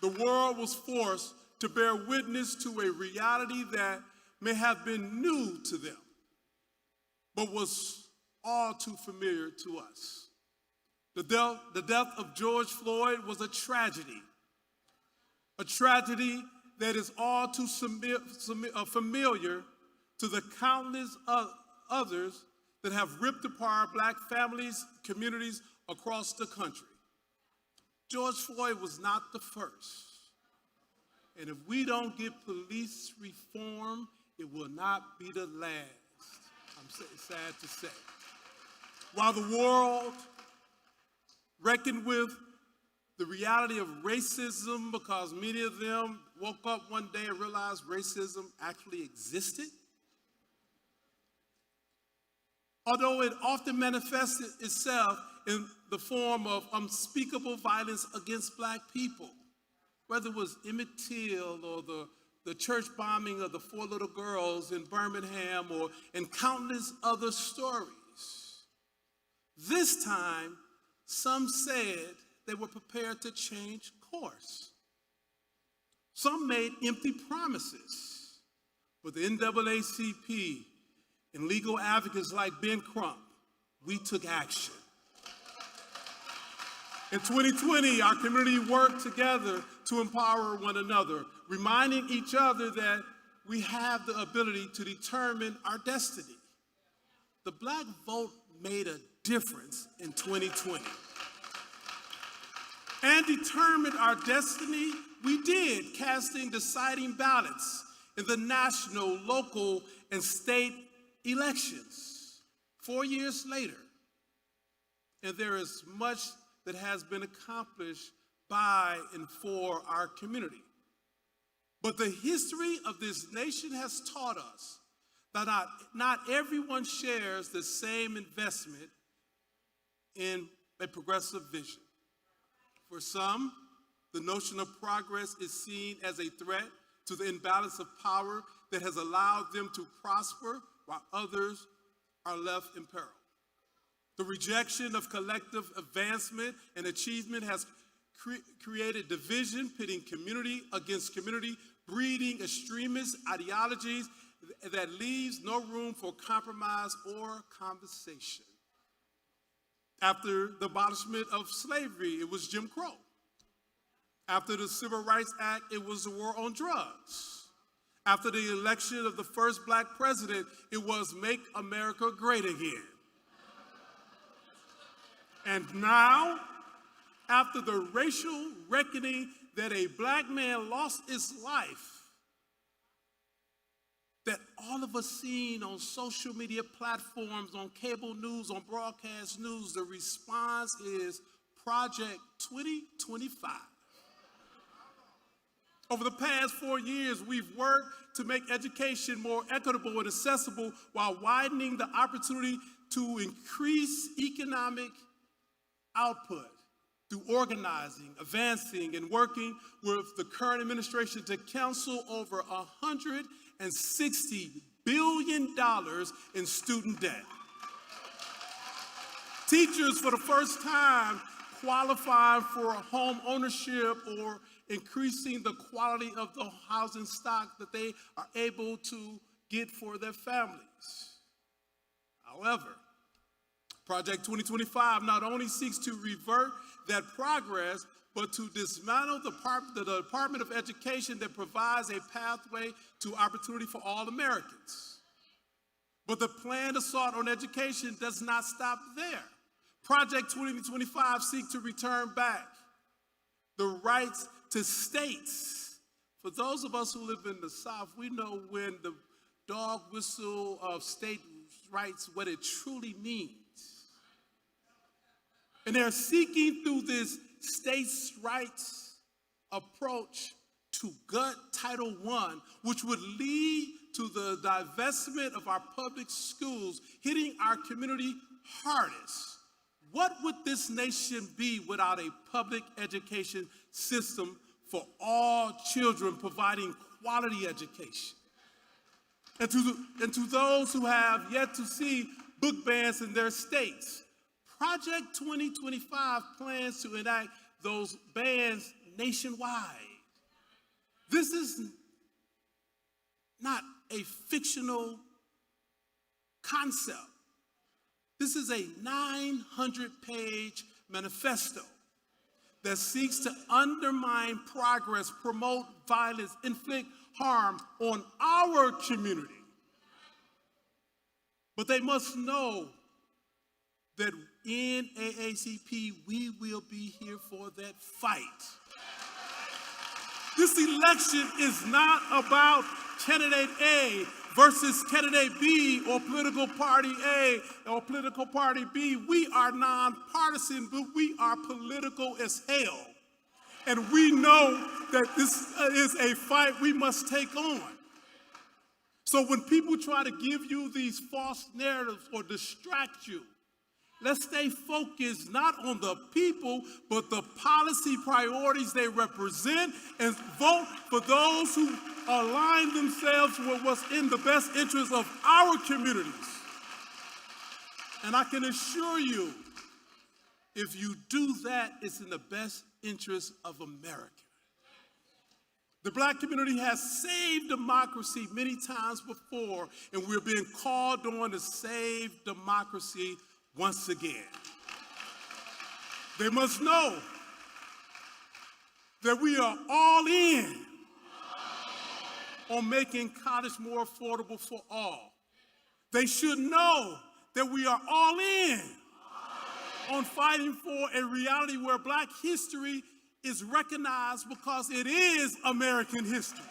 the world was forced to bear witness to a reality that may have been new to them, but was all too familiar to us. The death of George Floyd was a tragedy that is all too familiar to the countless others that have ripped apart Black families, communities across the country. George Floyd was not the first. And if we don't get police reform, it will not be the last. I'm sad to say. While the world reckoned with the reality of racism because many of them woke up one day and realized racism actually existed, although it often manifested itself in the form of unspeakable violence against Black people, whether it was Emmett Till or the church bombing of the 4 little girls in Birmingham and countless other stories. This time, some said they were prepared to change course. Some made empty promises, but the NAACP and legal advocates like Ben Crump, we took action. In 2020, our community worked together to empower one another, reminding each other that we have the ability to determine our destiny. The Black vote made a difference in 2020. And determined our destiny, we did, casting deciding ballots in the national, local, and state elections 4 years later. And there is much that has been accomplished by and for our community. But the history of this nation has taught us that not everyone shares the same investment in a progressive vision. For some, the notion of progress is seen as a threat to the imbalance of power that has allowed them to prosper while others are left in peril. The rejection of collective advancement and achievement has created division, pitting community against community, breeding extremist ideologies that leaves no room for compromise or conversation. After the abolishment of slavery, it was Jim Crow. After the Civil Rights Act, it was the war on drugs. After the election of the first Black president, it was Make America Great Again. And now, after the racial reckoning that a Black man lost his life, that all of us seen on social media platforms, on cable news, on broadcast news, the response is Project 2025. Over the past 4 years, we've worked to make education more equitable and accessible while widening the opportunity to increase economic output through organizing, advancing, and working with the current administration to cancel over $160 billion in student debt. Teachers, for the first time, qualifying for home ownership or increasing the quality of the housing stock that they are able to get for their families. However, Project 2025 not only seeks to revert that progress, but to dismantle the Department of Education that provides a pathway to opportunity for all Americans. But the planned assault on education does not stop there. Project 2025 seeks to return back the rights to states. For those of us who live in the South, we know when the dog whistle of state rights, what it truly means. And they're seeking through this states' rights approach to gut Title I, which would lead to the divestment of our public schools, hitting our community hardest. What would this nation be without a public education system for all children, providing quality education? And to those who have yet to see book bans in their states, Project 2025 plans to enact those bans nationwide. This is not a fictional concept. This is a 900-page manifesto that seeks to undermine progress, promote violence, inflict harm on our community. But they must know that in NAACP, we will be here for that fight. This election is not about candidate A versus candidate B or political party A or political party B. We are nonpartisan, but we are political as hell. And we know that this is a fight we must take on. So when people try to give you these false narratives or distract you, let's stay focused not on the people, but the policy priorities they represent, and vote for those who align themselves with what's in the best interest of our communities. And I can assure you, if you do that, it's in the best interest of America. The Black community has saved democracy many times before, and we're being called on to save democracy once again. They must know that we are all in on making college more affordable for all. They should know that we are all in on fighting for a reality where Black history is recognized because it is American history.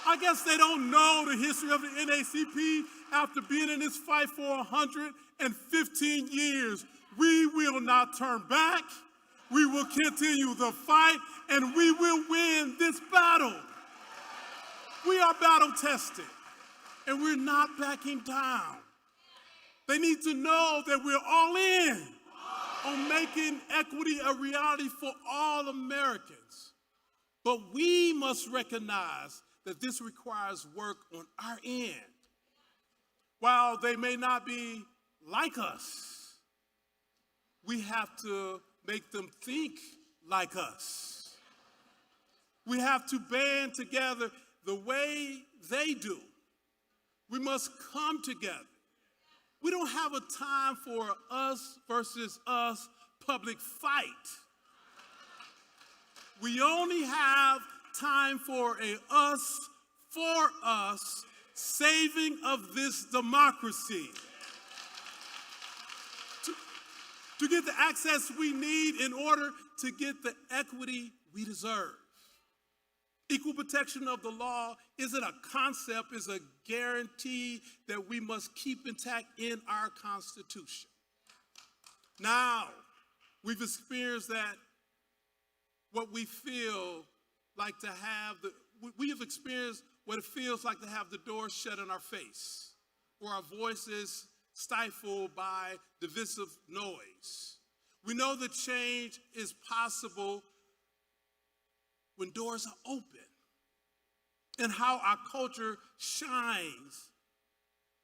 I guess they don't know the history of the NAACP after being in this fight for 115 years. We will not turn back. We will continue the fight, and we will win this battle. We are battle tested, and we're not backing down. They need to know that we're all in on making equity a reality for all Americans. But we must recognize that this requires work on our end. While they may not be like us, we have to make them think like us. We have to band together the way they do. We must come together. We don't have a time for us versus us public fight. We only have time for a us for us saving of this democracy. To get the access we need in order to get the equity we deserve. Equal protection of the law isn't a concept, it's a guarantee that we must keep intact in our Constitution. Now, we've experienced that what we feel like to have, we have experienced what it feels like to have the door shut in our face, or our voices stifled by divisive noise. We know that change is possible when doors are open, and how our culture shines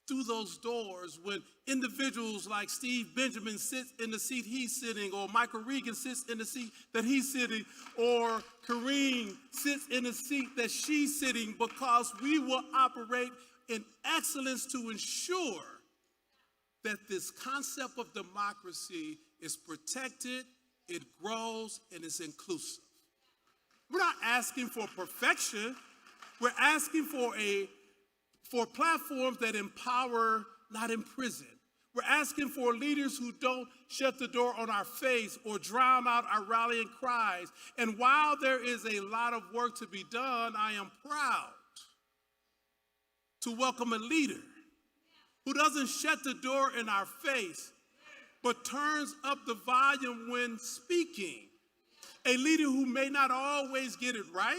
through those doors when individuals like Steve Benjamin sits in the seat he's sitting, or Michael Regan sits in the seat that he's sitting, or Karine sits in the seat that she's sitting, because we will operate in excellence to ensure that this concept of democracy is protected, it grows, and is inclusive. We're not asking for perfection. We're asking for platforms that empower, not imprison. We're asking for leaders who don't shut the door on our face or drown out our rallying cries. And while there is a lot of work to be done, I am proud to welcome a leader who doesn't shut the door in our face, but turns up the volume when speaking. A leader who may not always get it right,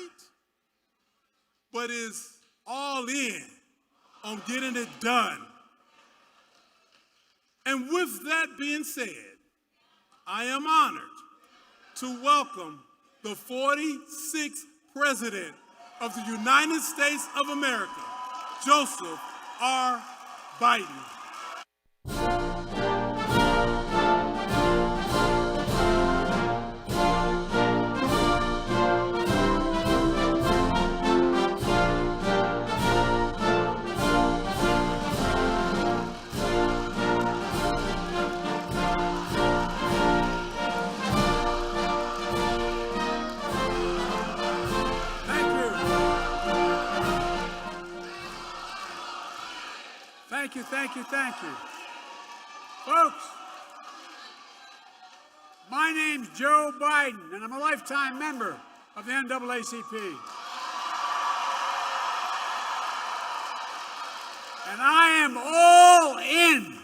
but is all in on getting it done. And with that being said, I am honored to welcome the 46th President of the United States of America, Joseph R. Biden. Thank you, thank you, thank you. Folks, my name's Joe Biden, and I'm a lifetime member of the NAACP. And I am all in.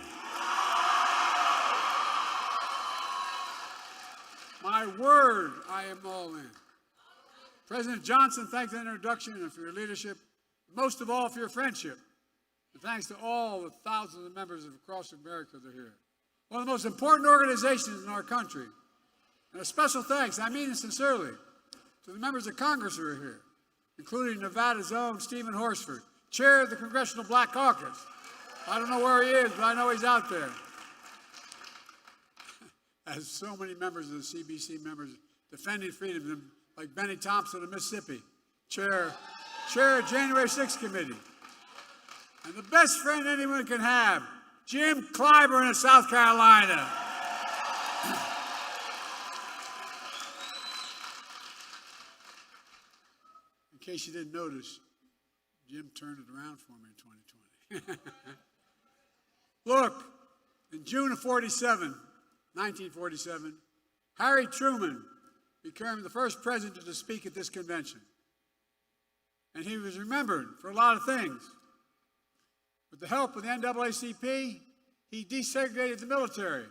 My word, I am all in. President Johnson, thanks for the introduction and for your leadership, most of all for your friendship. And thanks to all the thousands of members of across America that are here. One of the most important organizations in our country. And a special thanks, I mean it sincerely, to the members of Congress who are here, including Nevada's own Stephen Horsford, chair of the Congressional Black Caucus. I don't know where he is, but I know he's out there. As so many members of the CBC members defending freedom, like Benny Thompson of Mississippi, chair of January 6th Committee. And the best friend anyone can have, Jim Clyburn of South Carolina. In case you didn't notice, Jim turned it around for me in 2020. Look, in June of 1947, Harry Truman became the first president to speak at this convention. And he was remembered for a lot of things. With the help of the NAACP, he desegregated the military.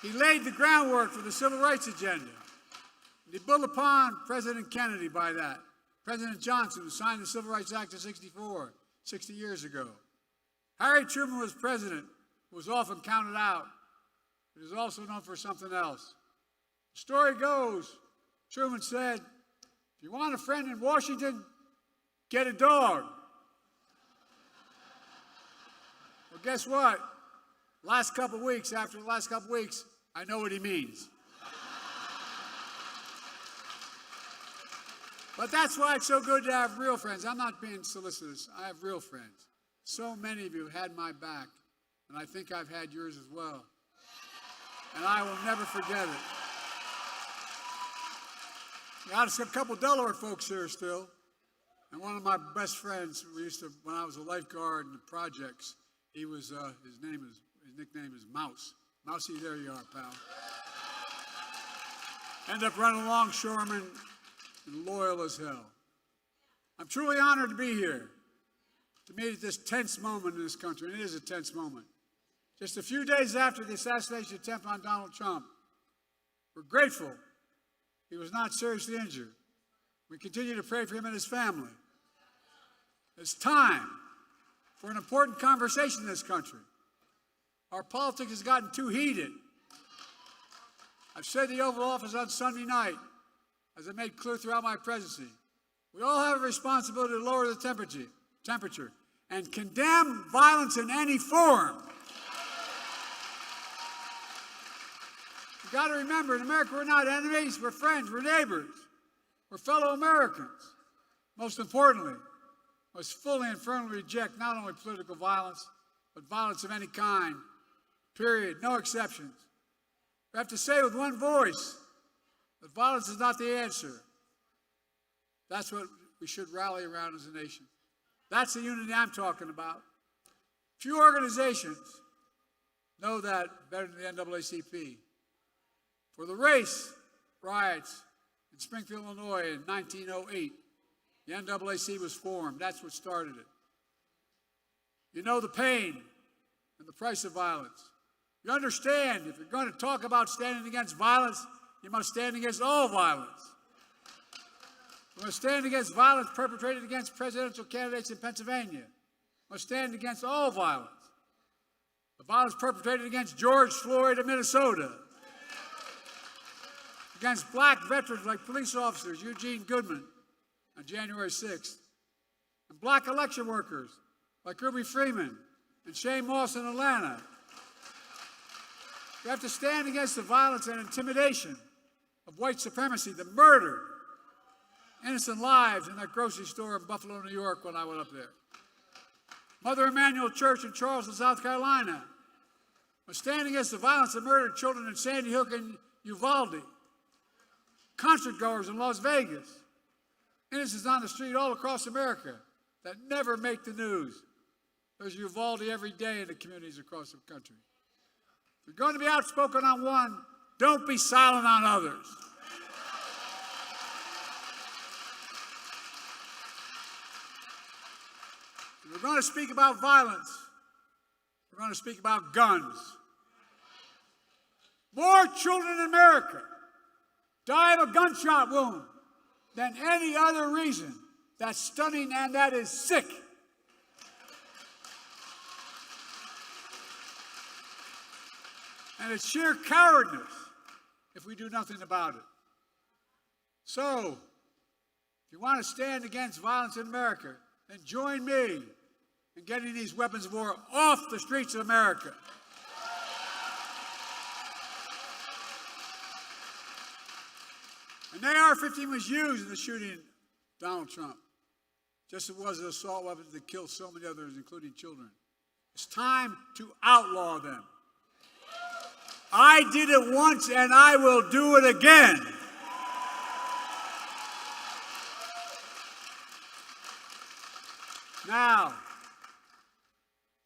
He laid the groundwork for the civil rights agenda. And he built upon President Kennedy by that. President Johnson, who signed the Civil Rights Act of '64, 60 years ago. Harry Truman was president, who was often counted out, but is also known for something else. The story goes, Truman said, if you want a friend in Washington, get a dog. Well, guess what? After the last couple of weeks, I know what he means. But that's why it's so good to have real friends. I'm not being solicitous. I have real friends. So many of you had my back, and I think I've had yours as well. And I will never forget it. Got a couple Delaware folks here still. And one of my best friends, when I was a lifeguard in the projects, he was, his nickname is Mouse. Mousy, there you are, pal. End up running longshoreman and loyal as hell. I'm truly honored to be here, to meet at this tense moment in this country, and it is a tense moment. Just a few days after the assassination attempt on Donald Trump, we're grateful he was not seriously injured. We continue to pray for him and his family. It's time for an important conversation in this country. Our politics has gotten too heated. I've said in the Oval Office on Sunday night, as I made clear throughout my presidency, we all have a responsibility to lower the temperature and condemn violence in any form. You've got to remember, in America, we're not enemies, we're friends, we're neighbors, we're fellow Americans. Most importantly, we must fully and firmly reject not only political violence, but violence of any kind, period, no exceptions. We have to say with one voice that violence is not the answer. That's what we should rally around as a nation. That's the unity I'm talking about. Few organizations know that better than the NAACP. For the race riots in Springfield, Illinois in 1908, the NAACP was formed. That's what started it. You know the pain and the price of violence. You understand if you're going to talk about standing against violence, you must stand against all violence. We must stand against violence perpetrated against presidential candidates in Pennsylvania. We must stand against all violence. The violence perpetrated against George Floyd of Minnesota. Against black veterans like police officers Eugene Goodman on January 6th. And black election workers like Ruby Freeman and Shane Moss in Atlanta. We have to stand against the violence and intimidation of white supremacy that murdered innocent lives in that grocery store in Buffalo, New York when I went up there. Mother Emanuel Church in Charleston, South Carolina. We're standing against the violence that murdered children in Sandy Hook and Uvalde. Concert goers in Las Vegas. Innocents on the street all across America that never make the news. There's Uvalde every day in the communities across the country. If you're going to be outspoken on one, don't be silent on others. If we're going to speak about violence, we're going to speak about guns. More children in America die of a gunshot wound than any other reason. That's stunning and that is sick. And it's sheer cowardness if we do nothing about it. So, if you want to stand against violence in America, then join me in getting these weapons of war off the streets of America. An AR-15 was used in the shooting of Donald Trump, just as it was an assault weapon that killed so many others, including children. It's time to outlaw them. I did it once and I will do it again. Now,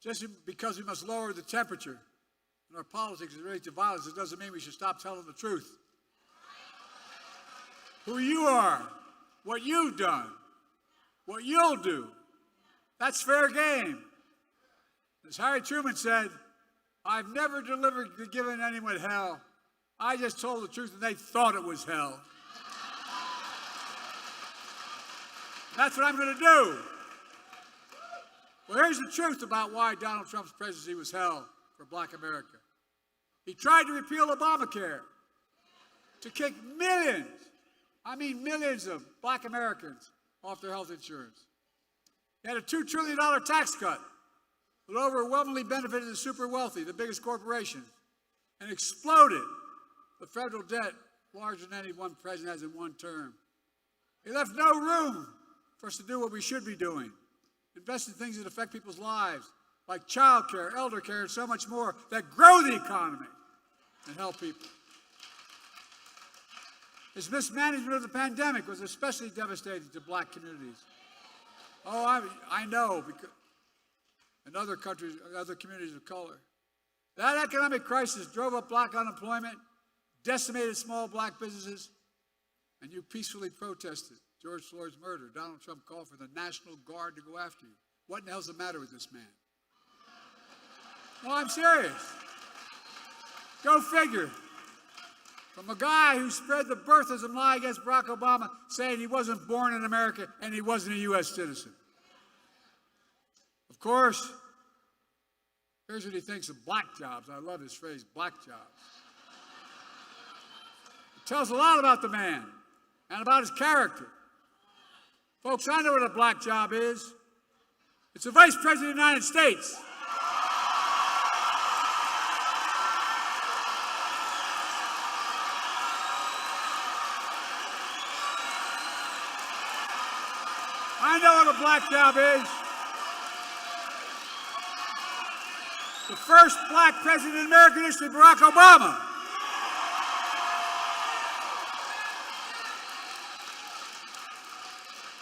just because we must lower the temperature in our politics as it relates to violence, it doesn't mean we should stop telling the truth. Who you are, what you've done, what you'll do, that's fair game. As Harry Truman said, I've never given anyone hell. I just told the truth and they thought it was hell. That's what I'm going to do. Well, here's the truth about why Donald Trump's presidency was hell for Black America. He tried to repeal Obamacare to kick millions, I mean millions of Black Americans off their health insurance. He had a $2 trillion tax cut that overwhelmingly benefited the super wealthy, the biggest corporations, and exploded the federal debt larger than any one president has in one term. He left no room for us to do what we should be doing. Invest in things that affect people's lives, like child care, elder care, and so much more that grow the economy and help people. His mismanagement of the pandemic was especially devastating to Black communities. Oh, I know, because in other countries, other communities of color. That economic crisis drove up Black unemployment, decimated small Black businesses, and you peacefully protested George Floyd's murder. Donald Trump called for the National Guard to go after you. What in the hell's the matter with this man? No, I'm serious. Go figure. From a guy who spread the birthism lie against Barack Obama, saying he wasn't born in America and he wasn't a U.S. citizen. Of course, here's what he thinks of black jobs. I love his phrase, black jobs. It tells a lot about the man and about his character. Folks, I know what a black job is. It's the Vice President of the United States. I know what a black job is. The first Black president in American history, Barack Obama.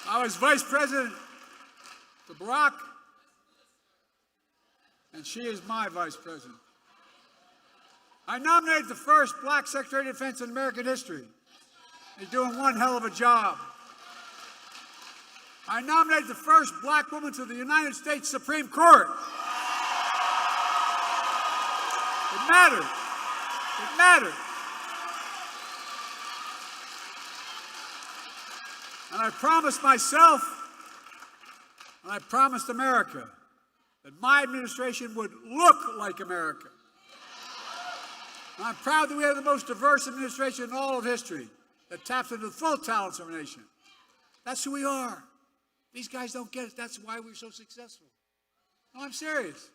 I was vice president to Barack, and she is my vice president. I nominated the first Black Secretary of Defense in American history. He's doing one hell of a job. I nominated the first Black woman to the United States Supreme Court. It matters. It matters. And I promised myself, and I promised America, that my administration would look like America. And I'm proud that we have the most diverse administration in all of history that taps into the full talents of our nation. That's who we are. These guys don't get it. That's why we're so successful. No, I'm serious.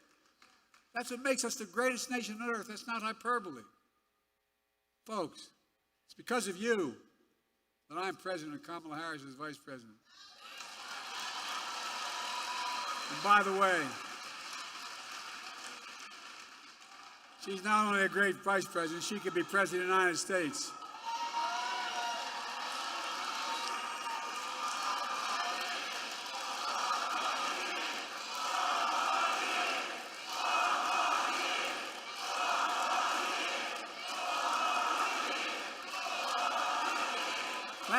That's what makes us the greatest nation on earth. That's not hyperbole. Folks, it's because of you that I'm president and Kamala Harris is vice president. And by the way, she's not only a great vice president, she could be president of the United States.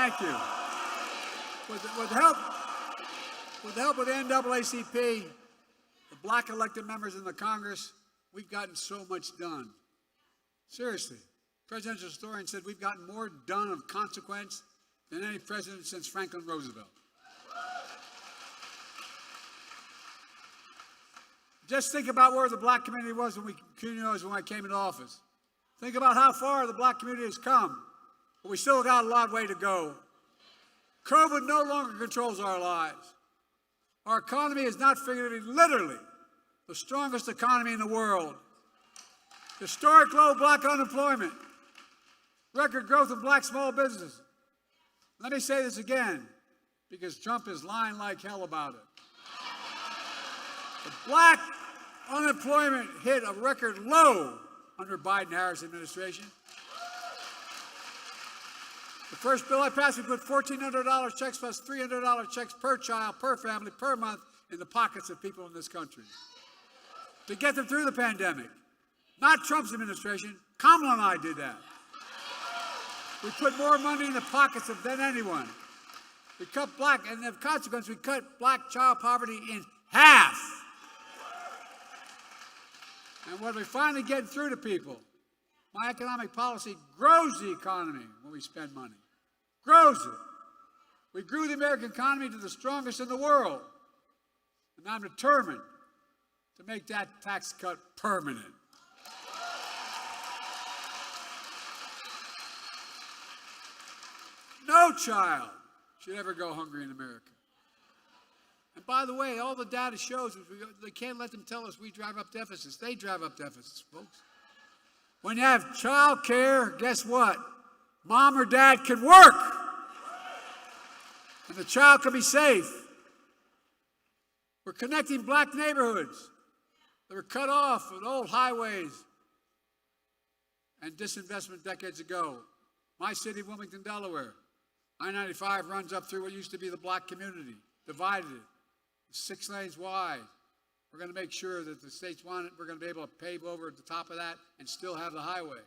Thank you. With the help of the NAACP, the black elected members in the Congress, we've gotten so much done. Seriously. Presidential historian said we've gotten more done of consequence than any president since Franklin Roosevelt. Just think about where the black community was when I came into office. Think about how far the black community has come, but we still got a long way to go. COVID no longer controls our lives. Our economy is not figuratively, literally, the strongest economy in the world. Historic low black unemployment. Record growth in black small businesses. Let me say this again, because Trump is lying like hell about it. The black unemployment hit a record low under Biden-Harris administration. The first bill I passed, we put $1,400 checks plus $300 checks per child, per family, per month in the pockets of people in this country to get them through the pandemic. Not Trump's administration. Kamala and I did that. We put more money in the pockets than anyone. We cut and the consequence, we cut black child poverty in half. And what we're finally getting through to people, my economic policy grows the economy when we spend money. Grows it. We grew the American economy to the strongest in the world. And I'm determined to make that tax cut permanent. No child should ever go hungry in America. And by the way, all the data shows they can't let them tell us we drive up deficits. They drive up deficits, folks. When you have child care, guess what? Mom or dad can work. And the child can be safe. We're connecting black neighborhoods that were cut off with old highways and disinvestment decades ago. My city, Wilmington, Delaware. I-95 runs up through what used to be the black community, divided it. 6 lanes wide. We're going to make sure that the states want it. We're going to be able to pave over at the top of that and still have the highway.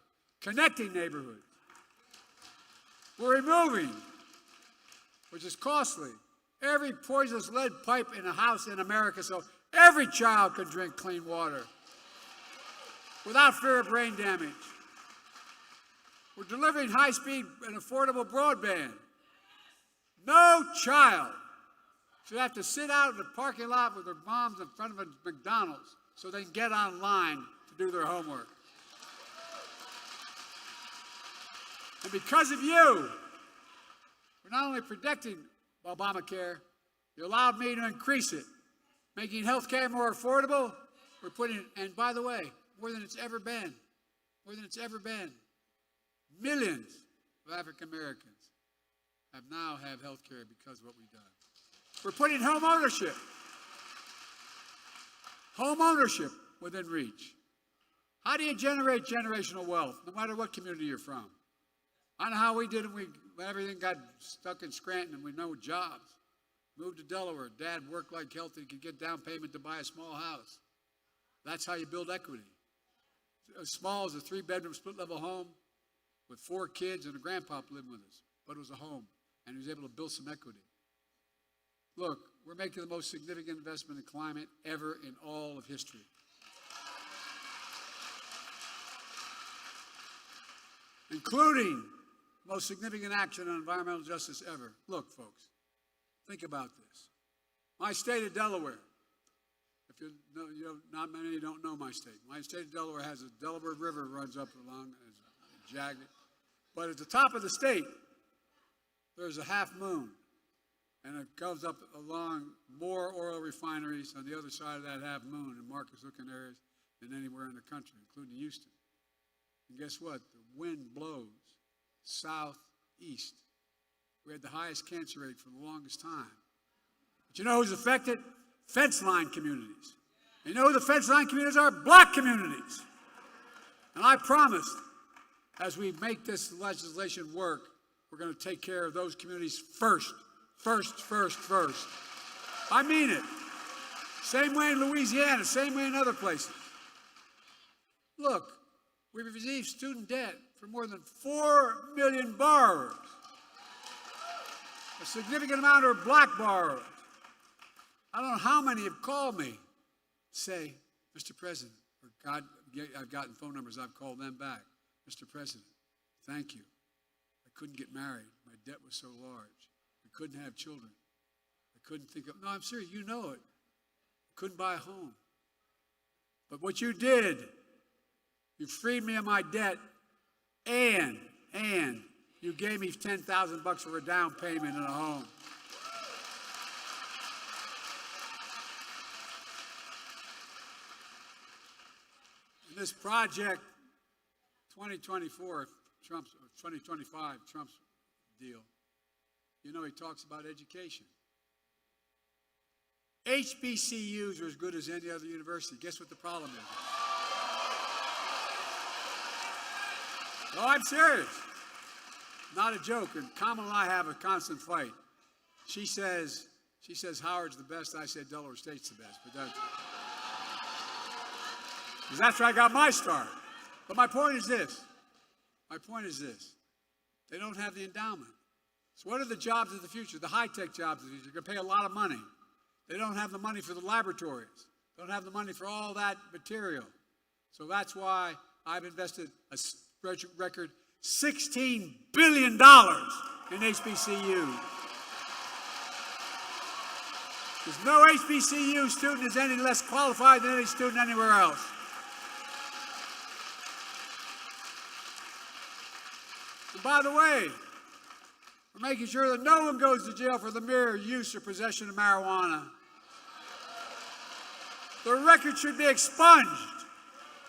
Connecting neighborhoods. We're removing, which is costly, every poisonous lead pipe in a house in America so every child can drink clean water without fear of brain damage. We're delivering high-speed and affordable broadband. No child should have to sit out in the parking lot with their moms in front of a McDonald's so they can get online to do their homework. And because of you, we're not only protecting Obamacare, you allowed me to increase it, making health care more affordable. We're putting, and by the way, more than it's ever been, millions of African Americans now have health care because of what we've done. We're putting home ownership within reach. How do you generate generational wealth, no matter what community you're from? I know how we did it when everything got stuck in Scranton and we no jobs. Moved to Delaware. Dad worked like hell so he could get down payment to buy a small house. That's how you build equity. As small as a 3-bedroom split-level home with 4 kids and a grandpa living with us. But it was a home, and he was able to build some equity. Look, we're making the most significant investment in climate ever in all of history. Including the most significant action on environmental justice ever. Look, folks, think about this. My state of Delaware, if you know, not many don't know my state. My state of Delaware has a Delaware River runs up along, as jagged. But at the top of the state, there's a half moon. And it goes up along more oil refineries on the other side of that half moon in Marcus-Hook areas than anywhere in the country, including Houston. And guess what? The wind blows southeast. We had the highest cancer rate for the longest time. But you know who's affected? Fence line communities. And you know who the fence line communities are? Black communities. And I promised, as we make this legislation work, we're going to take care of those communities first. First. I mean it. Same way in Louisiana, same way in other places. Look, we've received student debt for more than 4 million borrowers. A significant amount are black borrowers. I don't know how many have called me, say, Mr. President, or God, I've gotten phone numbers, I've called them back. Mr. President, thank you. I couldn't get married. My debt was so large. I couldn't have children. I couldn't think of, no, I'm serious, you know it. I couldn't buy a home. But what you did, you freed me of my debt, and you gave me $10,000 for a down payment in a home. And this project, 2024, Trump's, 2025, Trump's deal, you know, he talks about education. HBCUs are as good as any other university. Guess what the problem is? No, I'm serious. Not a joke. And Kamala and I have a constant fight. She says Howard's the best. I said Delaware State's the best. But that's where I got my start. But my point is this. They don't have the endowment. So what are the jobs of the future? The high-tech jobs of the future. You're going to pay a lot of money. They don't have the money for the laboratories. They don't have the money for all that material. So that's why I've invested a record $16 billion in HBCUs. Because no HBCU student is any less qualified than any student anywhere else. And by the way, we're making sure that no one goes to jail for the mere use or possession of marijuana. The record should be expunged.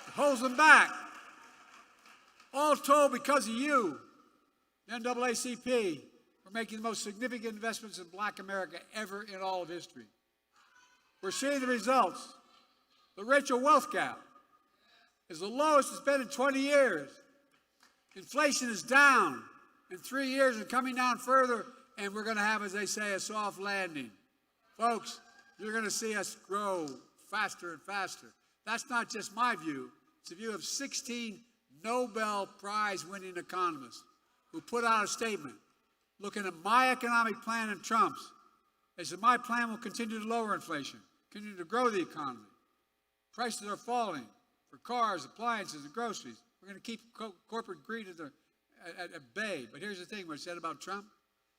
It holds them back. All told, because of you, the NAACP, we're making the most significant investments in Black America ever in all of history. We're seeing the results. The racial wealth gap is the lowest it's been in 20 years. Inflation is down in 3 years and coming down further, and we're going to have, as they say, a soft landing. Folks, you're going to see us grow faster and faster. That's not just my view. It's the view of 16 Nobel Prize-winning economists who put out a statement looking at my economic plan and Trump's. They said, my plan will continue to lower inflation, continue to grow the economy. Prices are falling for cars, appliances, and groceries. We're going to keep corporate greed at bay. But here's the thing, what I said about Trump.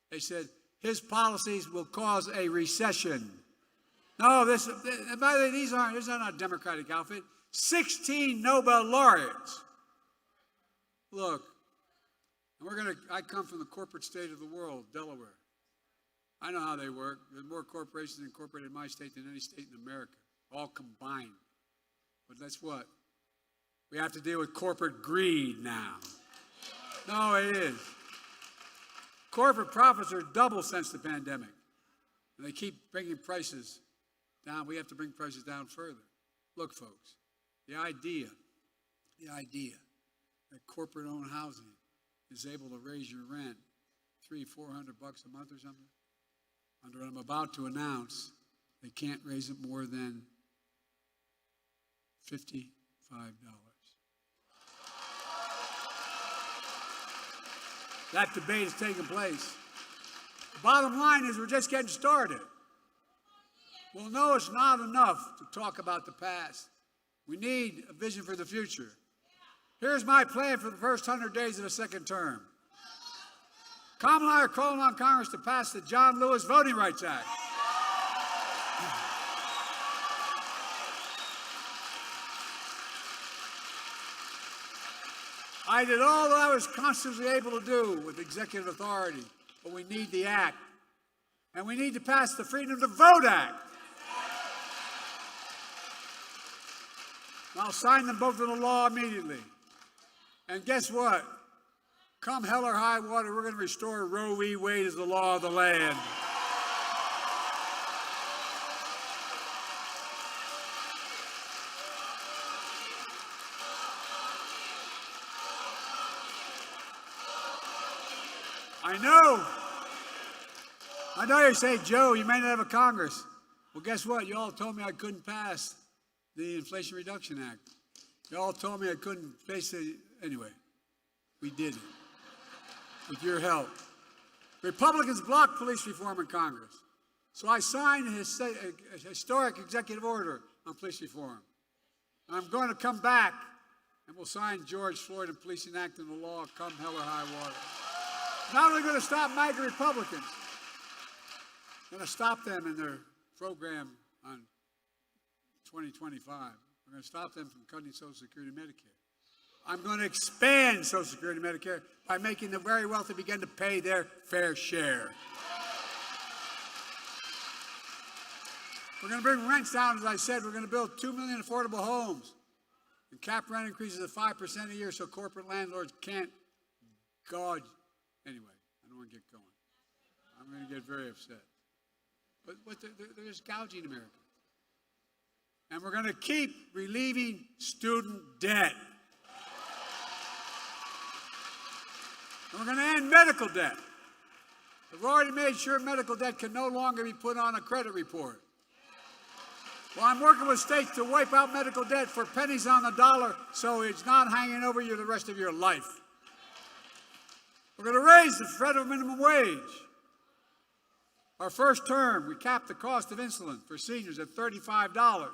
They said, his policies will cause a recession. No, this is not a Democratic outfit. 16 Nobel laureates. Look, I come from the corporate state of the world, Delaware. I know how they work. There's more corporations incorporated in my state than any state in America, all combined. But that's what? We have to deal with corporate greed now. No, it is. Corporate profits are double since the pandemic. And they keep bringing prices down. We have to bring prices down further. Look, folks, the idea that corporate-owned housing is able to raise your rent $300-400 a month or something, under what I'm about to announce, they can't raise it more than $55. That debate is taking place. The bottom line is we're just getting started. Well, no, it's not enough to talk about the past. We need a vision for the future. Here's my plan for the first 100 days of the second term. Kamala and I are calling on Congress to pass the John Lewis Voting Rights Act. I did all that I was constantly able to do with executive authority, but we need the act. And we need to pass the Freedom to Vote Act. And I'll sign them both into law immediately. And guess what? Come hell or high water, we're going to restore Roe v. Wade as the law of the land. I know you say, Joe, you may not have a Congress. Well, guess what? You all told me I couldn't pass the Inflation Reduction Act. You all told me I couldn't face it. Anyway, we did it with your help. Republicans blocked police reform in Congress. So I signed a historic executive order on police reform. I'm going to come back and we'll sign George Floyd and Policing Act into law come hell or high water. Not only going to stop MAGA Republicans, I'm going to stop them in their program on 2025. We're going to stop them from cutting Social Security and Medicare. I'm going to expand Social Security and Medicare by making the very wealthy begin to pay their fair share. We're going to bring rents down, as I said. We're going to build 2 million affordable homes and cap rent increases of 5% a year so corporate landlords can't gouge. Anyway, I don't want to get going. I'm going to get very upset. But they're just gouging Americans. And we're going to keep relieving student debt. And we're going to end medical debt. We've already made sure medical debt can no longer be put on a credit report. Well, I'm working with states to wipe out medical debt for pennies on the dollar so it's not hanging over you the rest of your life. We're going to raise the federal minimum wage. Our first term, we capped the cost of insulin for seniors at $35.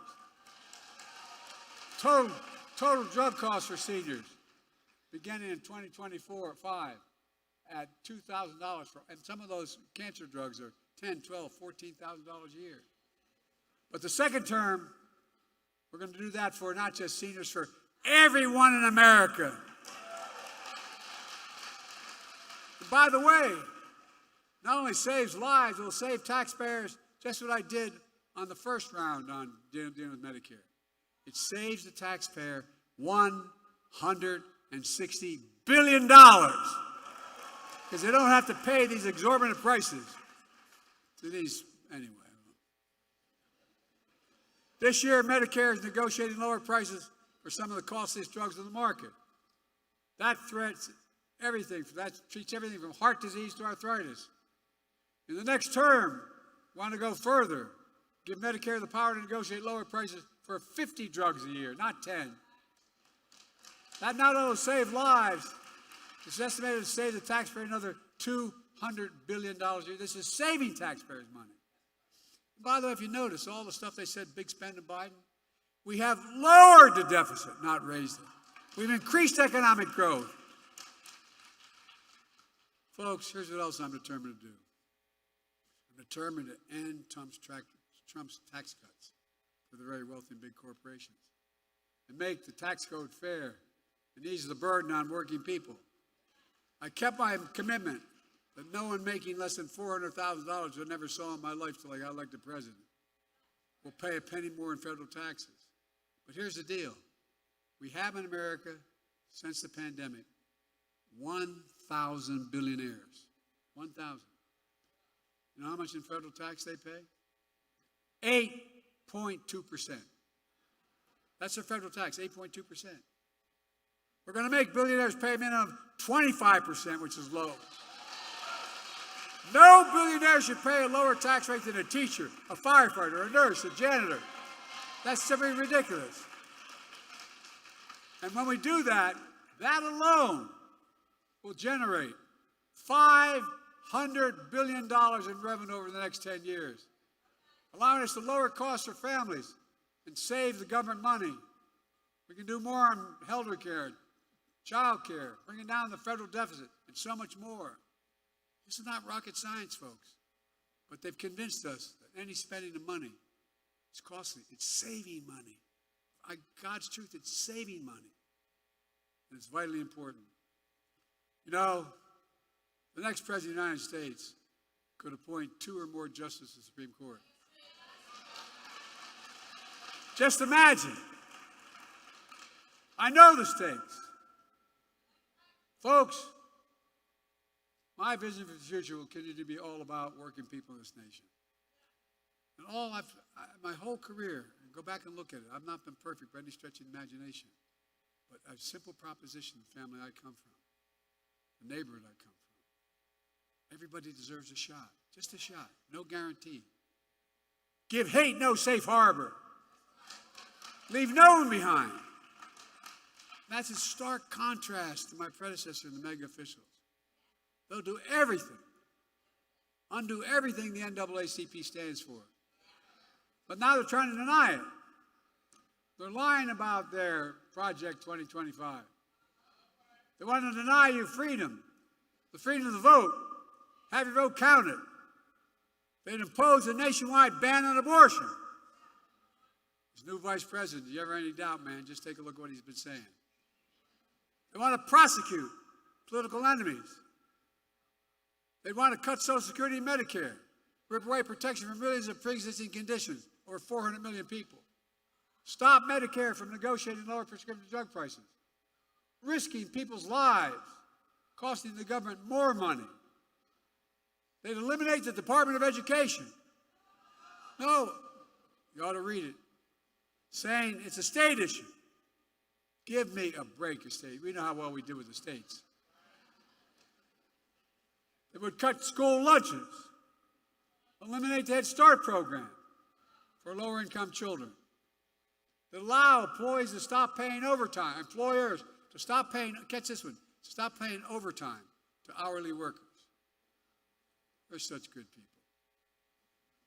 Total drug costs for seniors, beginning in 2024-5, at $2,000, and some of those cancer drugs are $10,000, $12,000, $14,000 a year. But the second term, we're going to do that for not just seniors, for everyone in America. And by the way, not only saves lives, it will save taxpayers, just what I did on the first round on dealing with Medicare. It saves the taxpayer $160 billion because they don't have to pay these exorbitant prices to these, anyway. This year, Medicare is negotiating lower prices for some of the costliest drugs on the market. That threats everything. That treats everything from heart disease to arthritis. In the next term, we want to go further, give Medicare the power to negotiate lower prices for 50 drugs a year, not 10. That not only will save lives, it's estimated to save the taxpayer another $200 billion a year. This is saving taxpayers money. By the way, if you notice, all the stuff they said, big spend in Biden, we have lowered the deficit, not raised it. We've increased economic growth. Folks, here's what else I'm determined to do. I'm determined to end Trump's tax cuts for the very wealthy and big corporations and make the tax code fair and ease the burden on working people. I kept my commitment that no one making less than $400,000 I never saw in my life till I got elected president will pay a penny more in federal taxes. But here's the deal. We have in America, since the pandemic, 1,000 billionaires. 1,000. You know how much in federal tax they pay? 8.2%. That's their federal tax, 8.2%. We're going to make billionaires pay a minimum of 25%, which is low. No billionaire should pay a lower tax rate than a teacher, a firefighter, a nurse, a janitor. That's simply ridiculous. And when we do that, that alone will generate $500 billion in revenue over the next 10 years, allowing us to lower costs for families and save the government money. We can do more on elder care, child care, bringing down the federal deficit, and so much more. This is not rocket science, folks. But they've convinced us that any spending of money is costly. It's saving money. By God's truth, it's saving money. And it's vitally important. You know, the next president of the United States could appoint 2 or more justices to the Supreme Court. Just imagine. I know the stakes. Folks, my vision for the future will continue to be all about working people in this nation. And my whole career, and go back and look at it, I've not been perfect by any stretch of the imagination, but a simple proposition, the family I come from, the neighborhood I come from. Everybody deserves a shot, just a shot, no guarantee. Give hate no safe harbor. Leave no one behind. That's in stark contrast to my predecessor and the mega officials. They'll do everything undo everything the NAACP stands for. But now they're trying to deny it. They're lying about their Project 2025. They want to deny you freedom, the freedom to vote, have your vote counted. They'd impose a nationwide ban on abortion. This new vice president, if you ever have any doubt, man, just take a look at what he's been saying. They want to prosecute political enemies. They want to cut Social Security and Medicare, rip away protection from millions of pre-existing conditions, over 400 million people. Stop Medicare from negotiating lower prescription drug prices, risking people's lives, costing the government more money. They'd eliminate the Department of Education. No, you ought to read it, saying it's a state issue. Give me a break, a state. We know how well we did with the states. They would cut school lunches, eliminate the Head Start program for lower-income children. They allow employees to stop paying overtime, employers to stop paying, catch this one, stop paying overtime to hourly workers. They're such good people.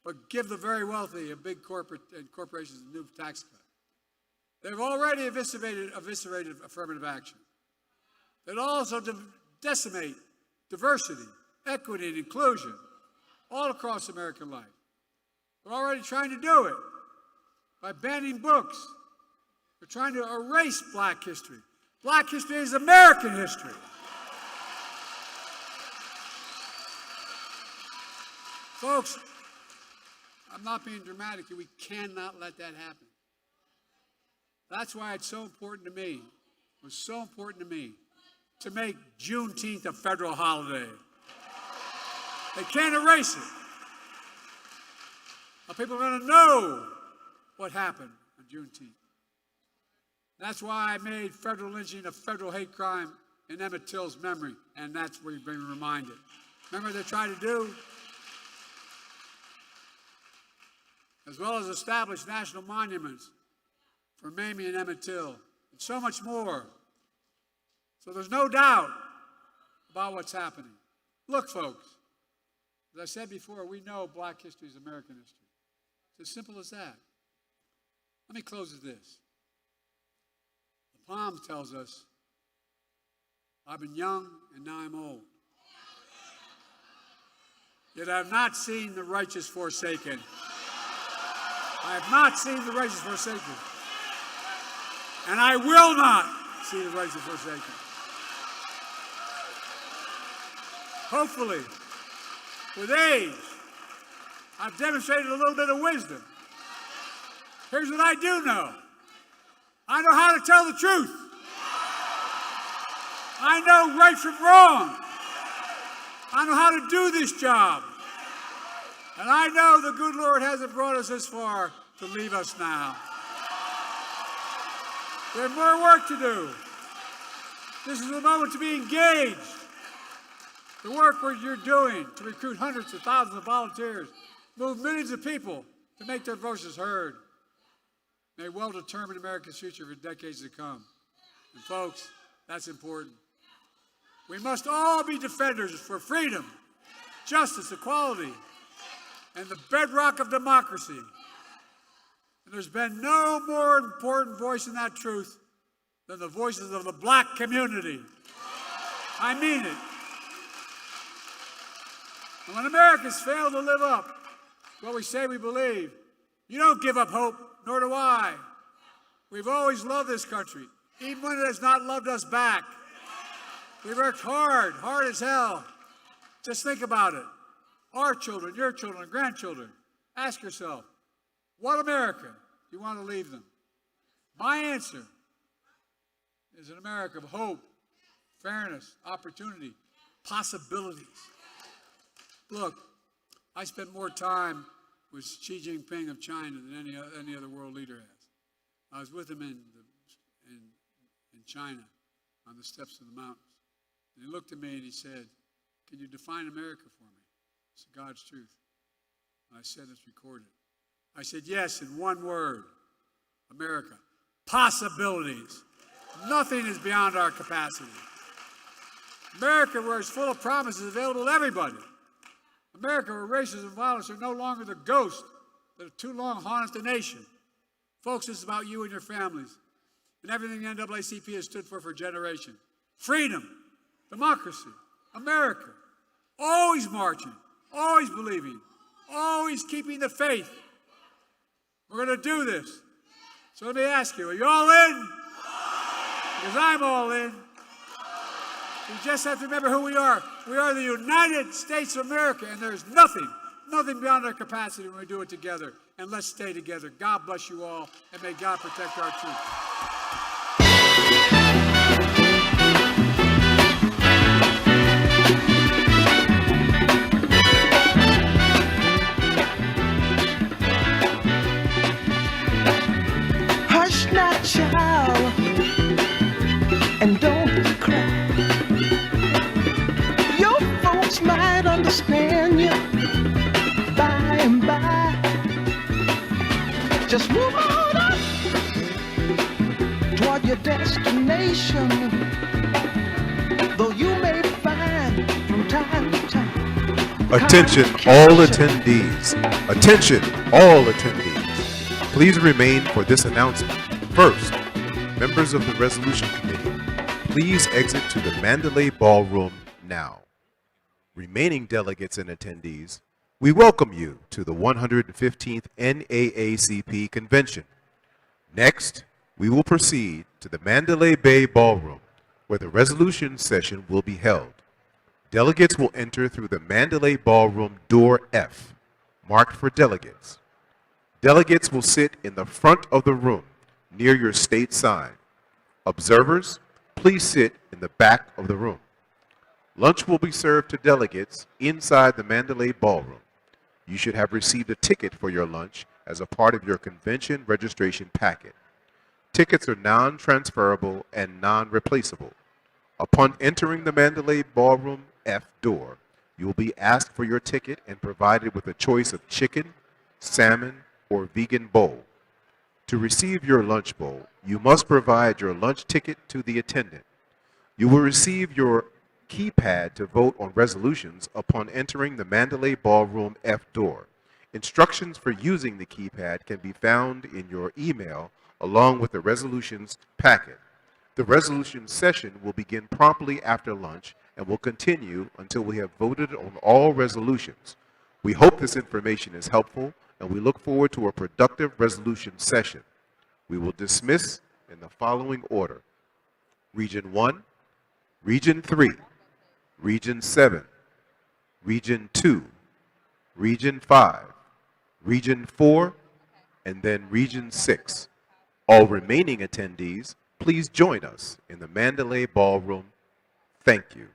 But give the very wealthy and big corporations a new tax cut. They've already eviscerated affirmative action. They'd also decimate diversity, equity, and inclusion all across American life. They're already trying to do it by banning books. They're trying to erase black history. Black history is American history. Folks, I'm not being dramatic here. We cannot let that happen. That's why it's so important to me, it was so important to me, to make Juneteenth a federal holiday. They can't erase it. Now, people are going to know what happened on Juneteenth. That's why I made federal lynching a federal hate crime in Emmett Till's memory, and that's where you've been reminded. Remember what they tried to do? As well as establish national monuments for Mamie and Emmett Till, and so much more. So there's no doubt about what's happening. Look, folks, as I said before, we know black history is American history. It's as simple as that. Let me close with this. The Psalm tells us, I've been young and now I'm old. Yet I have not seen the righteous forsaken. I have not seen the righteous forsaken. And I will not see the righteous forsaken. Hopefully, with age, I've demonstrated a little bit of wisdom. Here's what I do know. I know how to tell the truth. I know right from wrong. I know how to do this job. And I know the good Lord hasn't brought us this far to leave us now. We have more work to do. This is the moment to be engaged. The work what you're doing to recruit hundreds of thousands of volunteers, move millions of people to make their voices heard, may well determine America's future for decades to come. And folks, that's important. We must all be defenders for freedom, justice, equality, and the bedrock of democracy. And there's been no more important voice in that truth than the voices of the black community. I mean it. And when Americans fail to live up to what we say we believe, you don't give up hope, nor do I. We've always loved this country, even when it has not loved us back. We worked hard as hell. Just think about it. Our children, your children, grandchildren. Ask yourself, what America do you want to leave them? My answer is an America of hope, fairness, opportunity, possibilities. Look, I spent more time with Xi Jinping of China than any other world leader has. I was with him in China on the steps of the mountains. And he looked at me and he said, can you define America for me? It's God's truth. And I said, it's recorded. I said, yes, in one word, America. Possibilities. Nothing is beyond our capacity. America, where it's full of promises available to everybody. America, where racism and violence are no longer the ghost that have too long haunted the nation. Folks, this is about you and your families and everything the NAACP has stood for generations. Freedom, democracy, America, always marching, always believing, always keeping the faith. We're going to do this. So let me ask you, are you all in? Because I'm all in. We just have to remember who we are. We are the United States of America, and there's nothing beyond our capacity when we do it together. And let's stay together. God bless you all, and may God protect our troops. Hush now, child, and don't cry. Your folks might understand you by and by. Just move on up toward your destination, though you may find from time to time. Attention all attendees. Attention all attendees. Please remain for this announcement. First, members of the Resolution Committee, please exit to the Mandalay Ballroom now. Remaining delegates and attendees, we welcome you to the 115th NAACP Convention. Next, we will proceed to the Mandalay Bay Ballroom, where the resolution session will be held. Delegates will enter through the Mandalay Ballroom Door F, marked for delegates. Delegates will sit in the front of the room, near your state sign. Observers, please sit in the back of the room. Lunch will be served to delegates inside the Mandalay Ballroom. You should have received a ticket for your lunch as a part of your convention registration packet. Tickets are non-transferable and non-replaceable. Upon entering the Mandalay Ballroom F door, you will be asked for your ticket and provided with a choice of chicken, salmon, or vegan bowl. To receive your lunch bowl, you must provide your lunch ticket to the attendant. You will receive your keypad to vote on resolutions upon entering the Mandalay Ballroom F door. Instructions for using the keypad can be found in your email along with the resolutions packet. The resolution session will begin promptly after lunch and will continue until we have voted on all resolutions. We hope this information is helpful, and we look forward to a productive resolution session. We will dismiss in the following order: Region 1, Region 3, Region 7, Region 2, Region 5, Region 4, and then Region 6. All remaining attendees, please join us in the Mandalay Ballroom. Thank you.